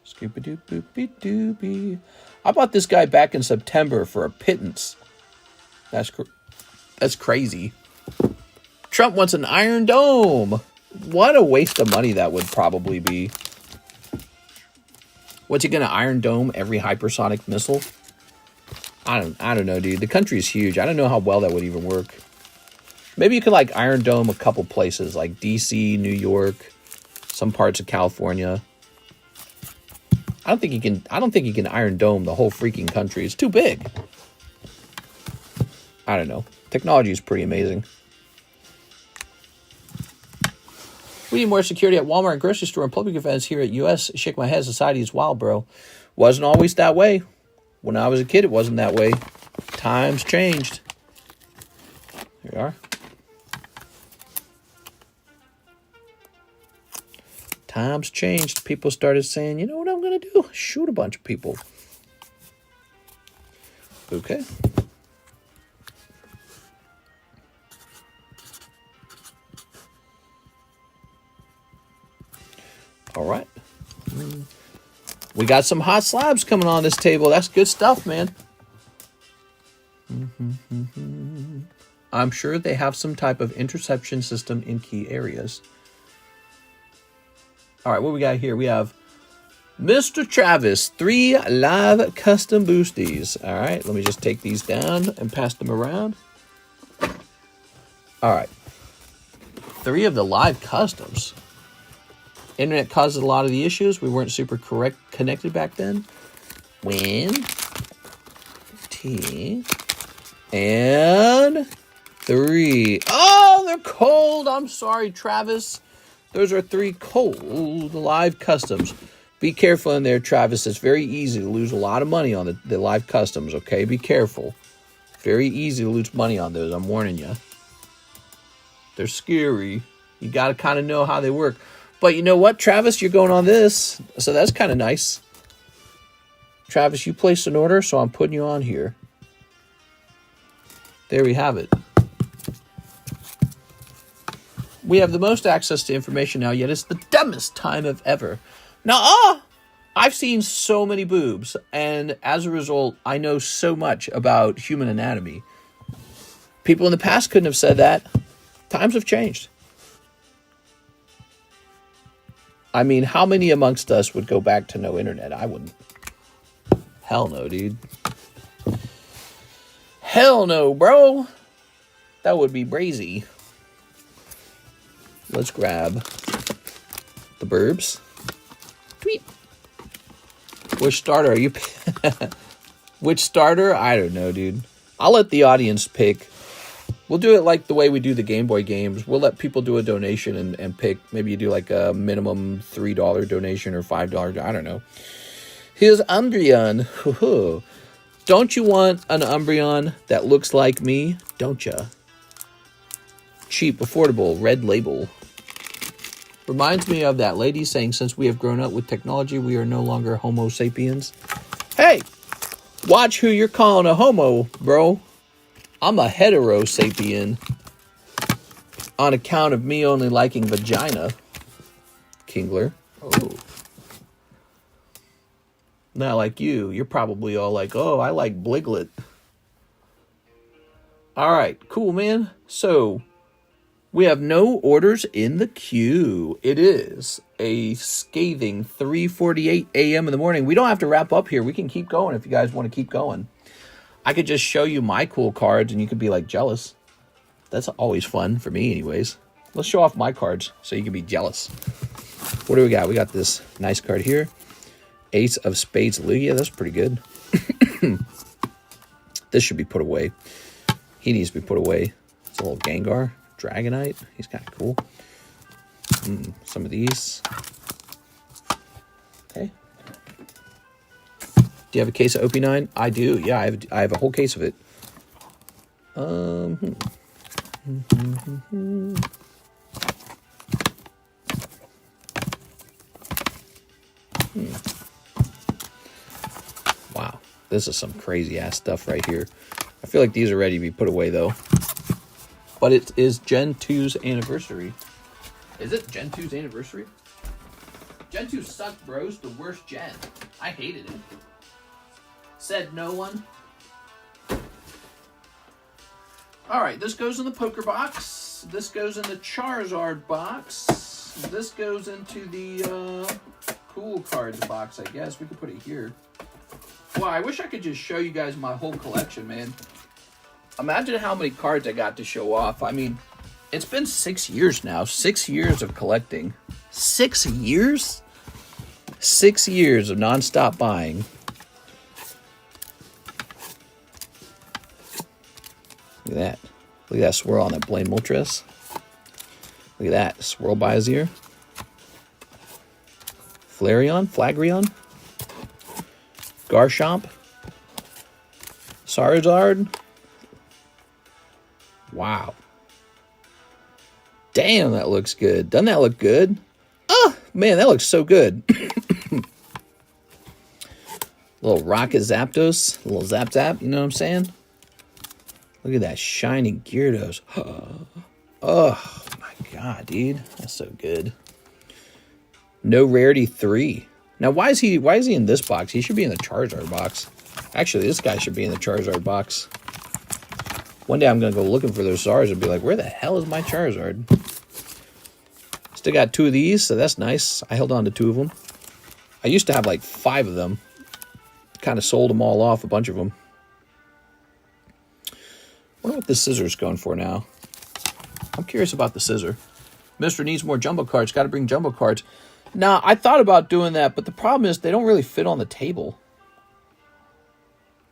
S1: Scoopy-doop-boopy-doopy. I bought this guy back in September for a pittance. That's crazy. Trump wants an Iron Dome. What a waste of money that would probably be. What's he gonna Iron Dome every hypersonic missile? I don't know, dude. The country is huge. I don't know how well that would even work. Maybe you could like Iron Dome a couple places, like DC, New York, some parts of California. I don't think you can Iron Dome the whole freaking country. It's too big. I don't know. Technology is pretty amazing. We need more security at Walmart and grocery store and public events here at US. Shake my head. Society is wild, bro. Wasn't always that way. When I was a kid, it wasn't that way. Times changed. Here we are. Times changed. People started saying, you know what I'm going to do? Shoot a bunch of people. Okay. All right. We got some hot slabs coming on this table. That's good stuff, man. I'm sure they have some type of interception system in key areas. All right, what we got here? We have Mr. Travis, 3 live custom boosties. All right, let me just take these down and pass them around. All right. 3 of the live customs. Internet caused a lot of the issues. We weren't super connected back then. Win. T. And 3. Oh, they're cold. I'm sorry, Travis. Those are 3 cold live customs. Be careful in there, Travis. It's very easy to lose a lot of money on the live customs, okay? Be careful. Very easy to lose money on those. I'm warning you. They're scary. You got to kind of know how they work. But you know what, Travis? You're going on this. So that's kind of nice. Travis, you placed an order, so I'm putting you on here. There we have it. We have the most access to information now, yet it's the dumbest time of ever. Now, I've seen so many boobs, and as a result, I know so much about human anatomy. People in the past couldn't have said that. Times have changed. I mean, how many amongst us would go back to no internet? I wouldn't. Hell no, dude. Hell no, bro. That would be brazy. Let's grab the burbs. Tweet. Which starter are you? Which starter? I don't know, dude. I'll let the audience pick. We'll do it like the way we do the Game Boy games. We'll let people do a donation and pick. Maybe you do like a minimum $3 donation or $5. I don't know. Here's Umbreon. Don't you want an Umbreon that looks like me? Don't ya? Cheap, affordable, red label. Reminds me of that lady saying, since we have grown up with technology, we are no longer Homo sapiens. Hey, watch who you're calling a homo, bro. I'm a hetero sapien on account of me only liking vagina. Kingler. Oh. Not like you. You're probably all like, oh, I like Bliglet. All right, cool, man. So we have no orders in the queue. It is a scathing 3:48 a.m. in the morning. We don't have to wrap up here. We can keep going if you guys want to keep going. I could just show you my cool cards and you could be like jealous. That's always fun for me anyways. Let's show off my cards so you can be jealous. What do we got? We got this nice card here. Ace of Spades Lugia. That's pretty good. This should be put away. He needs to be put away. It's a little Gengar. Dragonite. He's kind of cool. Some of these. Okay. Do you have a case of OP9? I do. Yeah, I have a whole case of it. Wow, this is some crazy ass stuff right here. I feel like these are ready to be put away though. But it is Gen 2's anniversary. Is it Gen 2's anniversary? Gen 2 sucked, bros. The worst gen. I hated it. Said no one. Alright, this goes in the poker box. This goes in the Charizard box. This goes into the cool cards box, I guess. We could put it here. Well, I wish I could just show you guys my whole collection, man. Imagine how many cards I got to show off. I mean, it's been 6 years now. 6 years of collecting. 6 years? 6 years of non-stop buying. Look at that. Look at that swirl on that Blaine Moltres. Look at that. Swirl Byzier. Flareon. Garchomp. Charizard. Wow. Damn, that looks good. Doesn't that look good? Oh, man, that looks so good. Little Rocket Zapdos. Little Zap. You know what I'm saying? Look at that shiny Gyarados. Oh, my God, dude. That's so good. No Rarity 3. Now, why is he in this box? He should be in the Charizard box. Actually, this guy should be in the Charizard box. One day I'm going to go looking for those Zars and be like, where the hell is my Charizard? Still got 2 of these, so that's nice. I held on to 2 of them. I used to have like 5 of them. Kind of sold them all off, a bunch of them. I wonder what this scissor's going for now. I'm curious about the scissor. Mister needs more jumbo cards. Got to bring jumbo cards. Now, I thought about doing that, but the problem is they don't really fit on the table.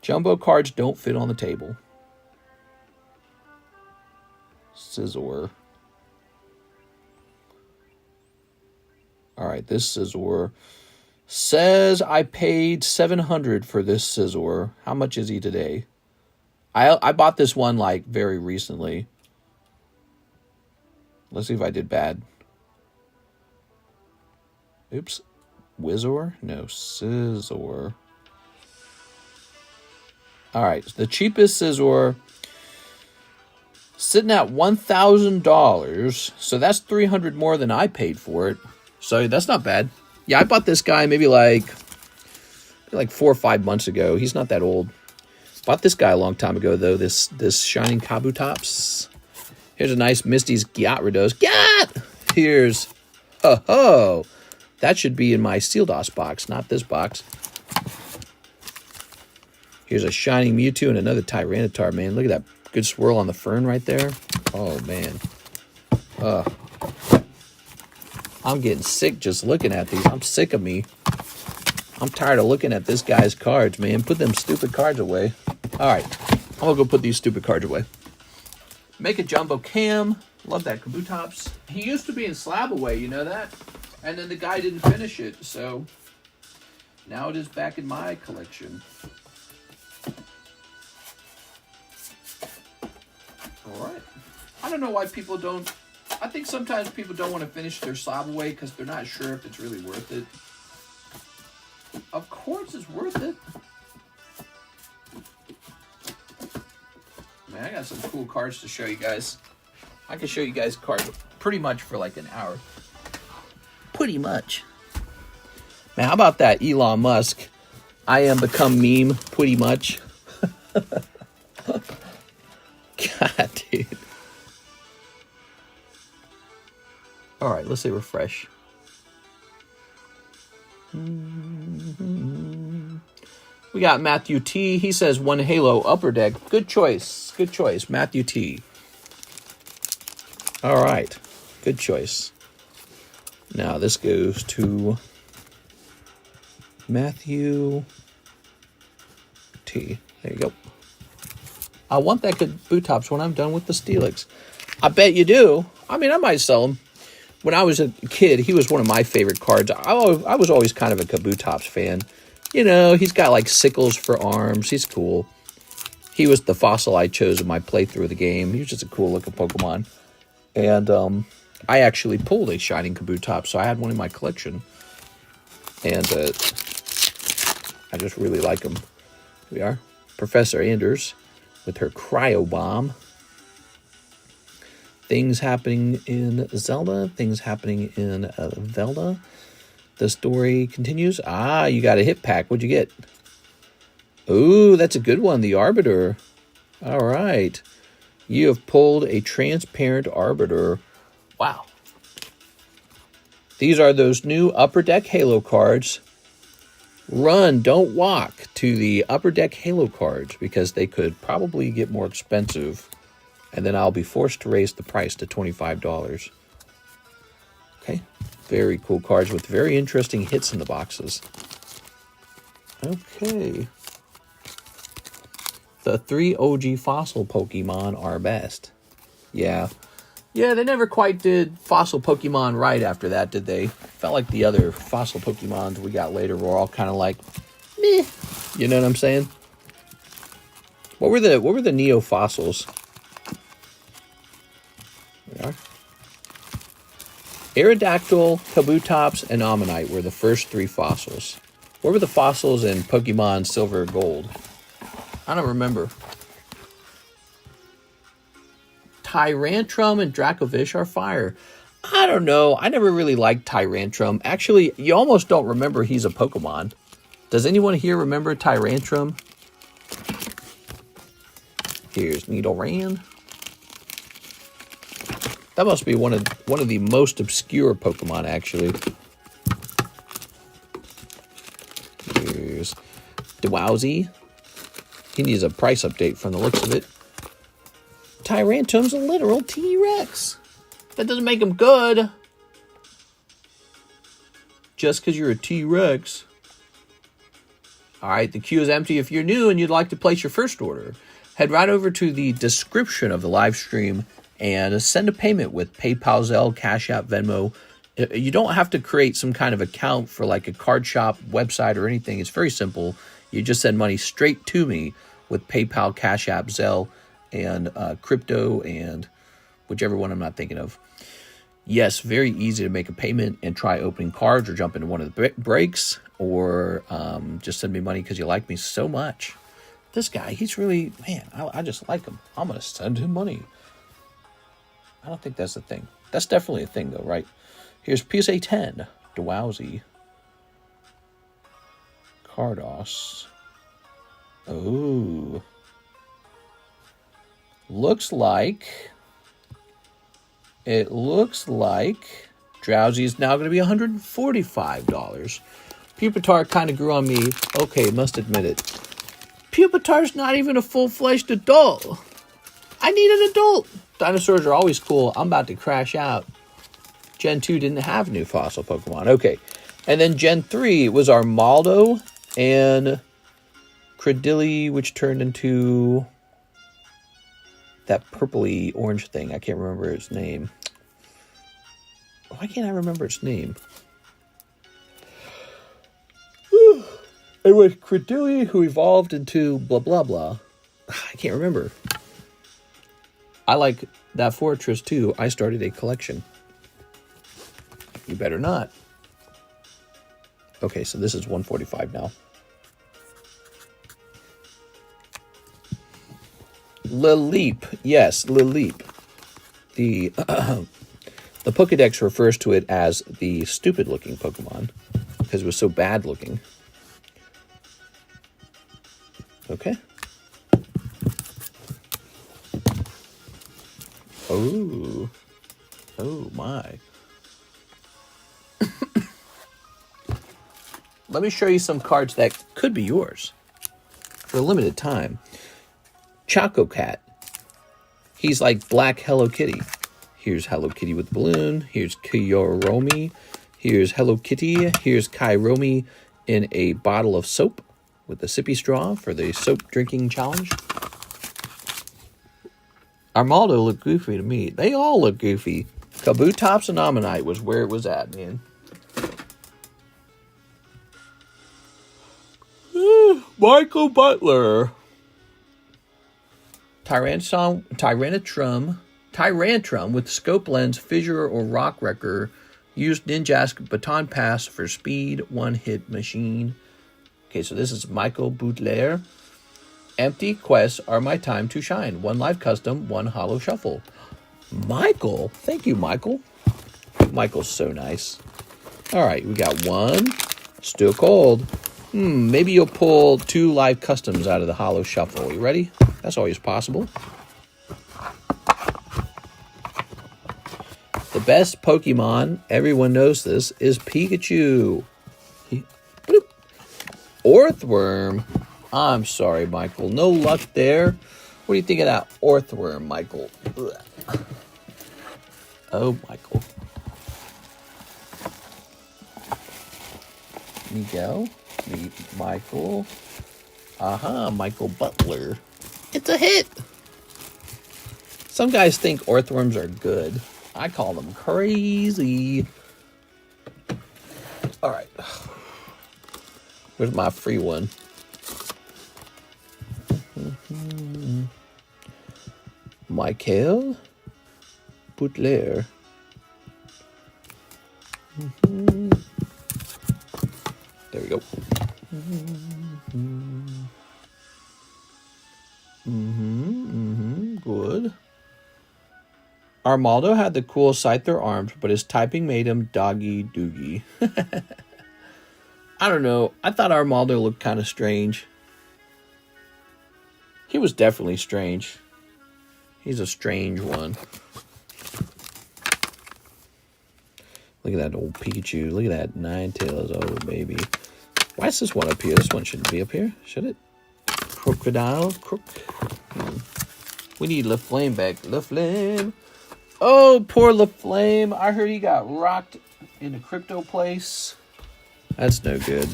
S1: Jumbo cards don't fit on the table. Scizor. Alright, this Scizor says I paid $700 for this Scizor. How much is he today? I bought this one like very recently. Let's see if I did bad. Oops. Whizzor? No, Scizor. Alright, the cheapest Scizor sitting at $1,000. So that's $300 more than I paid for it. So that's not bad. Yeah, I bought this guy maybe like 4 or 5 months ago. He's not that old. Bought this guy a long time ago, though. This Shining Kabutops. Here's a nice Misty's Gyarados. Here's... Ho! That should be in my Sealdos box, not this box. Here's a Shining Mewtwo and another Tyranitar, man. Look at that good swirl on the fern right there. Oh, man. I'm getting sick just looking at these. I'm sick of me. I'm tired of looking at this guy's cards, man. Put them stupid cards away. All right. I'm going to go put these stupid cards away. Make a Jumbo Cam. Love that Kabutops. He used to be in Slab Away, you know that? And then the guy didn't finish it, so now it is back in my collection. All right. I don't know why people don't... I think sometimes people don't want to finish their Slab Away because they're not sure if it's really worth it. Of course it's worth it. Man, I got some cool cards to show you guys. I can show you guys cards pretty much for like an hour. Pretty much. Man, how about that Elon Musk? I am become meme pretty much. God, dude. All right, let's say refresh. We got Matthew T. He says 1 Halo upper deck. Good choice. Good choice, Matthew T. All right. Good choice. Now this goes to Matthew T. There you go. I want that Kabutops when I'm done with the Steelix. I bet you do. I mean, I might sell him. When I was a kid, he was one of my favorite cards. I was always kind of a Kabutops fan. You know, he's got like sickles for arms. He's cool. He was the fossil I chose in my playthrough of the game. He was just a cool looking Pokemon. And I actually pulled a Shining Kabutops, so I had one in my collection. And I just really like him. Here we are. Professor Anders with her Cryo Bomb. things happening in Zelda, things happening in Velda. The story continues. Ah, you got a hit pack. What'd you get? Ooh, that's a good one. The Arbiter. All right. You have pulled a transparent Arbiter. Wow. These are those new Upper Deck Halo cards. Run, don't walk to the Upper Deck Halo cards because they could probably get more expensive. And then I'll be forced to raise the price to $25. Okay. Very cool cards with very interesting hits in the boxes. Okay. The 3 OG fossil Pokemon are best. Yeah. Yeah, they never quite did fossil Pokemon right after that, did they? Felt like the other fossil Pokemons we got later were all kind of like, meh. You know what I'm saying? What were the Neo fossils? There we are. Aerodactyl, Kabutops, and Ammonite were the first 3 fossils. What were the fossils in Pokemon Silver and Gold? I don't remember. Tyrantrum and Dracovish are fire. I don't know. I never really liked Tyrantrum. Actually, you almost don't remember he's a Pokemon. Does anyone here remember Tyrantrum? Here's Nidoran. That must be one of the most obscure Pokemon, actually. Here's Drowsy. He needs a price update from the looks of it. Tyrantum's a literal T-Rex. That doesn't make him good. Just because you're a T-Rex. Alright, the queue is empty. If you're new and you'd like to place your first order, head right over to the description of the live stream and send a payment with PayPal, ZELLE, CASHAPP, VENMO. You don't have to create some kind of account for like a card shop website or anything. It's very simple. You just send money straight to me with PayPal, CASHAPP, ZELLE, and crypto, and whichever one I'm not thinking of. Yes, very easy to make a payment and try opening cards or jump into one of the breaks, or just send me money because you like me so much. This guy, he's really, man, I just like him. I'm going to send him money. I don't think that's a thing. That's definitely a thing, though, right? Here's PSA 10, Drowsy. Cardos. Oh. It looks like Drowsy is now going to be $145. Pupitar kind of grew on me. Okay, must admit it. Pupitar's not even a full-fledged adult. I need an adult. Dinosaurs are always cool. I'm about to crash out. Gen 2 didn't have new fossil Pokemon. Okay. And then Gen 3 was Armaldo and Credilli, which turned into that purpley orange thing. I can't remember its name. Why can't I remember its name? It was Credilli who evolved into blah, blah, blah. I can't remember. I like that fortress, too. I started a collection. You better not. Okay, so this is $145 now. Lilip. Yes, Lilip. The Pokedex refers to it as the stupid-looking Pokemon because it was so bad-looking. Okay. Oh. Oh, my. Let me show you some cards that could be yours for a limited time. Choco Cat. He's like Black Hello Kitty. Here's Hello Kitty with the balloon. Here's Kyoromi. Here's Hello Kitty. Here's Kyromi in a bottle of soap with a sippy straw for the soap drinking challenge. Armaldo looked goofy to me. They all look goofy. Kabutops and Ammonite was where it was at, man. Michael Butler. Tyrantrum with scope lens, fissure, or rock wrecker. Used Ninjask baton pass for speed, one-hit machine. Okay, so this is Michael Butler. Empty quests are my time to shine. One live custom, one hollow shuffle. Michael. Thank you, Michael. Michael's so nice. All right, we got one. Still cold. Maybe you'll pull 2 live customs out of the Holo Shuffle. You ready? That's always possible. The best Pokemon, everyone knows this, is Pikachu. Bloop. Orthworm. I'm sorry, Michael. No luck there. What do you think of that Orthworm, Michael? Ugh. Oh, Michael. Miguel. Meet Michael. Michael Butler. It's a hit. Some guys think Orthworms are good. I call them crazy. All right. Where's my free one? Michael Butler. There we go. Good. Armaldo had the cool Scyther arms, but his typing made him doggy doogie. I don't know. I thought Armaldo looked kind of strange. He was definitely strange. He's a strange one. Look at that old Pikachu. Look at that Ninetales. Oh, baby. Why is this one up here? This one shouldn't be up here, should it? Crocodile. We need LaFlame back. LaFlame. Oh, poor LaFlame. I heard he got rocked in a crypto place. That's no good.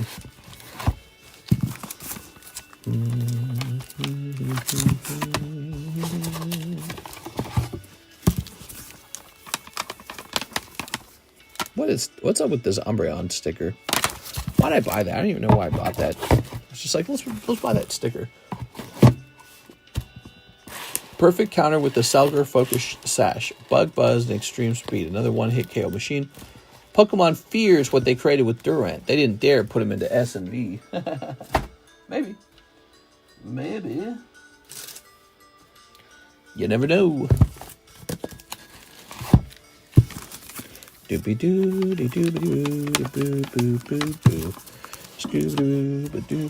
S1: What's up with this Umbreon sticker? Why'd I buy that? I don't even know why I bought that. It's just like, let's buy that sticker. Perfect counter with the Selger Focus Sash. Bug Buzz and Extreme Speed. Another one-hit KO machine. Pokemon fears what they created with Durant. They didn't dare put him into S and V. Maybe. You never know. Doobie doo doo doo doo boo boo boo boo. Scooby doo doo doo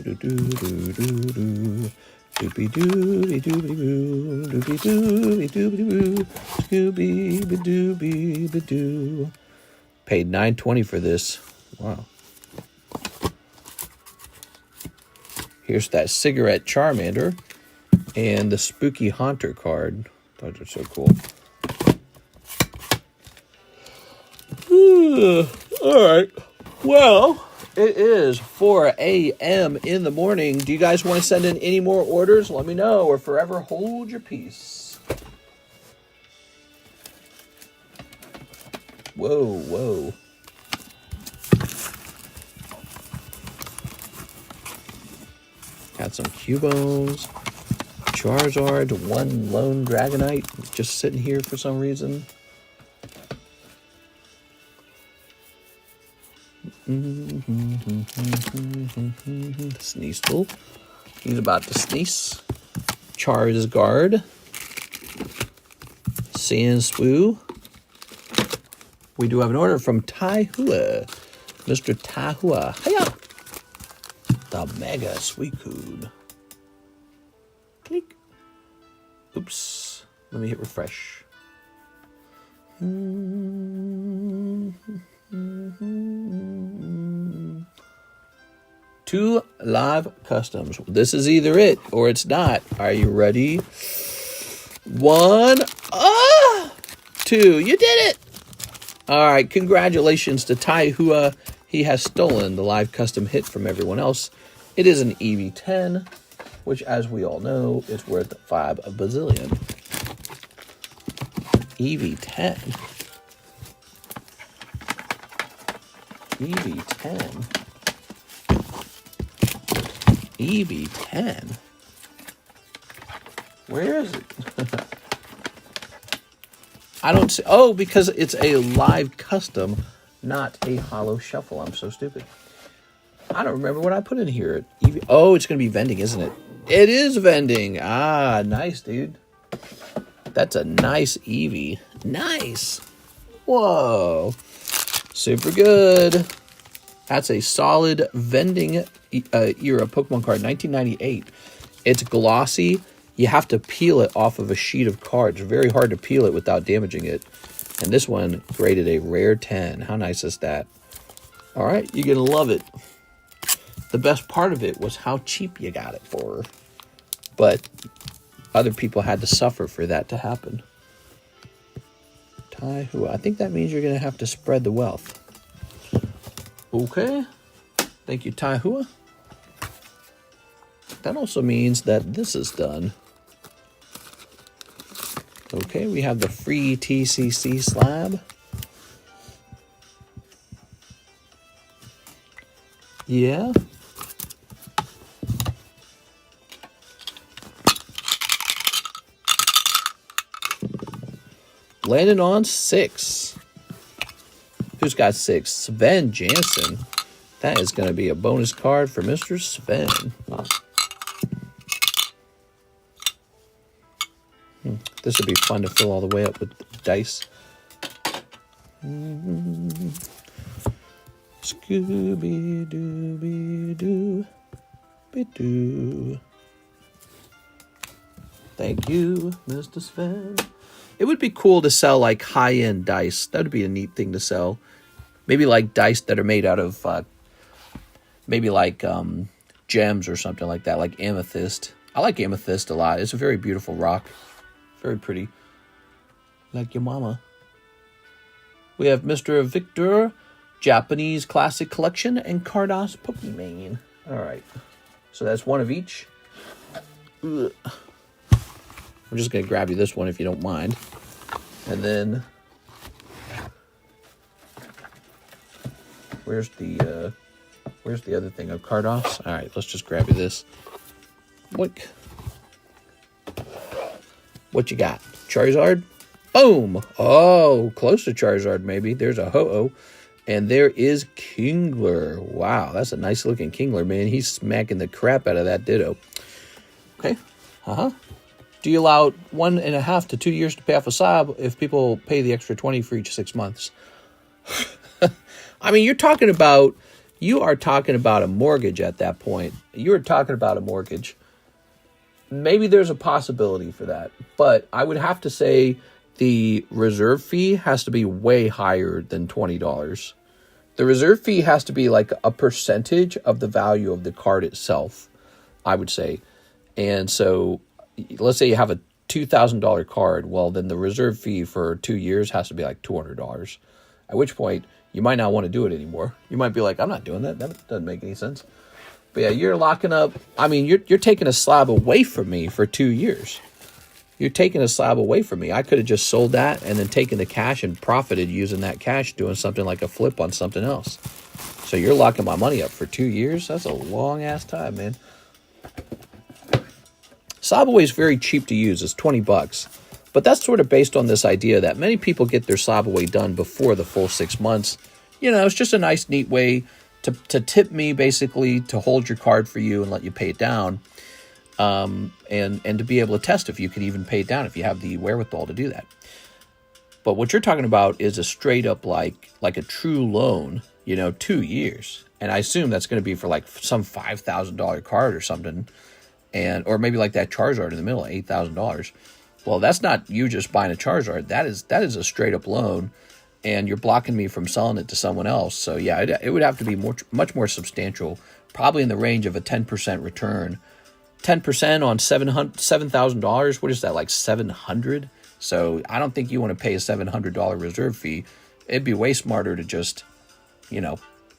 S1: doo doo doo doo. Doobie doo doo doo doobie doo doo doo. Scooby dooby doo. Paid $9.20 for this. Wow. Here's that cigarette Charmander and the spooky Haunter card. Those are so cool. All right. Well, it is 4 a.m. in the morning. Do you guys want to send in any more orders? Let me know, or forever hold your peace. Whoa. Got some Cubones, Charizard, one lone Dragonite just sitting here for some reason. Sneasel. He's about to sneeze. Charizard. Sandspoo. We do have an order from Taihua. Mr. Taihua. Hiya! The Mega Suicune. Click. Oops. Let me hit refresh. 2 live customs. This is either it or it's not. Are you ready? 1. 2. You did it! All right. Congratulations to Taihua. He has stolen the live custom hit from everyone else. It is an EV10, which, as we all know, is worth 5 bazillion. EV10. EV10. EV10. Where is it? I don't see. Oh, because it's a live custom, not a Holo Shuffle. I'm so stupid. I don't remember what I put in here. Oh, it's going to be vending, isn't it? It is vending. Ah, nice, dude. That's a nice Eevee. Nice. Whoa. Super good. That's a solid vending era Pokemon card, 1998. It's glossy. You have to peel it off of a sheet of cards. Very hard to peel it without damaging it. And this one graded a rare 10. How nice is that? All right, you're going to love it. The best part of it was how cheap you got it for. But other people had to suffer for that to happen. I think that means you're going to have to spread the wealth. Okay. Thank you, Taihua. That also means that this is done. Okay, we have the free TCC slab. Yeah. Landed on 6. Who's got 6? Sven Jansen. That is going to be a bonus card for Mr. Sven. This would be fun to fill all the way up with dice. Scooby-Dooby-Doo. Thank you, Mr. Sven. It would be cool to sell like high-end dice. That would be a neat thing to sell. Maybe like dice that are made out of maybe like gems or something like that, like amethyst. I like amethyst a lot. It's a very beautiful rock. Very pretty. Like your mama. We have Mr. Victor, Japanese Classic Collection, and Cardos Pokemon. All right. So that's one of each. Ugh. I'm just going to grab you this one if you don't mind. And then... Where's the other thing of Cardos? All right, let's just grab you this. What you got? Charizard? Boom! Oh, close to Charizard, maybe. There's a Ho-Oh. And there is Kingler. Wow, that's a nice looking Kingler, man. He's smacking the crap out of that Ditto. Okay. Do you allow 1.5 to 2 years to pay off a slab if people pay the extra 20 for each 6 months? I mean, you are talking about a mortgage at that point. You are talking about a mortgage. Maybe there's a possibility for that. But I would have to say the reserve fee has to be way higher than $20. The reserve fee has to be like a percentage of the value of the card itself, I would say. And so let's say you have a $2,000 card. Well, then the reserve fee for 2 years has to be like $200. At which point, you might not want to do it anymore. You might be like, I'm not doing that. That doesn't make any sense. But yeah, you're locking up. I mean, you're taking a slab away from me for 2 years. You're taking a slab away from me. I could have just sold that and then taken the cash and profited using that cash doing something like a flip on something else. So you're locking my money up for 2 years? That's a long-ass time, man. Slab away is very cheap to use. It's $20. But that's sort of based on this idea that many people get their slab away done before the full 6 months. You know, it's just a nice, neat way to tip me, basically, to hold your card for you and let you pay it down. And to be able to test if you can even pay it down, if you have the wherewithal to do that. But what you're talking about is a straight up like a true loan, 2 years. And I assume that's going to be for like some $5,000 card or something. Or maybe like that Charizard in the middle, $8,000. Well, that's not you just buying a Charizard. That is a straight up loan, and you're blocking me from selling it to someone else. So yeah, it would have to be much more substantial, probably in the range of a 10% return. 10% on $7,000. What is that, like $700? So I don't think you want to pay a $700 reserve fee. It'd be way smarter to just,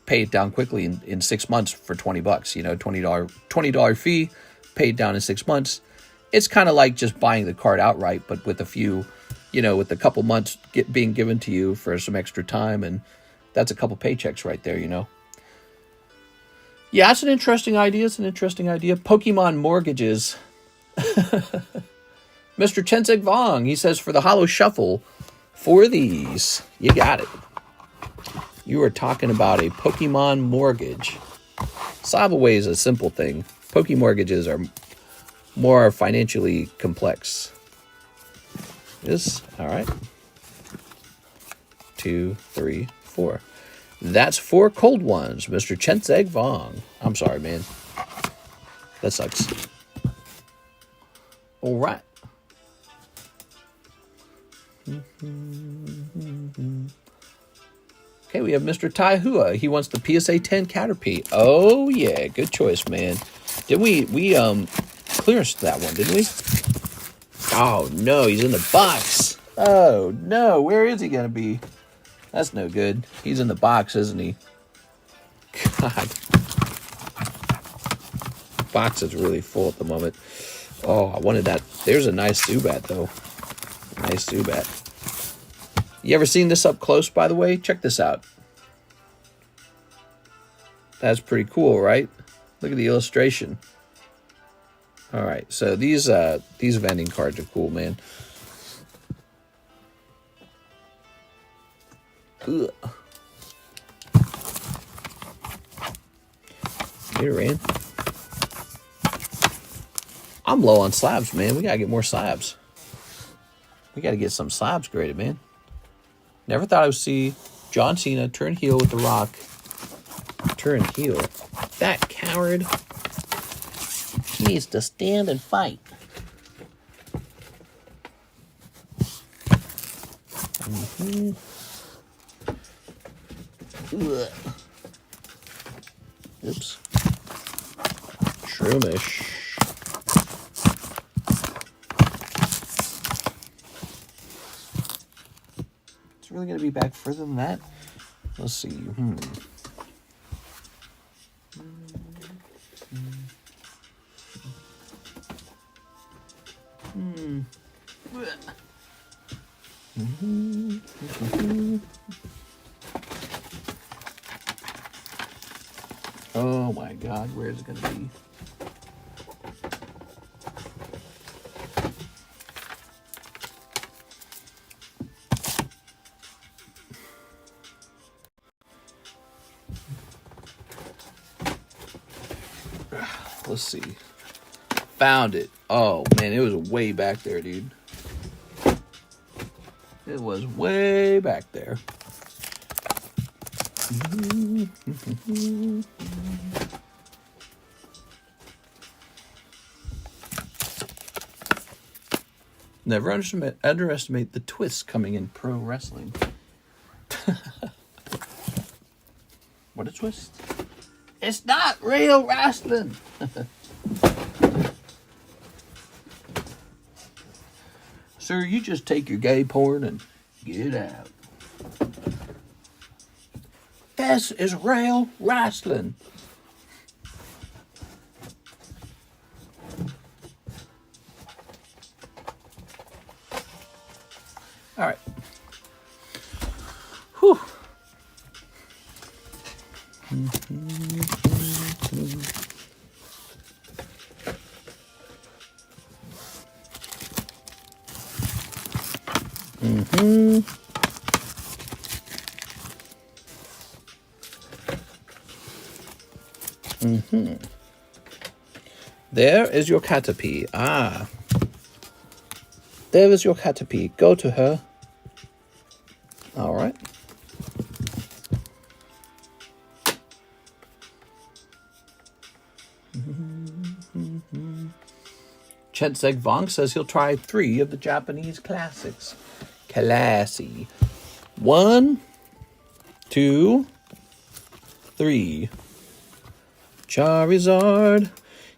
S1: pay it down quickly in 6 months for $20. $20 fee, paid down in 6 months. It's kind of like just buying the card outright, but with a few, with a couple months being given to you for some extra time, and that's a couple paychecks right there, Yeah, it's an interesting idea. Pokemon mortgages. Mr. Chensek Vong, he says, for the Holo Shuffle, for these, you got it. You are talking about a Pokemon mortgage. Slab away is a simple thing. Pokemortgages are more financially complex. This, all right. 2, 3, 4. That's 4 cold ones, Mr. Chenseg Vong. I'm sorry, man. That sucks. All right. Okay, we have Mr. Tai Hua. He wants the PSA 10 Caterpie. Oh yeah, good choice, man. Didn't we clearanced that one, didn't we? Oh no, he's in the box. Oh no, where is he gonna be? That's no good. He's in the box, isn't he? God. Box is really full at the moment. Oh, I wanted that. There's a nice Zubat, though. Nice Zubat. You ever seen this up close, by the way? Check this out. That's pretty cool, right? Look at the illustration. All right, so these vending cards are cool, man. Ugh. Here, man. I'm low on slabs, man. We gotta get more slabs. We gotta get some slabs graded, man. Never thought I would see John Cena turn heel with The Rock. Turn heel. That coward. He needs to stand and fight. Mm-hmm. Ugh. Oops. Shroomish. It's really going to be back further than that? Let's see. Oh my God, where is it going to be? Let's see. Found it. Oh man, it was way back there, dude. It was way back there. Never underestimate the twists coming in pro wrestling. What a twist. It's not real wrestling. Sir, you just take your gay porn and get out. This is real wrestling. All right. Whew. There is your Caterpie. Ah. There is your Caterpie. Go to her. All right. Chenseg Vong says he'll try 3 of the Japanese classics. Classy. 1, 2, 3. Charizard.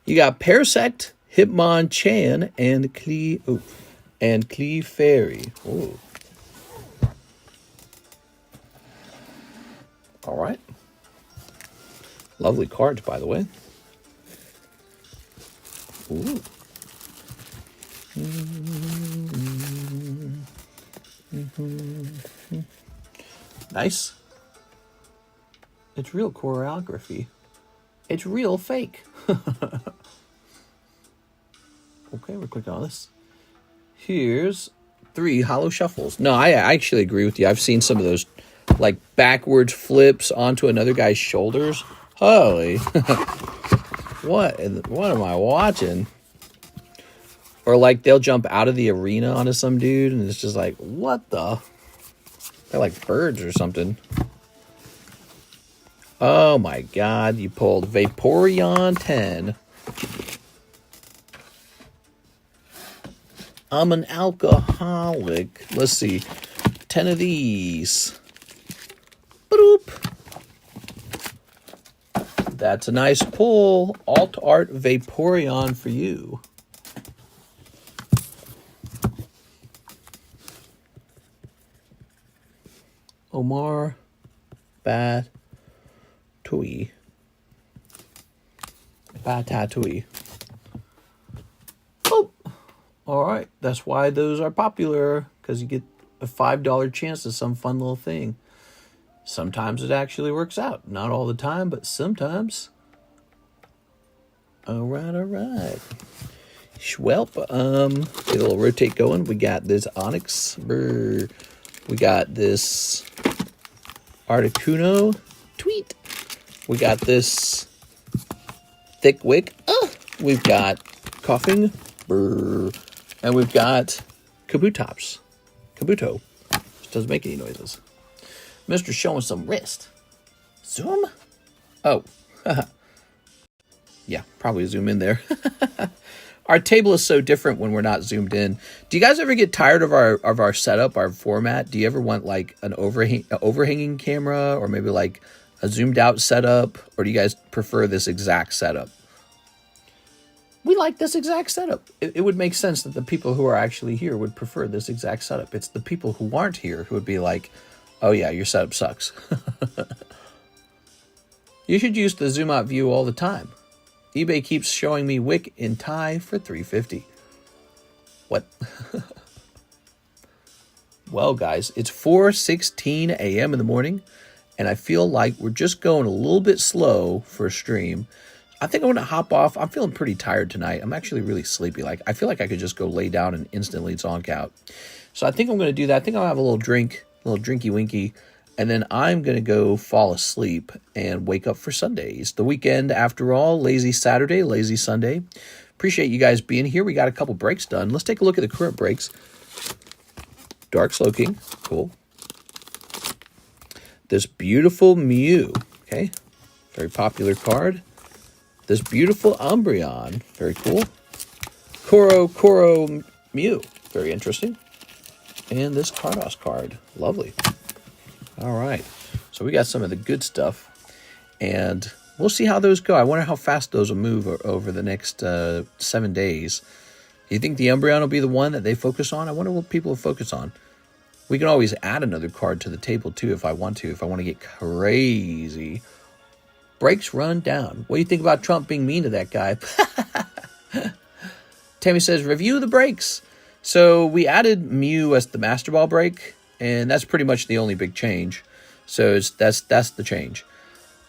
S1: You got Parasect, Hitmonchan, and Clefairy. Ooh. All right. Lovely cards, by the way. Ooh. Nice. It's real choreography. It's real fake. Okay, we're clicking on this. Here's 3 holo shuffles. No, I actually agree with you. I've seen some of those like backwards flips onto another guy's shoulders. Holy. What am I watching? Or like they'll jump out of the arena onto some dude and it's just like, what the? They're like birds or something. Oh my god, you pulled Vaporeon 10. I'm an alcoholic. Let's see. 10 of these. Boop. That's a nice pull. Alt Art Vaporeon for you. Omar Batatui. Oh, all right. That's why those are popular, because you get a $5 chance of some fun little thing. Sometimes it actually works out. Not all the time, but sometimes. All right. Schwelp. Get a little rotate going. We got this Onyx. Brr. We got this Articuno tweet. We got this Thick Wick. We've got Coughing. Brr. And we've got Kabutops. Kabuto. Which doesn't make any noises. Mr. showing some wrist. Zoom? Oh. Yeah, probably zoom in there. Our table is so different when we're not zoomed in. Do you guys ever get tired of our setup, our format? Do you ever want like an overhanging camera, or maybe like a zoomed out setup? Or do you guys prefer this exact setup? We like this exact setup. It would make sense that the people who are actually here would prefer this exact setup. It's the people who aren't here who would be like, oh yeah, your setup sucks. You should use the zoom out view all the time. eBay keeps showing me Wick in Thai for $3.50. What? Well, guys, it's 4:16 a.m. in the morning, and I feel like we're just going a little bit slow for a stream. I think I'm going to hop off. I'm feeling pretty tired tonight. I'm actually really sleepy. Like, I feel like I could just go lay down and instantly zonk out. So I think I'm going to do that. I think I'll have a little drink, a little drinky winky, and then I'm going to go fall asleep and wake up for Sundays. The weekend, after all, lazy Saturday, lazy Sunday. Appreciate you guys being here. We got a couple breaks done. Let's take a look at the current breaks. Dark Slowking, cool. This beautiful Mew, okay, very popular card. This beautiful Umbreon, very cool. Koro Mew, very interesting. And this Kardos card, lovely. All right, so we got some of the good stuff, and we'll see how those go. I wonder how fast those will move over the next 7 days. Do you think the Umbreon will be the one that they focus on? I wonder what people will focus on. We can always add another card to the table, too, if I want to get crazy. Breaks run down. What do you think about Trump being mean to that guy? Tammy says, review the breaks. So we added Mew as the Master Ball break, and that's pretty much the only big change. So that's the change.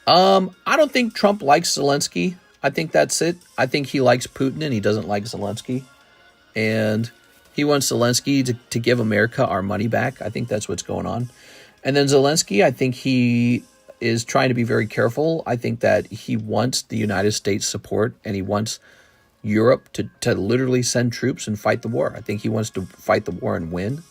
S1: I don't think Trump likes Zelensky. I think that's it. I think he likes Putin and he doesn't like Zelensky. And he wants Zelensky to give America our money back. I think that's what's going on. And then Zelensky, I think he is trying to be very careful. I think that he wants the United States support, and he wants Europe to literally send troops and fight the war. I think he wants to fight the war and win.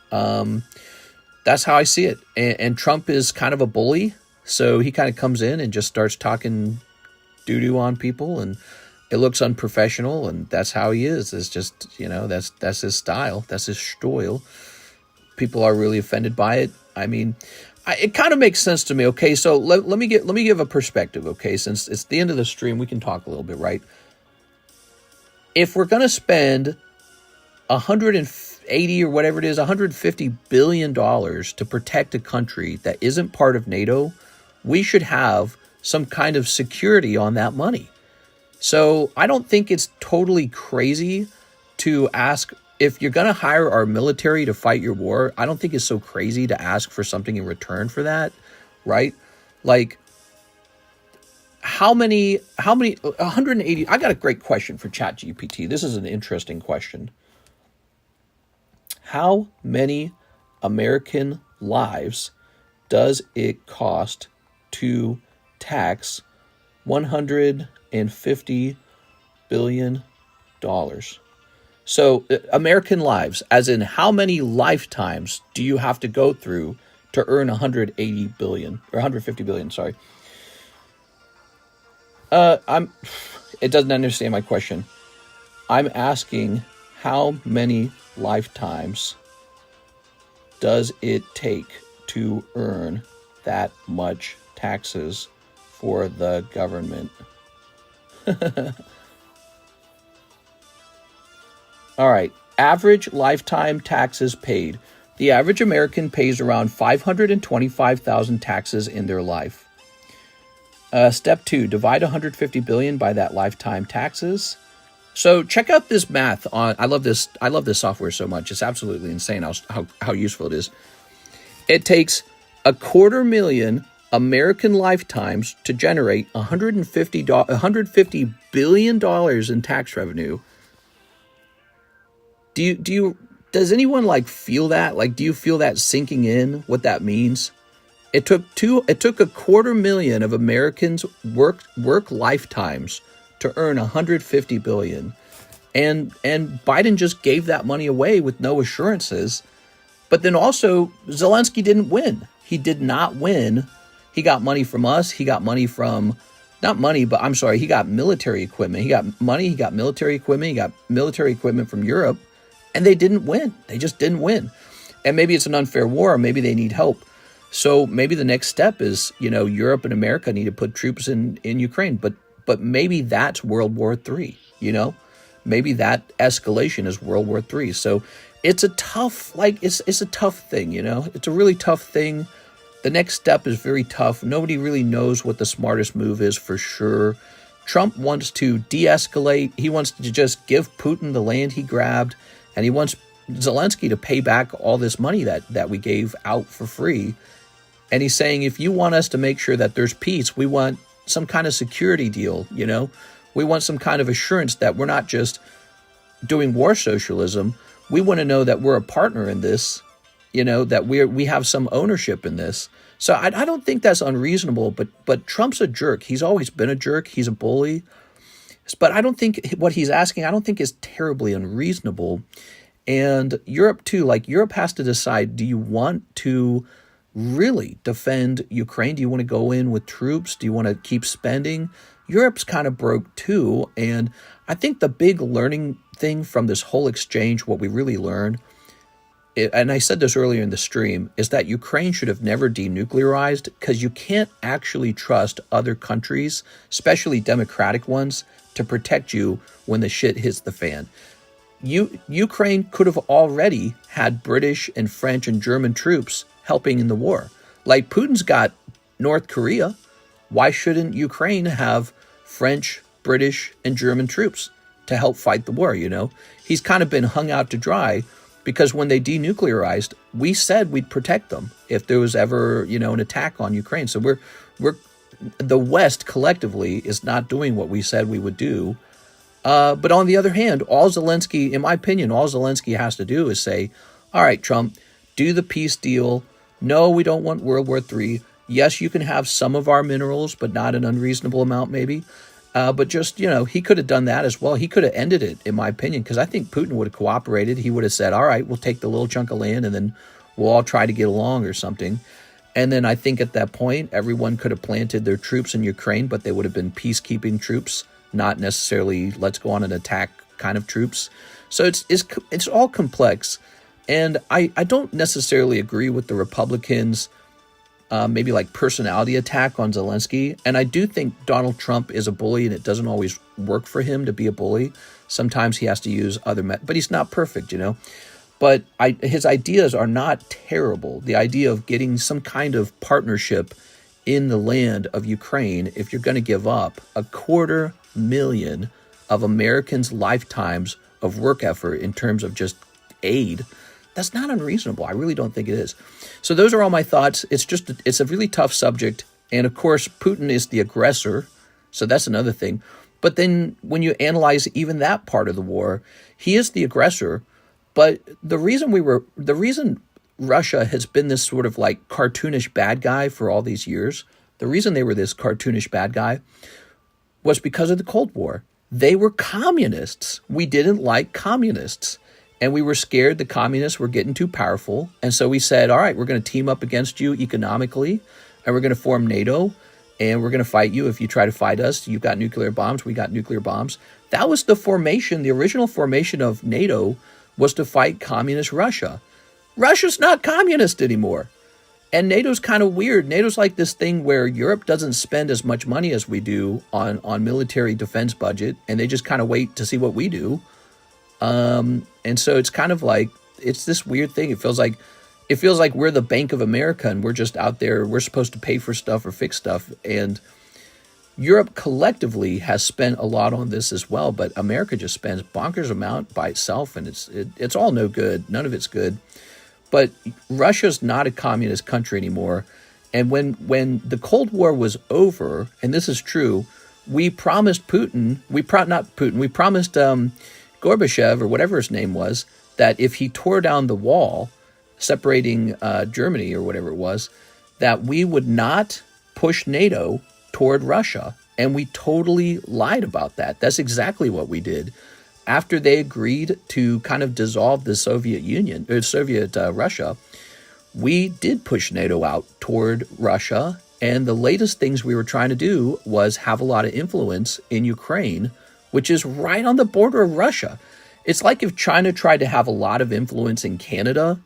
S1: That's how I see it. And Trump is kind of a bully, so he kind of comes in and just starts talking doo-doo on people, and it looks unprofessional, and that's how he is. It's just, that's his style. That's his style. People are really offended by it. I mean, it kind of makes sense to me. Okay, so let me give a perspective. Okay, since it's the end of the stream, we can talk a little bit, right? If we're gonna spend 180 or whatever it is, $150 billion to protect a country that isn't part of NATO, we should have some kind of security on that money. So I don't think it's totally crazy to ask, if you're going to hire our military to fight your war, I don't think it's so crazy to ask for something in return for that, right? Like, how many 180, I got a great question for ChatGPT. This is an interesting question. How many American lives does it cost to tax $150 billion? So American lives, as in how many lifetimes do you have to go through to earn 180 billion or 150 billion? Sorry. It doesn't understand my question. I'm asking how many lifetimes does it take to earn that much taxes for the government? All right. Average lifetime taxes paid. The average American pays around 525,000 taxes in their life. Step 2, divide 150 billion by that lifetime taxes. So check out this math on. I love this software so much. It's absolutely insane how useful it is. It takes 250,000 American lifetimes to generate $150 billion in tax revenue. Does anyone like feel that? Like, do you feel that sinking in? What that means? It took 250,000 of Americans' work lifetimes to earn 150 billion, and Biden just gave that money away with no assurances. But then also Zelensky didn't win. He did not win. He got money from us. He got money from, not money, but I'm sorry, he got military equipment. He got money. He got military equipment. He got military equipment from Europe. And they didn't win. They just didn't win. And maybe it's an unfair war, or maybe they need help. So maybe the next step is, Europe and America need to put troops in Ukraine. But maybe that's World War III, Maybe that escalation is World War III. So it's a tough, it's a tough thing, It's a really tough thing. The next step is very tough. Nobody really knows what the smartest move is for sure. Trump wants to de-escalate. He wants to just give Putin the land he grabbed. And he wants Zelensky to pay back all this money that we gave out for free. And he's saying, if you want us to make sure that there's peace, we want some kind of security deal, We want some kind of assurance that we're not just doing war socialism. We want to know that we're a partner in this, that we have some ownership in this. So I don't think that's unreasonable, but Trump's a jerk. He's always been a jerk. He's a bully. But I don't think what he's asking, I don't think is terribly unreasonable. And Europe too, Europe has to decide, do you want to really defend Ukraine? Do you want to go in with troops? Do you want to keep spending? Europe's kind of broke too. And I think the big learning thing from this whole exchange, what we really learned, and I said this earlier in the stream, is that Ukraine should have never denuclearized, because you can't actually trust other countries, especially democratic ones, to protect you when the shit hits the fan. Ukraine could have already had British and French and German troops helping in the war. Like Putin's got North Korea. Why shouldn't Ukraine have French, British, and German troops to help fight the war, He's kind of been hung out to dry, because when they denuclearized, we said we'd protect them if there was ever, an attack on Ukraine. So we're the West collectively is not doing what we said we would do. But on the other hand, in my opinion, all Zelensky has to do is say, all right, Trump, do the peace deal. No, we don't want World War III. Yes, you can have some of our minerals, but not an unreasonable amount, maybe. But just, he could have done that as well. He could have ended it, in my opinion, because I think Putin would have cooperated. He would have said, all right, we'll take the little chunk of land and then we'll all try to get along or something. And then I think at that point, everyone could have planted their troops in Ukraine, but they would have been peacekeeping troops, not necessarily let's go on an attack kind of troops. So it's all complex. And I don't necessarily agree with the Republicans' maybe personality attack on Zelensky. And I do think Donald Trump is a bully, and it doesn't always work for him to be a bully. Sometimes he has to use other but he's not perfect, But his ideas are not terrible. The idea of getting some kind of partnership in the land of Ukraine, if you're going to give up 250,000 of Americans' lifetimes of work effort in terms of just aid, that's not unreasonable. I really don't think it is. So those are all my thoughts. It's a really tough subject. And of course, Putin is the aggressor. So that's another thing. But then when you analyze even that part of the war, he is the aggressor. But the reason Russia has been this sort of cartoonish bad guy for all these years, the reason they were this cartoonish bad guy was because of the Cold War. they were communists. We didn't like communists. And we were scared the communists were getting too powerful. And so we said, all right, we're going to team up against you economically, and we're going to form NATO, and we're going to fight you if you try to fight us. You've got nuclear bombs. We got nuclear bombs. That was the formation. The original formation of NATO was to fight communist Russia. Russia's not communist anymore. And NATO's kind of weird. NATO's like this thing where Europe doesn't spend as much money as we do on military defense budget, and they just kind of wait to see what we do. And so it's kind of like, it's this weird thing. It feels like we're the Bank of America, and we're just out there. We're supposed to pay for stuff or fix stuff. And Europe collectively has spent a lot on this as well, but America just spends bonkers amount by itself, and it's all no good. None of it's good. But Russia's not a communist country anymore. And when the Cold War was over, and this is true, we promised Putin, we promised Gorbachev, or whatever his name was, that if he tore down the wall separating Germany, or whatever it was, that we would not push NATO toward Russia. And we totally lied about that. That's exactly what we did. After they agreed to kind of dissolve the Soviet Union, or Soviet Russia, we did push NATO out toward Russia. And the latest things we were trying to do was have a lot of influence in Ukraine, which is right on the border of Russia. It's like if China tried to have a lot of influence in Canada,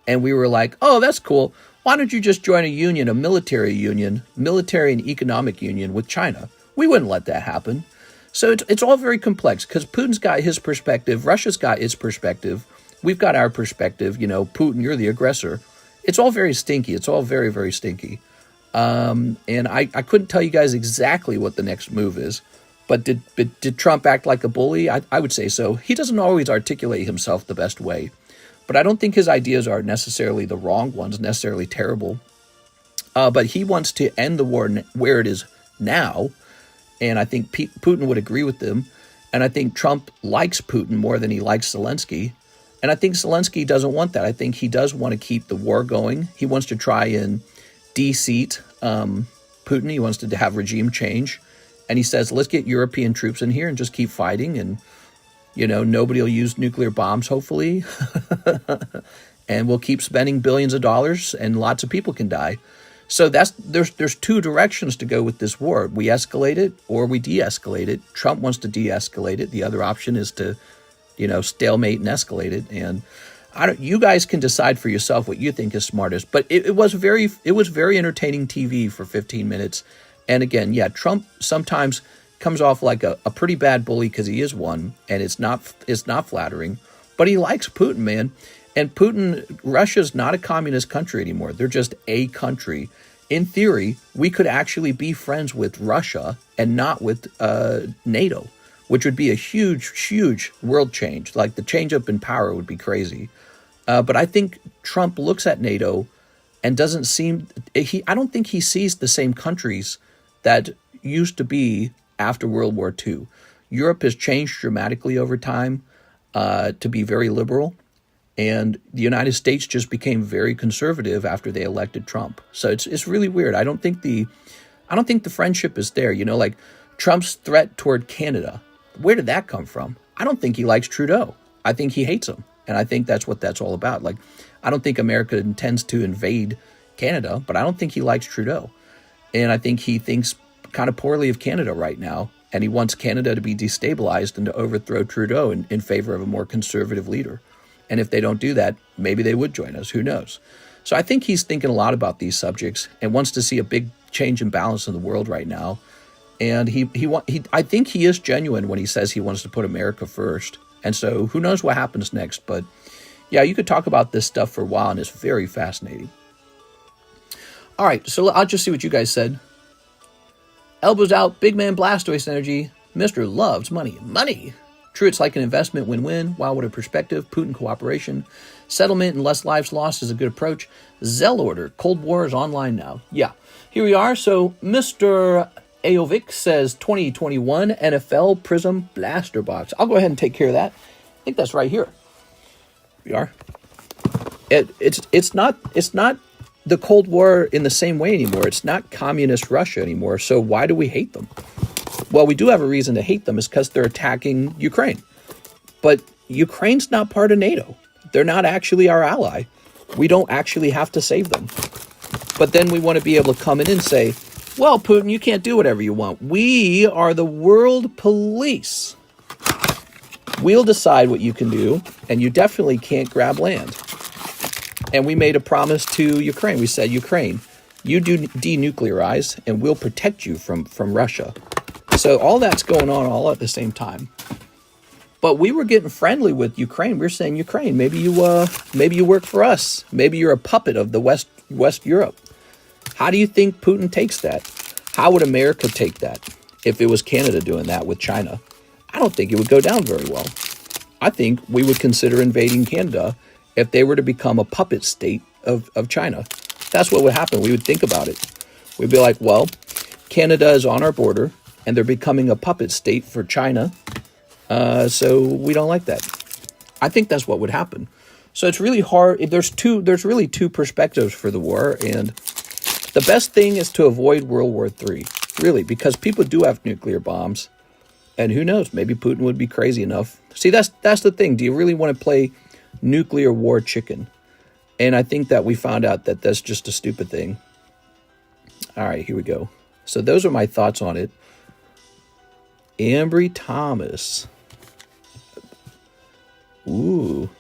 S1: and we were like, oh, that's cool. Why don't you just join a union, a military and economic union with China? We wouldn't let that happen. So it's all very complex, because Putin's got his perspective, Russia's got its perspective, we've got our perspective. You know, Putin, you're the aggressor. It's all very stinky. It's all very, very stinky. And I couldn't tell you guys exactly what the next move is. But did Trump act like a bully? I would say so. He doesn't always articulate himself the best way. But I don't think his ideas are necessarily the wrong ones, necessarily terrible. But he wants to end the war where it is now. And I think Putin would agree with them. And I think Trump likes Putin more than he likes Zelensky. And I think Zelensky doesn't want that. I think he does want to keep the war going. He wants to try and de-seat Putin. He wants to have regime change. And he says, let's get European troops in here and just keep fighting. And, you know, nobody will use nuclear bombs, hopefully. And we'll keep spending billions of dollars, and lots of people can die. So there's two directions to go with this war. We escalate it or we de-escalate it. Trump wants to de-escalate it. The other option is to, you know, stalemate and escalate it. And you guys can decide for yourself what you think is smartest. But it was very entertaining TV for 15 minutes. And again, yeah, Trump sometimes comes off like a pretty bad bully, because he is one, and it's not flattering. But he likes Putin, man. And Putin, Russia's not a communist country anymore. They're just a country. In theory, we could actually be friends with Russia and not with NATO, which would be a huge, huge world change. Like, the change up in power would be crazy. But I think Trump looks at NATO and doesn't seem, I don't think he sees the same countries that used to be after World War II. Europe has changed dramatically over time to be very liberal. And the United States just became very conservative after they elected Trump. So it's really weird. I don't think the friendship is there. You know, like Trump's threat toward Canada. Where did that come from? I don't think he likes Trudeau. I think he hates him. And I think that's what that's all about. Like, I don't think America intends to invade Canada, but I don't think he likes Trudeau. And I think he thinks kind of poorly of Canada right now. And he wants Canada to be destabilized and to overthrow Trudeau in favor of a more conservative leader. And if they don't do that, maybe they would join us. Who knows? So I think he's thinking a lot about these subjects and wants to see a big change in balance in the world right now. And I think he is genuine when he says he wants to put America first. And so who knows what happens next? But yeah, you could talk about this stuff for a while, and it's very fascinating. All right, so I'll just see what you guys said. Elbows out, big man Blastoise energy. Mr. loves money. Money! True, it's like an investment, win-win. Wow, what a perspective. Putin cooperation. Settlement and less lives lost is a good approach. ZELLE order. Cold War is online now. Yeah, here we are. So Mr. AVAX says 2021 NFL Prism Blaster Box. I'll go ahead and take care of that. I think that's right here. Here we are. It's not the Cold War in the same way anymore. It's not communist Russia anymore. So why do we hate them? Well, we do have a reason to hate them is because they're attacking Ukraine. But Ukraine's not part of NATO. They're not actually our ally. We don't actually have to save them. But then we want to be able to come in and say, well, Putin, you can't do whatever you want. We are the world police. We'll decide what you can do, and you definitely can't grab land. And we made a promise to Ukraine. We said, Ukraine, you do denuclearize, and we'll protect you from Russia. So all that's going on all at the same time. But we were getting friendly with Ukraine. We were saying, Ukraine, maybe you work for us. Maybe you're a puppet of the West Europe. How do you think Putin takes that? How would America take that if it was Canada doing that with China? I don't think it would go down very well. I think we would consider invading Canada if they were to become a puppet state of China. That's what would happen. We would think about it. We'd be like, well, Canada is on our border, and they're becoming a puppet state for China, so we don't like that. I think that's what would happen. So it's really hard. There's really two perspectives for the war, and the best thing is to avoid World War III, really, because people do have nuclear bombs. And who knows, maybe Putin would be crazy enough. See, that's the thing. Do you really want to play nuclear war chicken? And I think that we found out that that's just a stupid thing. All right, here we go. So those are my thoughts on it. Ambry Thomas. Ooh.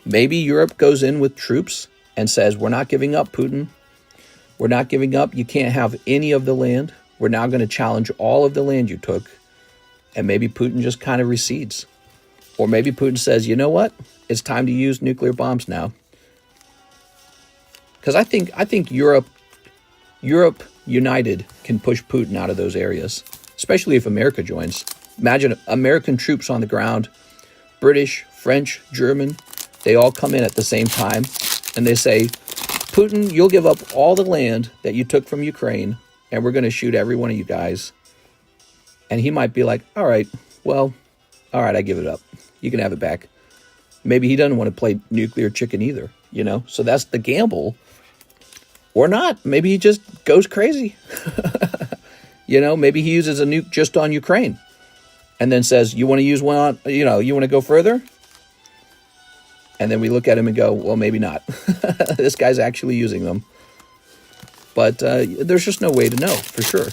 S1: Maybe Europe goes in with troops and says, we're not giving up, Putin. We're not giving up. You can't have any of the land. We're now going to challenge all of the land you took. And maybe Putin just kind of recedes. Or maybe Putin says, you know what? It's time to use nuclear bombs now. Because I think Europe united can push Putin out of those areas. Especially if America joins. Imagine American troops on the ground. British, French, German. They all come in at the same time. And they say, Putin, you'll give up all the land that you took from Ukraine. And we're going to shoot every one of you guys. And he might be like, all right, I give it up. You can have it back. Maybe he doesn't want to play nuclear chicken either, you know? So that's the gamble. Or not. Maybe he just goes crazy. You know, maybe he uses a nuke just on Ukraine. And then says, you want to use one on, you want to go further? And then we look at him and go, well, maybe not. This guy's actually using them. But there's just no way to know for sure.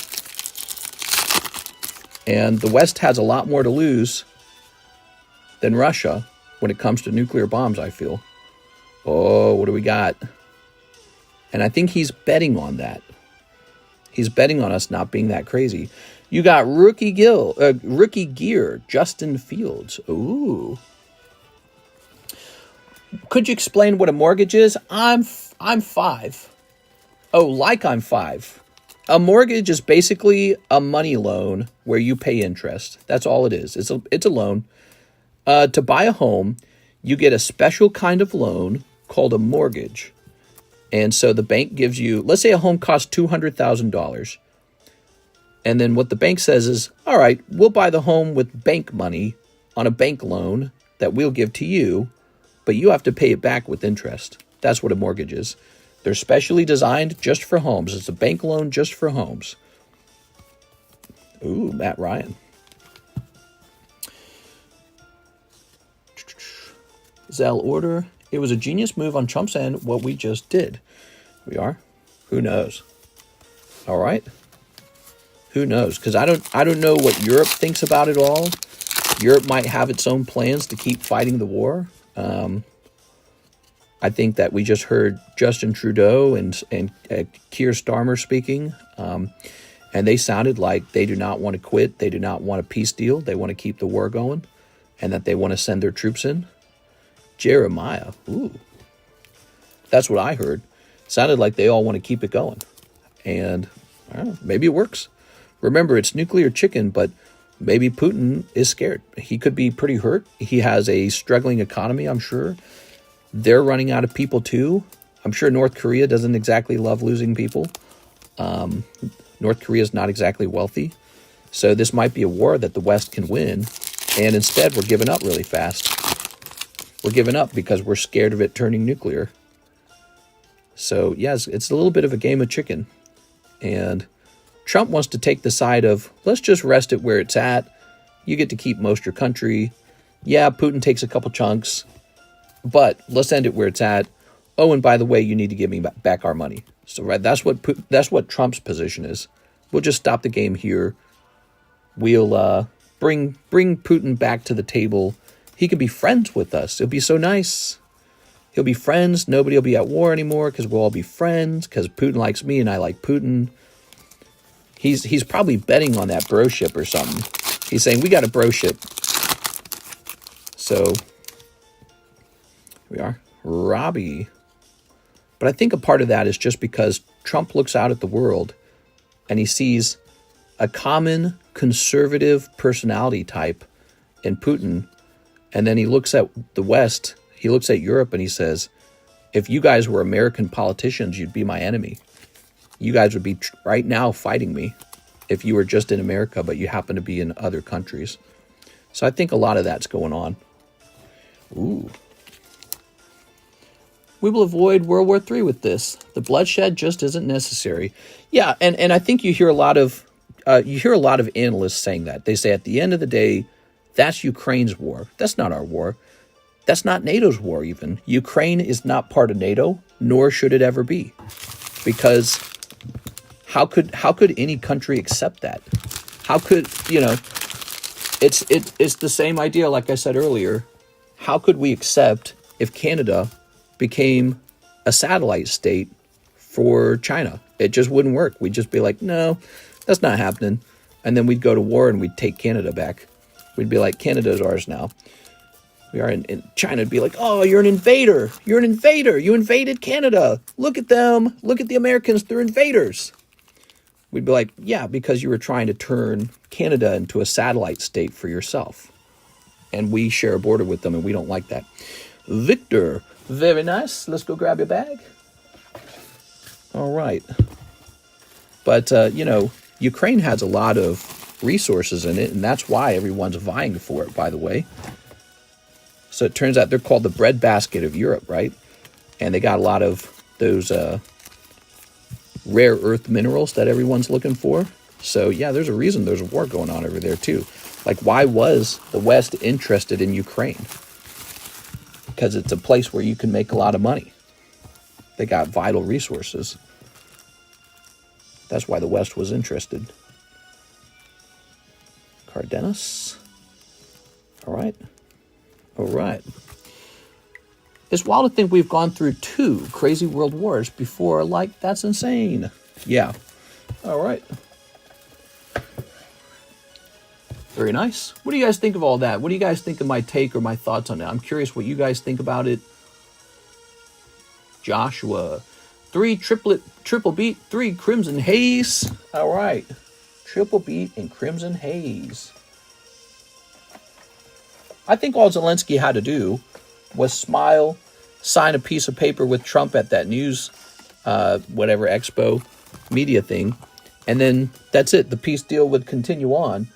S1: And the West has a lot more to lose than Russia when it comes to nuclear bombs, I feel. Oh, what do we got? And I think he's betting on that. He's betting on us not being that crazy. You got rookie gear, Justin Fields. Ooh. Could you explain what a mortgage is? I'm 5. Oh, like I'm 5. A mortgage is basically a money loan where you pay interest. That's all it is. It's a loan. To buy a home, you get a special kind of loan called a mortgage. And so the bank gives you, let's say a home costs $200,000. And then what the bank says is, all right, we'll buy the home with bank money on a bank loan that we'll give to you, but you have to pay it back with interest. That's what a mortgage is. They're specially designed just for homes. It's a bank loan just for homes. Ooh, Matt Ryan. Zell order. It was a genius move on Trump's end, what we just did. We are? Who knows? All right. Who knows? Because I don't know what Europe thinks about it all. Europe might have its own plans to keep fighting the war. I think that we just heard Justin Trudeau and Keir Starmer speaking, and they sounded like they do not want to quit. They do not want a peace deal. They want to keep the war going, and that they want to send their troops in. Jeremiah, ooh, that's what I heard. Sounded like they all want to keep it going, and I don't know, maybe it works. Remember, it's nuclear chicken, but maybe Putin is scared. He could be pretty hurt. He has a struggling economy, I'm sure. They're running out of people too. I'm sure North Korea doesn't exactly love losing people. North Korea is not exactly wealthy. So this might be a war that the West can win. And instead, we're giving up really fast. We're giving up because we're scared of it turning nuclear. So, yes, it's a little bit of a game of chicken. And Trump wants to take the side of, let's just rest it where it's at. You get to keep most of your country. Yeah, Putin takes a couple chunks, but let's end it where it's at. Oh, and by the way, you need to give me back our money. So right, that's what Trump's position is. We'll just stop the game here. We'll bring Putin back to the table. He can be friends with us. It'll be so nice. He'll be friends. Nobody will be at war anymore because we'll all be friends because Putin likes me and I like Putin. He's probably betting on that bro ship or something. He's saying, we got a bro ship. So, here we are. Robbie. But I think a part of that is just because Trump looks out at the world and he sees a common conservative personality type in Putin. And then he looks at the West, he looks at Europe and he says, if you guys were American politicians, you'd be my enemy. You guys would be right now fighting me if you were just in America, but you happen to be in other countries. So I think a lot of that's going on. Ooh. We will avoid World War III with this. The bloodshed just isn't necessary. Yeah, and I think you hear a lot of analysts saying that. They say at the end of the day, that's Ukraine's war. That's not our war. That's not NATO's war even. Ukraine is not part of NATO, nor should it ever be. Because how could any country accept that? How could, it's the same idea like I said earlier. How could we accept if Canada became a satellite state for China? It just wouldn't work. We'd just be like, no, that's not happening. And then we'd go to war and we'd take Canada back. We'd be like, Canada's ours now. We are in China would be like, oh, you're an invader. You're an invader. You invaded Canada. Look at them. Look at the Americans. They're invaders. We'd be like, yeah, because you were trying to turn Canada into a satellite state for yourself. And we share a border with them and we don't like that. Victor, very nice. Let's go grab your bag. All right. But, Ukraine has a lot of resources in it, and that's why everyone's vying for it, by the way. So it turns out they're called the breadbasket of Europe, right? And they got a lot of those rare earth minerals that everyone's looking for. So, yeah, there's a reason there's a war going on over there, too. Like, why was the West interested in Ukraine? Because it's a place where you can make a lot of money. They got vital resources. That's why the West was interested. Cardenas. All right. All right. It's wild to think we've gone through 2 crazy world wars before. Like, that's insane. Yeah. All right. Very nice. What do you guys think of all that? What do you guys think of my take or my thoughts on that? I'm curious what you guys think about it. Joshua. 3 triple beat, 3 Crimson Haze. All right. Triple beat and Crimson Haze. I think all Zelensky had to do was smile, sign a piece of paper with Trump at that news, expo media thing, and then that's it. The peace deal would continue on.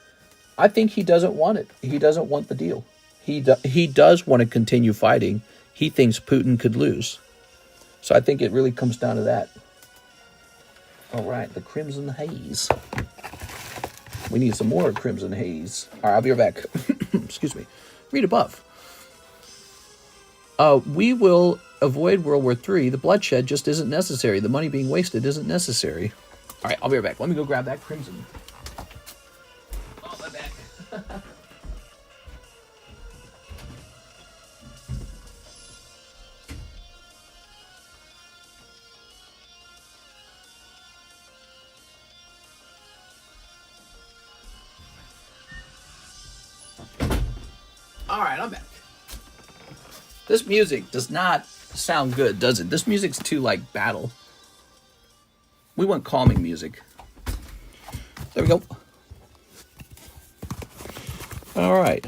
S1: I think he doesn't want it. He doesn't want the deal. He does want to continue fighting. He thinks Putin could lose. So I think it really comes down to that. All right, the Crimson Haze. We need some more Crimson Haze. All right, I'll be right back. Excuse me. Read above. We will avoid World War III. The bloodshed just isn't necessary. The money being wasted isn't necessary. All right, I'll be right back. Let me go grab that Crimson. Oh, my back. All right, I'm back. This music does not sound good, does it? This music's too, battle. We want calming music. There we go. All right.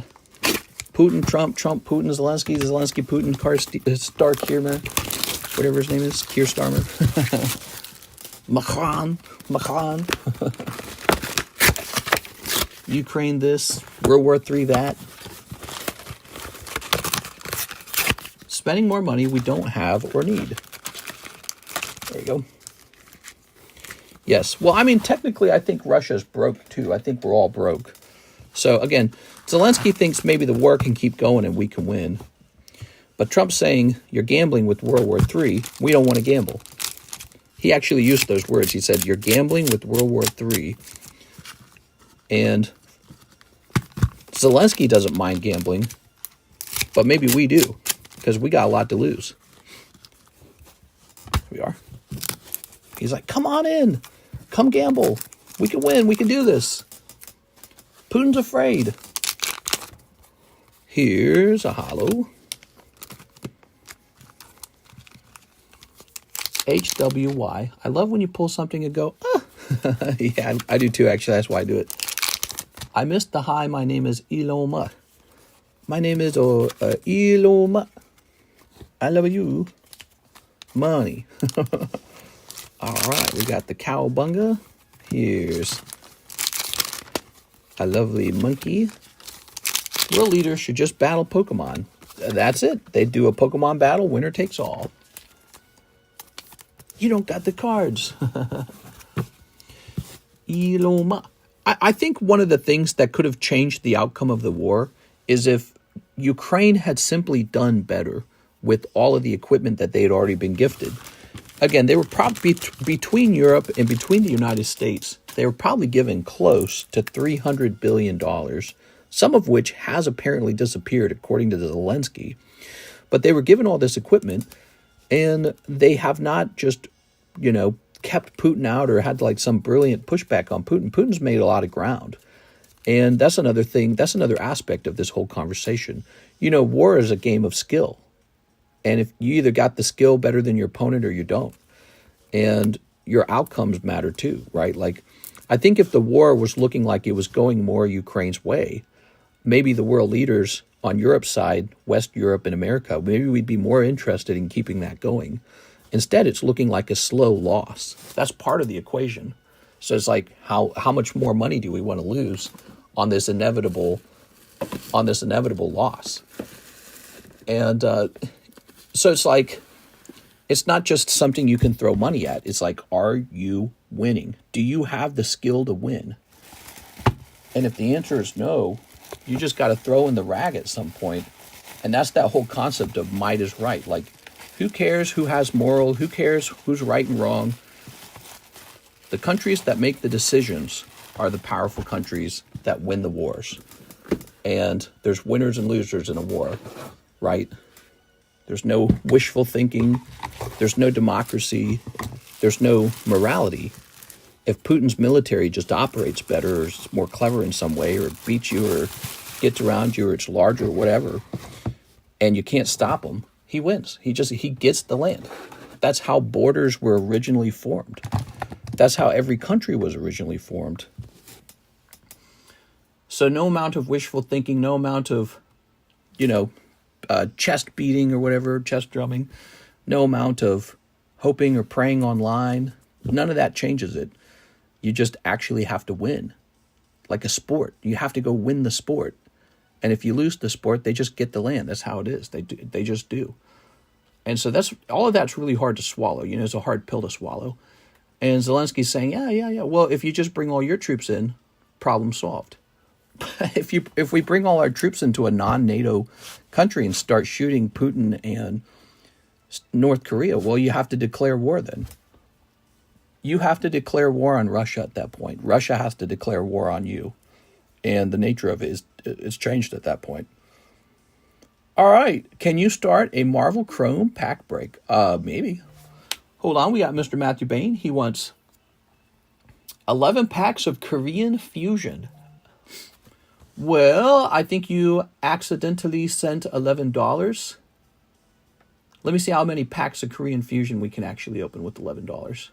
S1: Putin, Trump, Putin, Zelensky, Putin, Starkirmer, whatever his name is, Keir Starmer. Macron. Ukraine this, World War III that. Spending more money we don't have or need. There you go. Yes. Well, I mean, technically, I think Russia's broke too. I think we're all broke. So again, Zelensky thinks maybe the war can keep going and we can win. But Trump's saying you're gambling with World War III. We don't want to gamble. He actually used those words. He said, you're gambling with World War III. And Zelensky doesn't mind gambling, but maybe we do, because we got a lot to lose. Here we are. He's like, come on in. Come gamble. We can win. We can do this. Putin's afraid. Here's a holo. HWY. I love when you pull something and go, ah. Yeah, I do too, actually. That's why I do it. I missed the hi. My name is Iloma. My name is Iloma. I love you. Money. All right, we got the cowbunga. Here's a lovely monkey. World leaders should just battle Pokemon. That's it. They do a Pokemon battle. Winner takes all. You don't got the cards. Iloma. I think one of the things that could have changed the outcome of the war is if Ukraine had simply done better with all of the equipment that they had already been gifted. Again, they were probably between Europe and between the United States, they were probably given close to $300 billion, some of which has apparently disappeared according to Zelensky. But they were given all this equipment, and they have not just, kept Putin out or had like some brilliant pushback on Putin. Putin's made a lot of ground. And that's another thing, that's another aspect of this whole conversation. War is a game of skill. And if you either got the skill better than your opponent or you don't. And your outcomes matter too, right? Like, I think if the war was looking like it was going more Ukraine's way, maybe the world leaders on Europe's side, West Europe and America, maybe we'd be more interested in keeping that going. Instead, it's looking like a slow loss. That's part of the equation. So it's like, how much more money do we want to lose on this inevitable loss? And so it's like, it's not just something you can throw money at. It's like, are you winning? Do you have the skill to win? And if the answer is no, you just got to throw in the rag at some point. And that's that whole concept of might is right. Like, who cares who has moral? Who cares who's right and wrong? The countries that make the decisions are the powerful countries that win the wars. And there's winners and losers in a war, right? There's no wishful thinking. There's no democracy. There's no morality. If Putin's military just operates better or is more clever in some way or beats you or gets around you or it's larger or whatever, and you can't stop him, he wins. He gets the land. That's how borders were originally formed. That's how every country was originally formed. So no amount of wishful thinking, no amount of, chest beating or whatever, chest drumming, no amount of hoping or praying online, none of that changes it. You just actually have to win. Like a sport. You have to go win the sport. And if you lose the sport, they just get the land. That's how it is. They just do. And so all of that's really hard to swallow. It's a hard pill to swallow. And Zelensky's saying, yeah. Well, if you just bring all your troops in, problem solved. If we bring all our troops into a non-NATO country and start shooting Putin and North Korea, well, you have to declare war then. You have to declare war on Russia at that point. Russia has to declare war on you. And the nature of it is changed at that point. All right. Can you start a Marvel Chrome pack break? Maybe. Hold on. We got Mr. Matthew Bain. He wants 11 packs of Korean Fusion. Well, I think you accidentally sent $11. Let me see how many packs of Korean Fusion we can actually open with $11.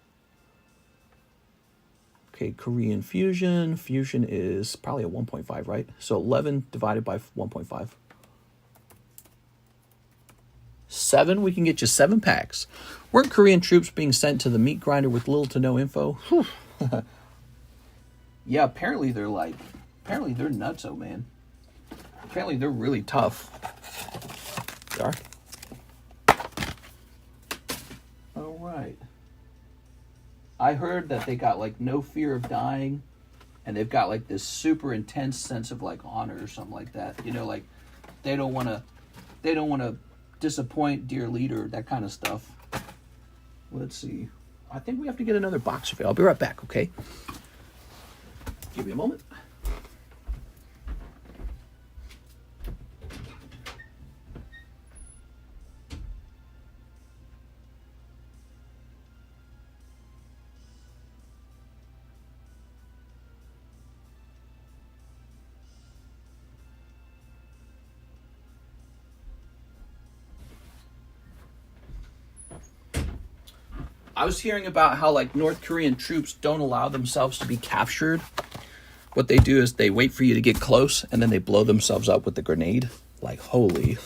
S1: Okay, Korean Fusion. Fusion is probably a 1.5, right? So 11 divided by 1.5. 7, we can get you 7 packs. Weren't Korean troops being sent to the meat grinder with little to no info? Yeah, apparently they're nutso, man. Apparently they're really tough. They are. All right. I heard that they got like no fear of dying, and they've got like this super intense sense of like honor or something like that. You know, like they don't want to disappoint dear leader, that kind of stuff. Let's see. I think we have to get another box of it. I'll be right back, okay? Give me a moment. I was hearing about how like North Korean troops don't allow themselves to be captured. What they do is they wait for you to get close and then they blow themselves up with the grenade. Like, holy.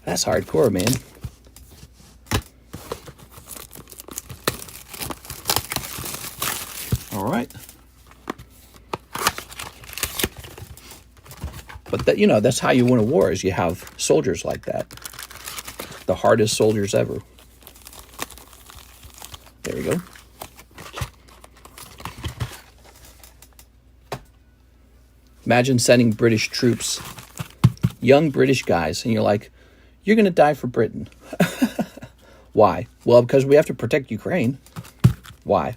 S1: That's hardcore, man. All right. But that, you know, that's how you win a war, is you have soldiers like that. The hardest soldiers ever. There we go. Imagine sending British troops, young British guys, and you're like, you're going to die for Britain. Why? Well, because we have to protect Ukraine. Why?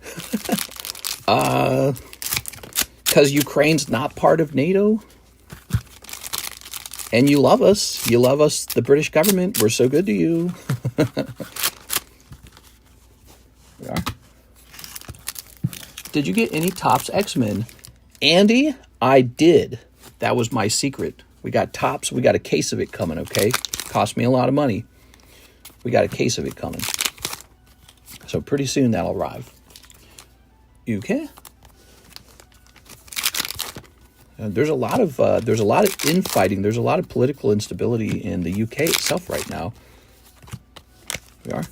S1: Because Ukraine's not part of NATO. And you love us. You love us, the British government. We're so good to you. We are. Did you get any Topps X-Men? Andy, I did. That was my secret. We got Topps. We got a case of it coming, okay? Cost me a lot of money. We got a case of it coming. So pretty soon that'll arrive. Okay. There's a lot of infighting. There's a lot of political instability in the UK itself right now. We are.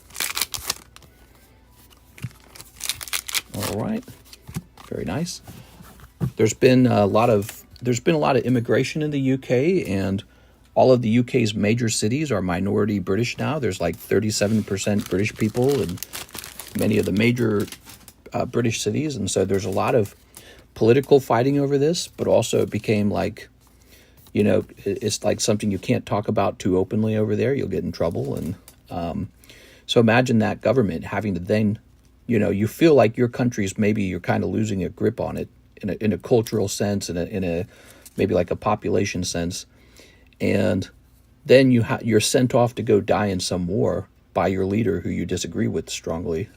S1: All right. Very nice. There's been a lot of immigration in the UK, and all of the UK's major cities are minority British now. There's like 37% British people in many of the major British cities, and so there's a lot of political fighting over this, but also it became like, you know, it's like something you can't talk about too openly over there. You'll get in trouble. And so imagine that government having to then, you know, you feel like your country's, maybe you're kind of losing a grip on it in a cultural sense, in a maybe like a population sense. And then you're sent off to go die in some war by your leader who you disagree with strongly.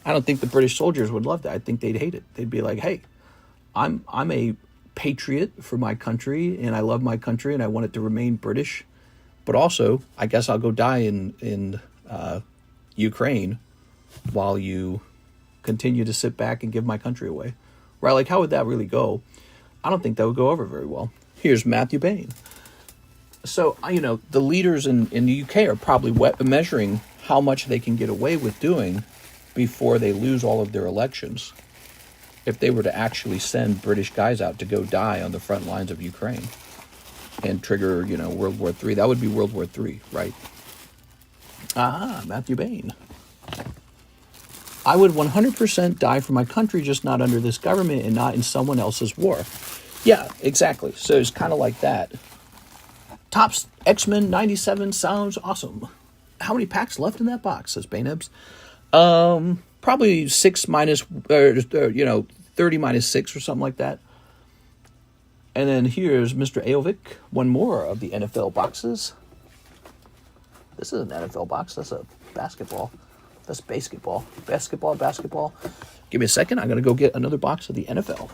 S1: I don't think the British soldiers would love that. I think they'd hate it. They'd be like, hey, I'm a patriot for my country, and I love my country, and I want it to remain British. But also, I guess I'll go die in Ukraine while you continue to sit back and give my country away. Right? Like, how would that really go? I don't think that would go over very well. Here's Matthew Bain. So, you know, the leaders in the UK are probably measuring how much they can get away with doing before they lose all of their elections, if they were to actually send British guys out to go die on the front lines of Ukraine and trigger, you know, World War III. That would be World War III, right? Matthew Bain. I would 100% die for my country, just not under this government and not in someone else's war. Yeah, exactly. So it's kind of like that. Topps X-Men 97 sounds awesome. How many packs left in that box, says Bainebs? Probably 6 minus, 30 minus 6 or something like that. And then here's Mr. Aovic, one more of the NFL boxes. This is an NFL box. That's a basketball. That's basketball. Basketball. Give me a second. I'm going to go get another box of the NFL.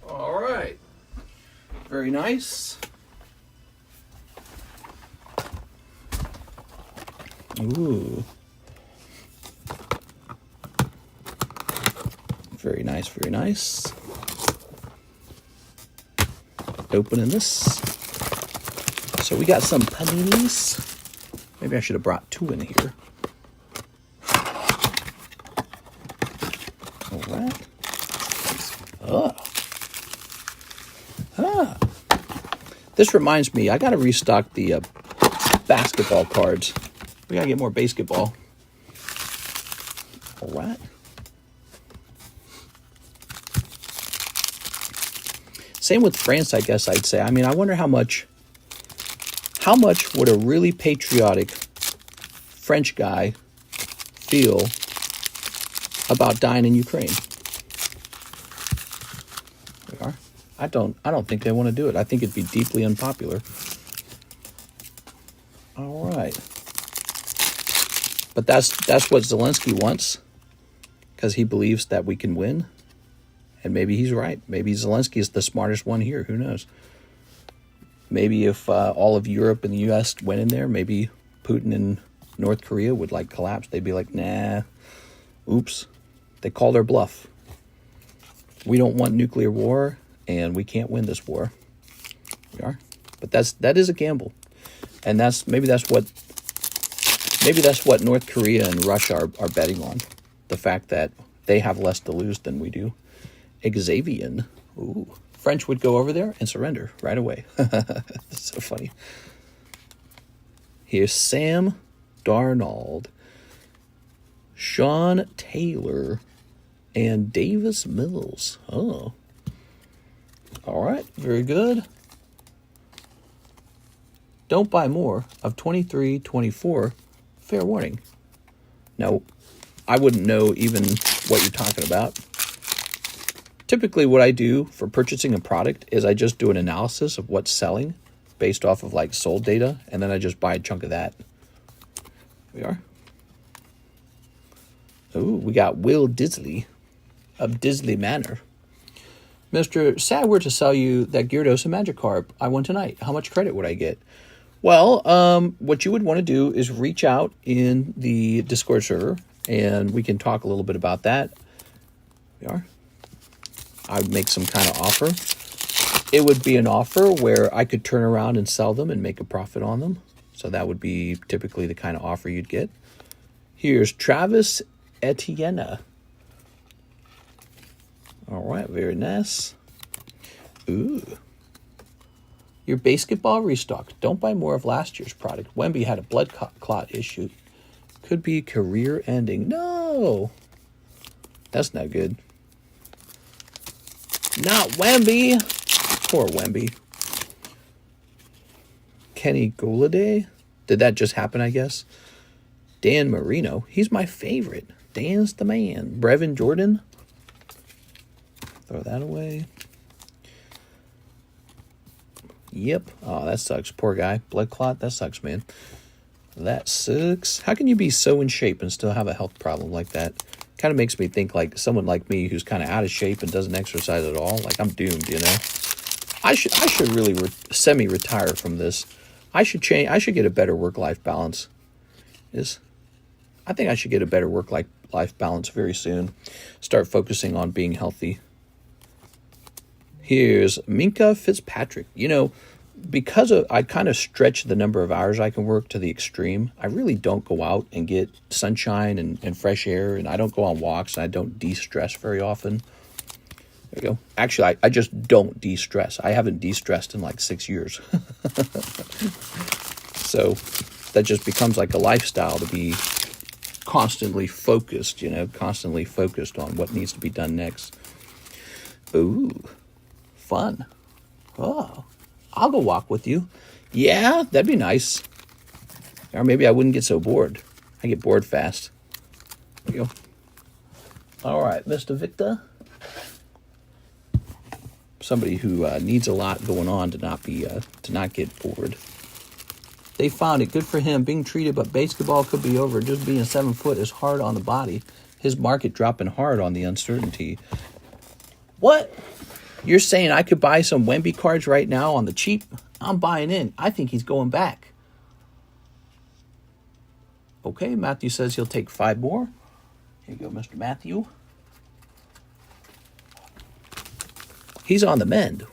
S1: All right. Very nice. Ooh. Very nice, very nice. Opening this. So we got some paninis. Maybe I should have brought 2 in here. All right. Oh. Ah. This reminds me, I got to restock the basketball cards. We got to get more basketball. All right. Same with France, I guess I'd say. I mean, I wonder how much would a really patriotic French guy feel about dying in Ukraine? We are. I don't think they want to do it. I think it'd be deeply unpopular. All right. But that's what Zelensky wants, because he believes that we can win. And maybe he's right. Maybe Zelensky is the smartest one here. Who knows? Maybe if all of Europe and the U.S. went in there, maybe Putin and North Korea would like collapse. They'd be like, nah, oops. They call their bluff. We don't want nuclear war, and we can't win this war. We are. But that is a gamble. And maybe that's what North Korea and Russia are betting on. The fact that they have less to lose than we do. Xavier. Ooh. French would go over there and surrender right away. That's so funny. Here's Sam Darnold, Sean Taylor, and Davis Mills. Oh. All right. Very good. Don't buy more of 23-24. Fair warning. No, I wouldn't know even what you're talking about. Typically what I do for purchasing a product is I just do an analysis of what's selling based off of like sold data, and then I just buy a chunk of that. We are. Ooh, we got Will Disley of Disley Manor. Mr. Say I were to sell you that Gyarados and Magikarp I won tonight. How much credit would I get? Well, what you would want to do is reach out in the Discord server, and we can talk a little bit about that. We are. I would make some kind of offer. It would be an offer where I could turn around and sell them and make a profit on them. So that would be typically the kind of offer you'd get. Here's Travis Etienne. All right, very nice. Ooh. Your basketball restock. Don't buy more of last year's product. Wemby had a blood clot issue. Could be career ending. No. That's not good. Not Wemby. Poor Wemby. Kenny Golladay. Did that just happen, I guess? Dan Marino. He's my favorite. Dan's the man. Brevin Jordan. Throw that away. Yep. Oh, that sucks. Poor guy. Blood clot. That sucks, man. That sucks. How can you be so in shape and still have a health problem like that? Kind of makes me think like someone like me who's kind of out of shape and doesn't exercise at all. Like I'm doomed, you know. I should really semi-retire from this. I should change. I should get a better work-life balance. I think I should get a better work-life balance very soon. Start focusing on being healthy. Here's Minka Fitzpatrick. You know, because I kind of stretch the number of hours I can work to the extreme, I really don't go out and get sunshine and fresh air, and I don't go on walks, and I don't de-stress very often. There you go. Actually, I just don't de-stress. I haven't de-stressed in like 6 years. So that just becomes like a lifestyle to be constantly focused, you know, constantly focused on what needs to be done next. Ooh, fun. Oh, I'll go walk with you. Yeah, that'd be nice. Or maybe I wouldn't get so bored. I get bored fast. There you go. All right, Mr. Victor. Somebody who needs a lot going on to not get bored. They found it. Good for him. Being treated, but basketball could be over. Just being 7 foot is hard on the body. His market dropping hard on the uncertainty. What? You're saying I could buy some Wemby cards right now on the cheap? I'm buying in. I think he's going back. Okay, Matthew says he'll take 5 more. Here you go, Mr. Matthew. He's on the mend.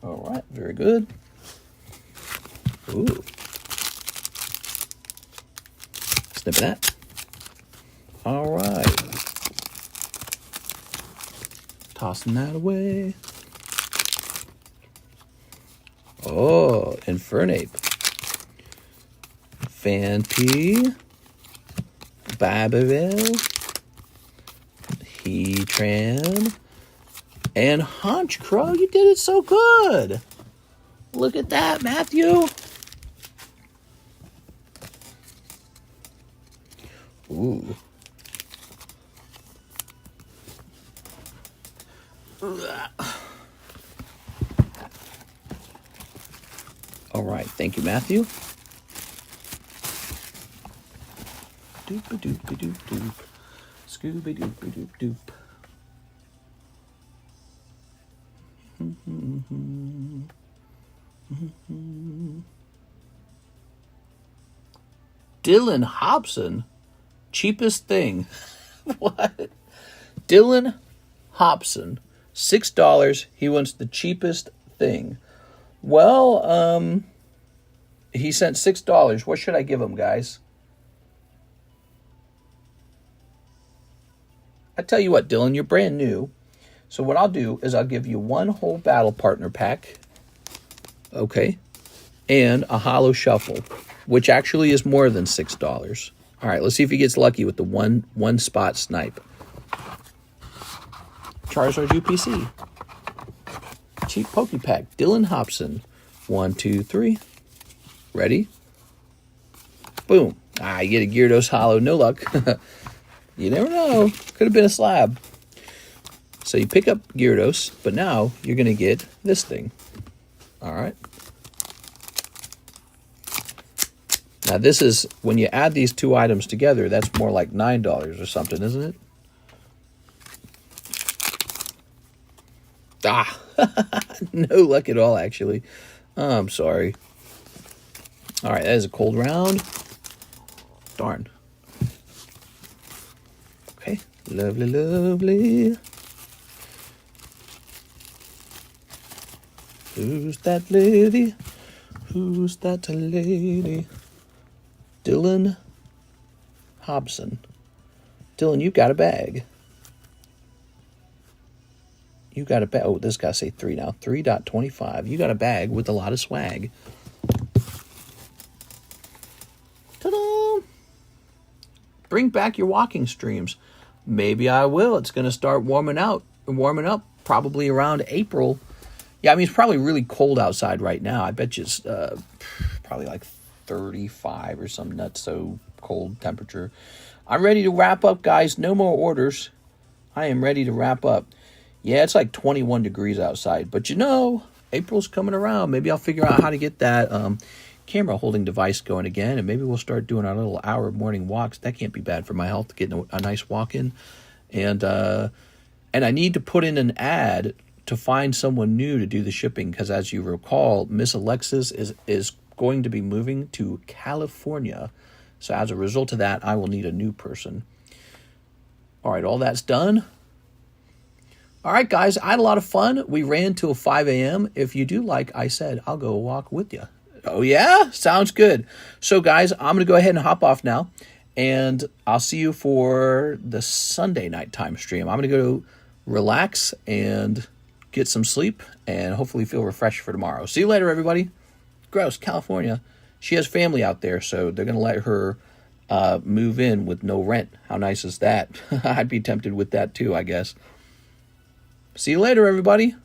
S1: All right, very good. Ooh. Snip that. All right. Tossing that away. Oh, Infernape. Phanpy. Babybel. Heatran. And Honchkrow. You did it so good. Look at that, Matthew. Ooh. All right, thank you, Matthew. Doop-a-doop-a-doop-doop. Scooby-doop-a-doop-doop. Dylan Hobson, cheapest thing. What? Dylan Hobson, $6. He wants the cheapest thing. Well, he sent $6. What should I give him, guys? I tell you what, Dylan, you're brand new. So what I'll do is I'll give you one whole battle partner pack. Okay. And a holo shuffle, which actually is more than $6. All right, let's see if he gets lucky with the one spot snipe. Charizard UPC. Cheap Poke Pack. Dylan Hobson. 1, 2, 3. Ready? Boom. You get a Gyarados holo. No luck. You never know. Could have been a slab. So you pick up Gyarados, but now you're going to get this thing. All right. Now this is, when you add these two items together, that's more like $9 or something, isn't it? No luck at all, actually. Oh, I'm sorry. All right, that is a cold round. Darn. Okay, lovely, lovely. Who's that lady? Who's that lady? Dylan Hobson. Dylan, you got a bag. You got a bag. Oh, this guy say 3 now. 3.25. You got a bag with a lot of swag. Ta-da! Bring back your walking streams. Maybe I will. It's going to start warming up probably around April. Yeah, I mean, it's probably really cold outside right now. I bet you it's probably like 35 or some not so cold temperature. I'm ready to wrap up, guys. No more orders. I am ready to wrap up. Yeah, it's like 21 degrees outside. But you know, April's coming around. Maybe I'll figure out how to get that camera holding device going again. And maybe we'll start doing our little hour morning walks. That can't be bad for my health, getting a nice walk in. And I need to put in an ad to find someone new to do the shipping. Because as you recall, Miss Alexis is going to be moving to California. So as a result of that, I will need a new person. All right, all that's done. All right, guys, I had a lot of fun. We ran till 5 a.m. If you do like I said, I'll go walk with you. Oh, yeah? Sounds good. So, guys, I'm going to go ahead and hop off now, and I'll see you for the Sunday nighttime stream. I'm going to go relax and get some sleep and hopefully feel refreshed for tomorrow. See you later, everybody. Gross, California. She has family out there, so they're going to let her move in with no rent. How nice is that? I'd be tempted with that too, I guess. See you later, everybody.